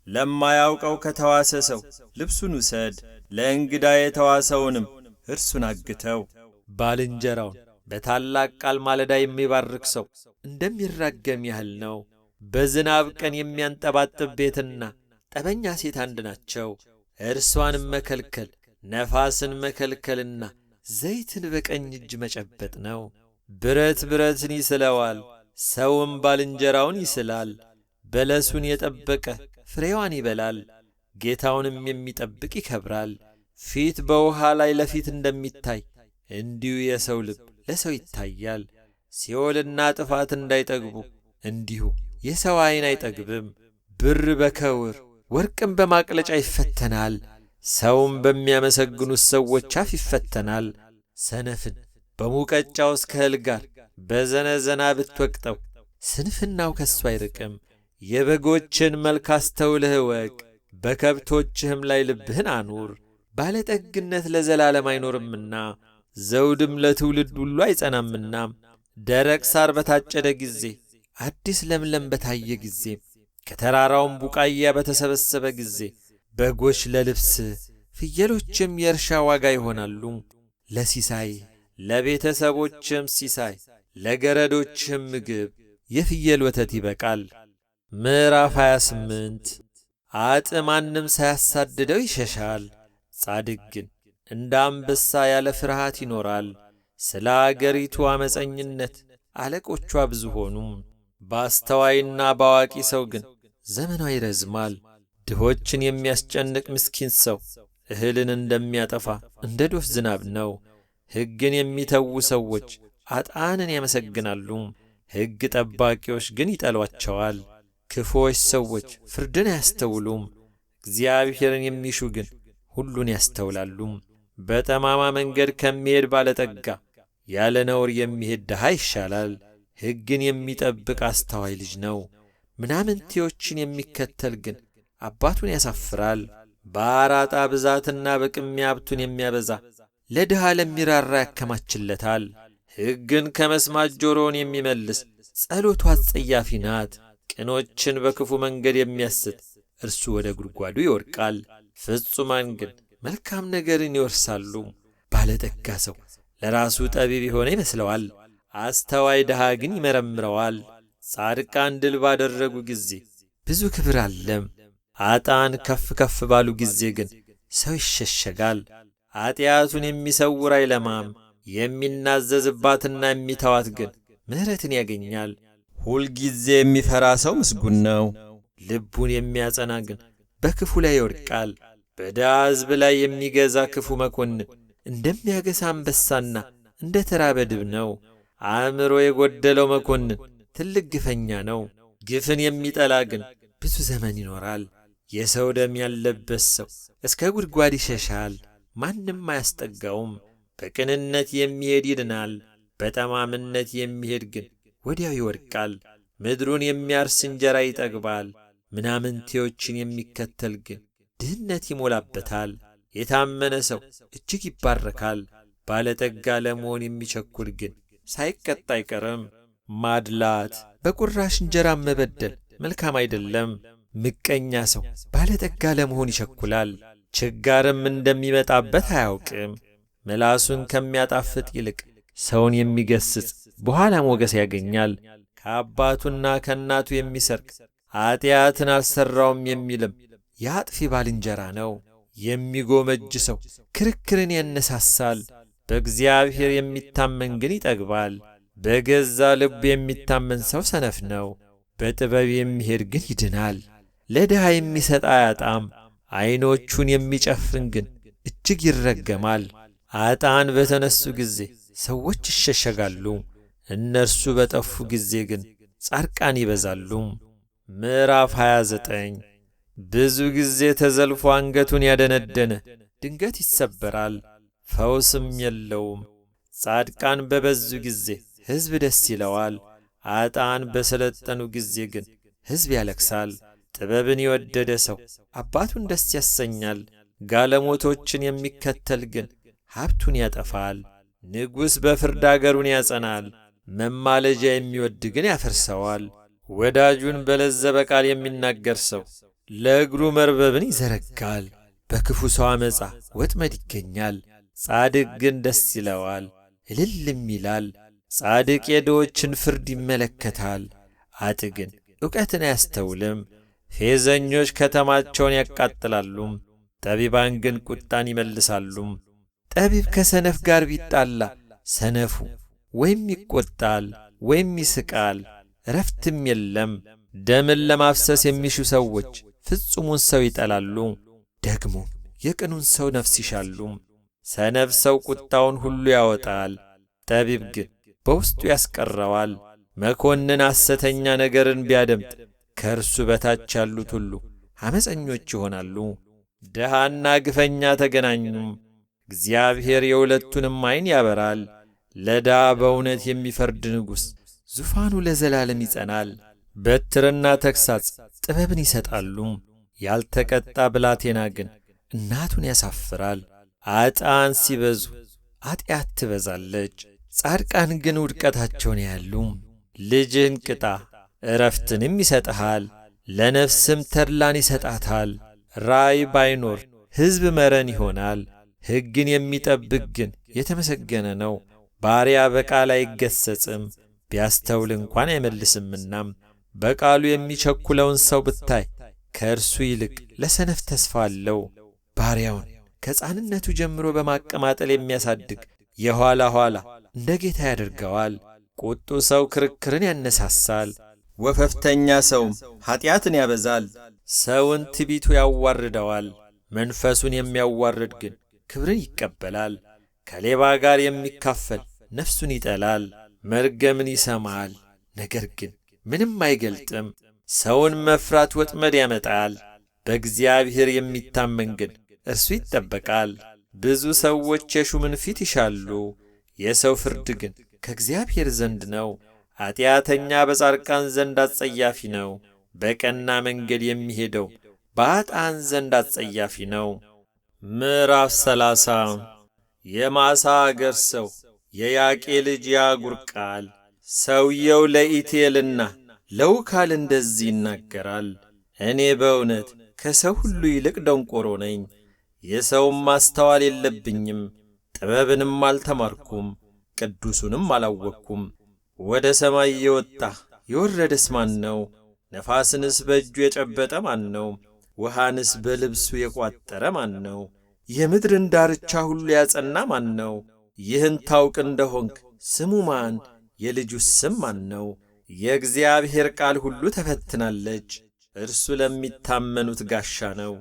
Speaker 1: ለማያውቀው ከተዋሰ ሰው ልብሱን ውሰድ፣ ለእንግዳ የተዋሰውንም እርሱን አግተው። ባልንጀራውን በታላቅ ቃል ማለዳ የሚባርክ ሰው እንደሚራገም ያህል ነው። በዝናብ ቀን የሚያንጠባጥብ ቤትና ጠበኛ ሴት አንድ ናቸው። እርሷንም መከልከል ነፋስን መከልከልና ዘይትን በቀኝ እጅ መጨበጥ ነው። ብረት ብረትን ይስለዋል፣ ሰውም ባልንጀራውን ይስላል። በለሱን የጠበቀ ፍሬዋን ይበላል፣ ጌታውንም የሚጠብቅ ይከብራል። ፊት በውሃ ላይ ለፊት እንደሚታይ እንዲሁ የሰው ልብ ለሰው ይታያል። ሲኦልና ጥፋት እንዳይጠግቡ እንዲሁ የሰው ዓይን አይጠግብም። ብር በከውር ወርቅም በማቅለጫ ይፈተናል፣ ሰውም በሚያመሰግኑት ሰዎች አፍ ይፈተናል። ሰነፍን በሙቀጫ ውስጥ ከእህል ጋር በዘነዘና ብትወቅጠው ስንፍናው ከሱ አይርቅም። የበጎችን መልክ አስተውለህ እወቅ፣ በከብቶችህም ላይ ልብህን አኑር። ባለጠግነት ለዘላለም አይኖርምና ዘውድም ለትውልድ ሁሉ አይጸናምና። ደረቅ ሳር በታጨደ ጊዜ፣ አዲስ ለምለም በታየ ጊዜ፣ ከተራራውም ቡቃያ በተሰበሰበ ጊዜ በጎች ለልብስ ፍየሎችም የእርሻ ዋጋ ይሆናሉ። ለሲሳይ ለቤተሰቦችም ሲሳይ ለገረዶችም ምግብ የፍየል ወተት ይበቃል። ምዕራፍ 28 አጥ ማንም ሳያሳድደው ይሸሻል፣ ጻድቅ ግን እንደ አንበሳ ያለ ፍርሃት ይኖራል። ስለ አገሪቱ ዓመፀኝነት አለቆቿ ብዙ ሆኑ፣ በአስተዋይና በአዋቂ ሰው ግን ዘመኗ ይረዝማል። ድሆችን የሚያስጨንቅ ምስኪን ሰው እህልን እንደሚያጠፋ እንደ ዶፍ ዝናብ ነው። ሕግን የሚተዉ ሰዎች አጣንን ያመሰግናሉ፣ ሕግ ጠባቂዎች ግን ይጠሏቸዋል። ክፉዎች ሰዎች ፍርድን አያስተውሉም፣ እግዚአብሔርን የሚሹ ግን ሁሉን ያስተውላሉ። በጠማማ መንገድ ከሚሄድ ባለጠጋ ያለ ነውር የሚሄድ ድሃ ይሻላል። ሕግን የሚጠብቅ አስተዋይ ልጅ ነው፣ ምናምንቴዎችን የሚከተል ግን አባቱን ያሳፍራል። በአራጣ ብዛትና በቅሚያ ሀብቱን የሚያበዛ ለድሃ ለሚራራ ያከማችለታል። ሕግን ከመስማት ጆሮውን የሚመልስ ጸሎቱ አስጸያፊ ናት። ቅኖችን በክፉ መንገድ የሚያስት እርሱ ወደ ጉድጓዱ ይወድቃል። ፍጹማን ግን መልካም ነገርን ይወርሳሉ። ባለጠጋ ሰው ለራሱ ጠቢብ የሆነ ይመስለዋል፣ አስተዋይ ድሃ ግን ይመረምረዋል። ጻድቃን ድል ባደረጉ ጊዜ ብዙ ክብር አለም፣ አጣን ከፍ ከፍ ባሉ ጊዜ ግን ሰው ይሸሸጋል። ኃጢአቱን የሚሰውር አይለማም፣ የሚናዘዝባትና የሚተዋት ግን ምሕረትን ያገኛል። ሁልጊዜ የሚፈራ ሰው ምስጉን ነው፣ ልቡን የሚያጸና ግን በክፉ ላይ ይወድቃል። በድሃ ሕዝብ ላይ የሚገዛ ክፉ መኮንን እንደሚያገሳ አንበሳና እንደ ተራበ ድብ ነው። አእምሮ የጎደለው መኮንን ትልቅ ግፈኛ ነው። ግፍን የሚጠላ ግን ብዙ ዘመን ይኖራል። የሰው ደም ያለበት ሰው እስከ ጉድጓድ ይሸሻል፣ ማንም አያስጠጋውም። በቅንነት የሚሄድ ይድናል፣ በጠማምነት የሚሄድ ግን ወዲያው ይወድቃል። ምድሩን የሚያርስ እንጀራ ይጠግባል፣ ምናምንቴዎችን የሚከተል ግን ድህነት ይሞላበታል። የታመነ ሰው እጅግ ይባረካል፣ ባለጠጋ ለመሆን የሚቸኩል ግን ሳይቀጣ አይቀርም። ማድላት በቁራሽ እንጀራም መበደል መልካም አይደለም። ምቀኛ ሰው ባለጠጋ ለመሆን ይቸኩላል፣ ችጋርም እንደሚመጣበት አያውቅም። ምላሱን ከሚያጣፍጥ ይልቅ ሰውን የሚገስጽ በኋላ ሞገስ ያገኛል። ከአባቱና ከእናቱ የሚሰርቅ ኃጢአትን አልሠራውም የሚልም የአጥፊ ባልንጀራ ነው። የሚጎመጅ ሰው ክርክርን ያነሳሳል፣ በእግዚአብሔር የሚታመን ግን ይጠግባል። በገዛ ልቡ የሚታመን ሰው ሰነፍ ነው፣ በጥበብ የሚሄድ ግን ይድናል። ለድሃ የሚሰጥ አያጣም፣ ዐይኖቹን የሚጨፍን ግን እጅግ ይረገማል። አጣን በተነሱ ጊዜ ሰዎች ይሸሸጋሉ፣ እነርሱ በጠፉ ጊዜ ግን ጻድቃን ይበዛሉ። ምዕራፍ 29 ብዙ ጊዜ ተዘልፎ አንገቱን ያደነደነ ድንገት ይሰበራል፣ ፈውስም የለውም። ጻድቃን በበዙ ጊዜ ሕዝብ ደስ ይለዋል፣ ኃጥአን በሰለጠኑ ጊዜ ግን ሕዝብ ያለቅሳል። ጥበብን የወደደ ሰው አባቱን ደስ ያሰኛል፣ ጋለሞቶችን የሚከተል ግን ሀብቱን ያጠፋል። ንጉሥ በፍርድ አገሩን ያጸናል፣ መማለጃ የሚወድ ግን ያፈርሰዋል። ወዳጁን በለዘበ ቃል የሚናገር ሰው ለእግሩ መርበብን ይዘረጋል። በክፉ ሰው ዓመፃ ወጥመድ ይገኛል፣ ጻድቅ ግን ደስ ይለዋል እልልም ይላል። ጻድቅ የድሆችን ፍርድ ይመለከታል፣ ኃጥእ ግን ዕውቀትን አያስተውልም። ፌዘኞች ከተማቸውን ያቃጥላሉ፣ ጠቢባን ግን ቁጣን ይመልሳሉ። ጠቢብ ከሰነፍ ጋር ቢጣላ ሰነፉ ወይም ይቈጣል ወይም ይስቃል፣ እረፍትም የለም። ደምን ለማፍሰስ የሚሹ ሰዎች ፍጹሙን ሰው ይጠላሉ፣ ደግሞ የቅኑን ሰው ነፍስ ይሻሉ። ሰነፍ ሰው ቁጣውን ሁሉ ያወጣል፣ ጠቢብ ግን በውስጡ ያስቀረዋል። መኮንን ሐሰተኛ ነገርን ቢያደምጥ ከእርሱ በታች ያሉት ሁሉ ዓመፀኞች ይሆናሉ። ድሃና ግፈኛ ተገናኙም፣ እግዚአብሔር የሁለቱንም ዐይን ያበራል። ለድሃ በእውነት የሚፈርድ ንጉሥ ዙፋኑ ለዘላለም ይጸናል። በትርና ተግሣጽ ጥበብን ይሰጣሉ፣ ያልተቀጣ ብላቴና ግን እናቱን ያሳፍራል። ኃጥአን ሲበዙ ኃጢአት ትበዛለች፣ ጻድቃን ግን ውድቀታቸውን ያያሉ። ልጅህን ቅጣ ዕረፍትንም ይሰጥሃል፣ ለነፍስም ተድላን ይሰጣታል። ራእይ ባይኖር ሕዝብ መረን ይሆናል፣ ሕግን የሚጠብቅ ግን የተመሰገነ ነው። ባሪያ በቃል አይገሰጽም፣ ቢያስተውል እንኳን አይመልስምናም። በቃሉ የሚቸኩለውን ሰው ብታይ ከእርሱ ይልቅ ለሰነፍ ተስፋ አለው። ባሪያውን ከሕፃንነቱ ጀምሮ በማቀማጠል የሚያሳድግ የኋላ ኋላ እንደ ጌታ ያደርገዋል። ቁጡ ሰው ክርክርን ያነሳሳል፣ ወፈፍተኛ ሰውም ኀጢአትን ያበዛል። ሰውን ትዕቢቱ ያዋርደዋል፣ መንፈሱን የሚያዋርድ ግን ክብርን ይቀበላል። ከሌባ ጋር የሚካፈል ነፍሱን ይጠላል፣ መርገምን ይሰማል፣ ነገር ግን ምንም አይገልጥም። ሰውን መፍራት ወጥመድ ያመጣል፣ በእግዚአብሔር የሚታመን ግን እርሱ ይጠበቃል። ብዙ ሰዎች የሹምን ፊት ይሻሉ፣ የሰው ፍርድ ግን ከእግዚአብሔር ዘንድ ነው። ኃጢአተኛ በጻድቃን ዘንድ አጸያፊ ነው፣ በቀና መንገድ የሚሄደው በኃጥአን ዘንድ አጸያፊ ነው። ምዕራፍ 30 የማሣ አገር ሰው የያቄ ልጅ ያጉር ቃል። ሰውየው ለኢቴልና ለውካል እንደዚህ ይናገራል። እኔ በእውነት ከሰው ሁሉ ይልቅ ደንቆሮ ነኝ፣ የሰውም ማስተዋል የለብኝም። ጥበብንም አልተማርኩም፣ ቅዱሱንም አላወቅኩም። ወደ ሰማይ የወጣ የወረደስ ማን ነው? ነፋስንስ በእጁ የጨበጠ ማን ነው? ውሃንስ በልብሱ የቋጠረ ማን ነው? የምድርን ዳርቻ ሁሉ ያጸና ማን ነው? ይህን ታውቅ እንደሆንክ ስሙ ማን? የልጁስ ስም ማን ነው? የእግዚአብሔር ቃል ሁሉ ተፈትናለች፣ እርሱ ለሚታመኑት ጋሻ ነው።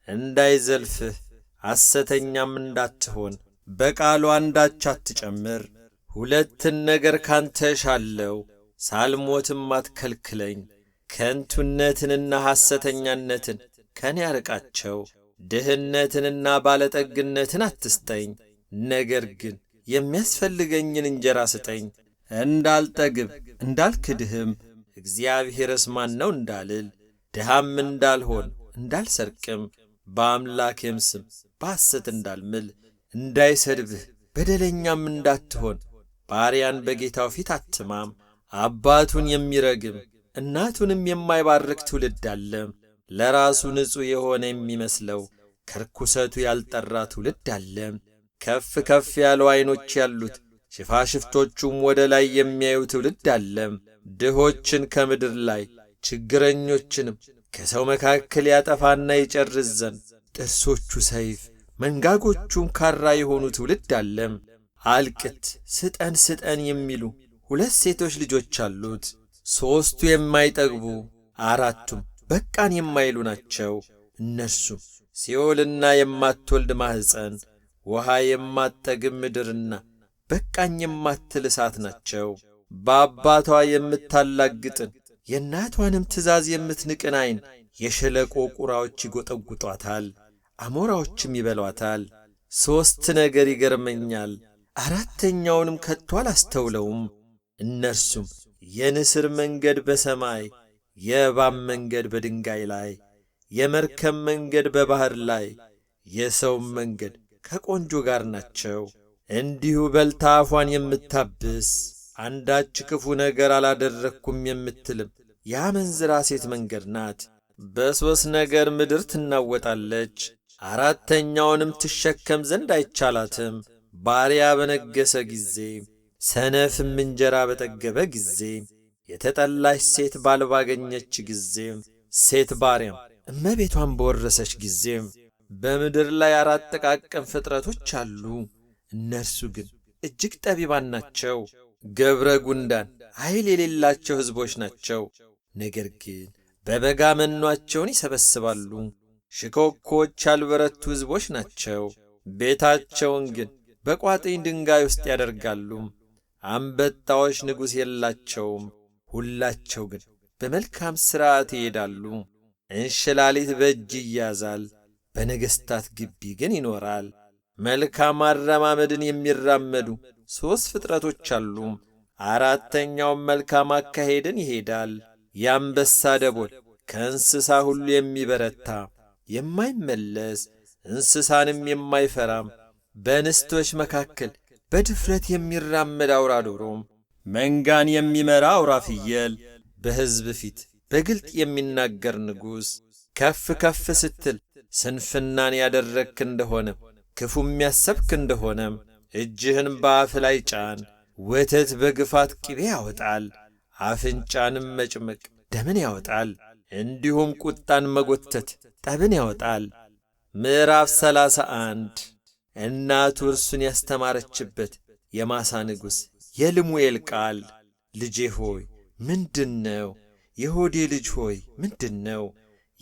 Speaker 1: እንዳይዘልፍህ ሐሰተኛም እንዳትሆን በቃሉ አንዳች አትጨምር። ሁለትን ነገር ካንተ እሻለሁ፣ ሳልሞትም አትከልክለኝ። ከንቱነትንና ሐሰተኛነትን ከኔ አርቃቸው። ድህነትንና ባለጠግነትን አትስጠኝ፣ ነገር ግን የሚያስፈልገኝን እንጀራ ስጠኝ። እንዳልጠግብ እንዳልክድህም እግዚአብሔርስ ማን ነው እንዳልል፣ ድሃም እንዳልሆን እንዳልሰርቅም፣ በአምላኬም ስም በሐሰት እንዳልምል። እንዳይሰድብህ በደለኛም እንዳትሆን ባሪያን በጌታው ፊት አትማም። አባቱን የሚረግም እናቱንም የማይባርክ ትውልድ አለ። ለራሱ ንጹሕ የሆነ የሚመስለው ከርኩሰቱ ያልጠራ ትውልድ አለ። ከፍ ከፍ ያሉ ዐይኖች ያሉት ሽፋሽፍቶቹም ወደ ላይ የሚያዩ ትውልድ አለ። ድሆችን ከምድር ላይ ችግረኞችንም ከሰው መካከል ያጠፋና ይጨርስ ዘንድ ጥርሶቹ ሰይፍ መንጋጎቹም ካራ የሆኑ ትውልድ አለ። አልቅት ስጠን ስጠን የሚሉ ሁለት ሴቶች ልጆች አሉት። ሦስቱ የማይጠግቡ አራቱም በቃን የማይሉ ናቸው። እነርሱም ሲኦልና የማትወልድ ማኅፀን፣ ውሃ የማትጠግብ ምድርና በቃኝ የማትል እሳት ናቸው። በአባቷ የምታላግጥን የእናቷንም ትእዛዝ የምትንቅን ዓይን የሸለቆ ቁራዎች ይጐጠጕጧታል፣ አሞራዎችም ይበሏታል። 3 ነገር ይገርመኛል፣ 4ተኛውንም ከቶ አላስተውለውም። እነርሱም የንስር መንገድ በሰማይ፣ የእባብ መንገድ በድንጋይ ላይ፣ የመርከብ መንገድ በባሕር ላይ፣ የሰውም መንገድ ከቆንጆ ጋር ናቸው። እንዲሁ በልታ አፏን የምታብስ አንዳች ክፉ ነገር አላደረግኩም የምትልም የአመንዝራ ሴት መንገድ ናት። በ3 ነገር ምድር ትናወጣለች፣ 4ተኛውንም ትሸከም ዘንድ አይቻላትም። ባሪያ በነገሰ ጊዜ፣ ሰነፍም እንጀራ በጠገበ ጊዜ፣ የተጠላች ሴት ባል ባገኘች ጊዜ፣ ሴት ባሪያም እመቤቷን በወረሰች ጊዜ። በምድር ላይ 4 ጥቃቅን ፍጥረቶች አሉ፣ እነርሱ ግን እጅግ ጠቢባን ናቸው። ገብረ ጉንዳን ኃይል የሌላቸው ሕዝቦች ናቸው፣ ነገር ግን በበጋ መኗቸውን ይሰበስባሉ። ሽኮኮች ያልበረቱ ሕዝቦች ናቸው፣ ቤታቸውን ግን በቋጥኝ ድንጋይ ውስጥ ያደርጋሉ። አንበጣዎች ንጉሥ የላቸውም፣ ሁላቸው ግን በመልካም ሥርዓት ይሄዳሉ። እንሽላሊት በእጅ ይያዛል፣ በነገሥታት ግቢ ግን ይኖራል። መልካም አረማመድን የሚራመዱ 3 ፍጥረቶች አሉ፣ 4ተኛውም መልካም አካሄድን ይሄዳል። የአንበሳ ደቦል ከእንስሳ ሁሉ የሚበረታ የማይመለስ እንስሳንም የማይፈራም በእንስቶች መካከል በድፍረት የሚራመድ አውራ ዶሮም መንጋን የሚመራ አውራ ፍየል በሕዝብ ፊት በግልጥ የሚናገር ንጉሥ ከፍ ከፍ ስትል ስንፍናን ያደረግክ እንደሆነ ክፉም ያሰብክ እንደሆነም እጅህን በአፍ ላይ ጫን። ወተት በግፋት ቅቤ ያወጣል፣ አፍንጫንም መጭመቅ ደምን ያወጣል። እንዲሁም ቁጣን መጎተት ጠብን ያወጣል። ምዕራፍ 31 እናቱ እርሱን ያስተማረችበት የማሳ ንጉሥ የልሙኤል ቃል። ልጄ ሆይ ምንድነው? የሆዴ ልጅ ሆይ ምንድነው?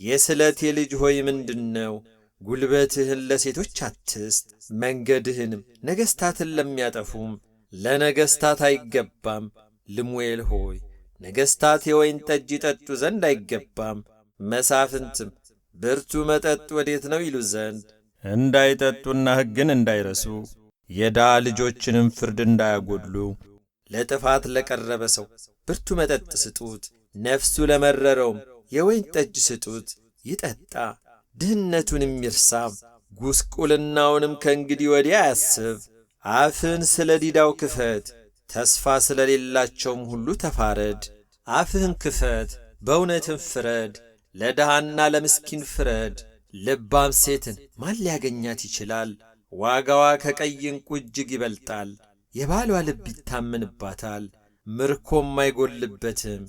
Speaker 1: የስለቴ ልጅ ሆይ ምንድነው? ጉልበትህን ለሴቶች አትስጥ፣ መንገድህንም ነገሥታትን ለሚያጠፉም ለነገሥታት አይገባም። ልሙኤል ሆይ ነገሥታት የወይን ጠጅ ይጠጡ ዘንድ አይገባም፣ መሳፍንትም ብርቱ መጠጥ ወዴት ነው ይሉ ዘንድ እንዳይጠጡና ሕግን እንዳይረሱ የድሃ ልጆችንም ፍርድ እንዳያጐድሉ ለጥፋት ለቀረበ ሰው ብርቱ መጠጥ ስጡት፣ ነፍሱ ለመረረውም የወይን ጠጅ ስጡት ይጠጣ፣ ድህነቱንም ይርሳ፣ ጉስቁልናውንም ከእንግዲህ ወዲያ አያስብ። አፍን ስለ ዲዳው ክፈት፣ ተስፋ ስለሌላቸውም ሁሉ ተፋረድ። አፍህን ክፈት፣ በእውነትም ፍረድ፣ ለድሃና ለምስኪን ፍረድ። ልባም ሴትን ማን ሊያገኛት ይችላል? ዋጋዋ ከቀይ ዕንቁ እጅግ ይበልጣል። የባሏ ልብ ይታመንባታል፣ ምርኮም አይጐልበትም።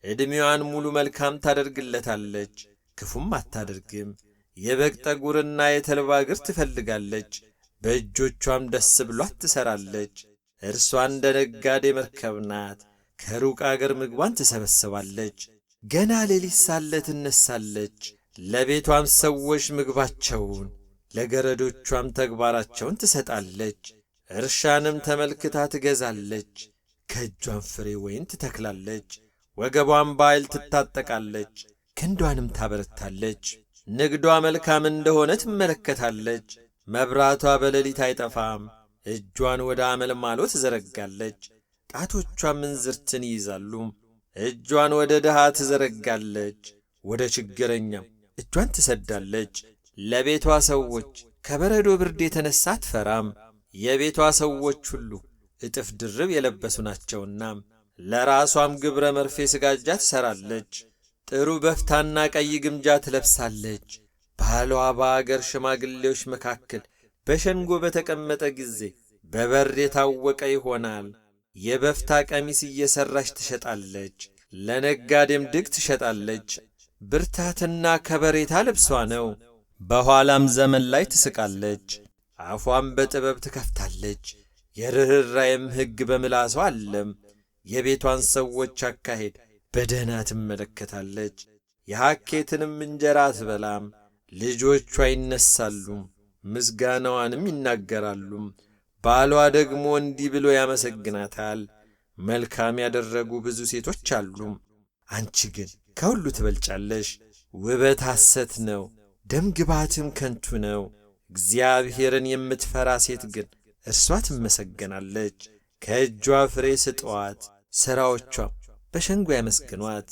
Speaker 1: ዕድሜዋን ሙሉ መልካም ታደርግለታለች፣ ክፉም አታደርግም። የበግ ጠጉርና የተልባ እግር ትፈልጋለች፣ በእጆቿም ደስ ብሏት ትሠራለች። እርሷ እንደ ነጋዴ መርከብ ናት፣ ከሩቅ አገር ምግቧን ትሰበስባለች። ገና ሌሊት ሳለ ትነሳለች፣ ለቤቷም ሰዎች ምግባቸውን ለገረዶቿም ተግባራቸውን ትሰጣለች። እርሻንም ተመልክታ ትገዛለች፣ ከእጇም ፍሬ ወይን ትተክላለች። ወገቧም በኃይል ትታጠቃለች፣ ክንዷንም ታበረታለች። ንግዷ መልካም እንደሆነ ትመለከታለች፣ መብራቷ በሌሊት አይጠፋም። እጇን ወደ አመልማሎ ትዘረጋለች፣ ጣቶቿም እንዝርትን ይይዛሉ። እጇን ወደ ድሃ ትዘረጋለች፣ ወደ ችግረኛም እጇን ትሰዳለች። ለቤቷ ሰዎች ከበረዶ ብርድ የተነሣ አትፈራም፣ የቤቷ ሰዎች ሁሉ እጥፍ ድርብ የለበሱ ናቸውና። ለራሷም ግብረ መርፌ ስጋጃ ትሠራለች፣ ጥሩ በፍታና ቀይ ግምጃ ትለብሳለች። ባሏ በአገር ሽማግሌዎች መካከል በሸንጎ በተቀመጠ ጊዜ በበር የታወቀ ይሆናል። የበፍታ ቀሚስ እየሠራች ትሸጣለች፣ ለነጋዴም ድግ ትሸጣለች። ብርታትና ከበሬታ ልብሷ ነው፣ በኋላም ዘመን ላይ ትስቃለች። አፏም በጥበብ ትከፍታለች፣ የርኅራኄም ሕግ በምላሷ አለም። የቤቷን ሰዎች አካሄድ በደህና ትመለከታለች፣ የሐኬትንም እንጀራ አትበላም። ልጆቿ ይነሳሉ፣ ምስጋናዋንም ይናገራሉ። ባሏ ደግሞ እንዲህ ብሎ ያመሰግናታል፣ መልካም ያደረጉ ብዙ ሴቶች አሉ፣ አንቺ ግን ከሁሉ ትበልጫለሽ። ውበት ሐሰት ነው፣ ደም ግባትም ከንቱ ነው። እግዚአብሔርን የምትፈራ ሴት ግን እርሷ ትመሰገናለች። ከእጇ ፍሬ ስጧት፣ ሥራዎቿም በሸንጎ ያመስግኗት።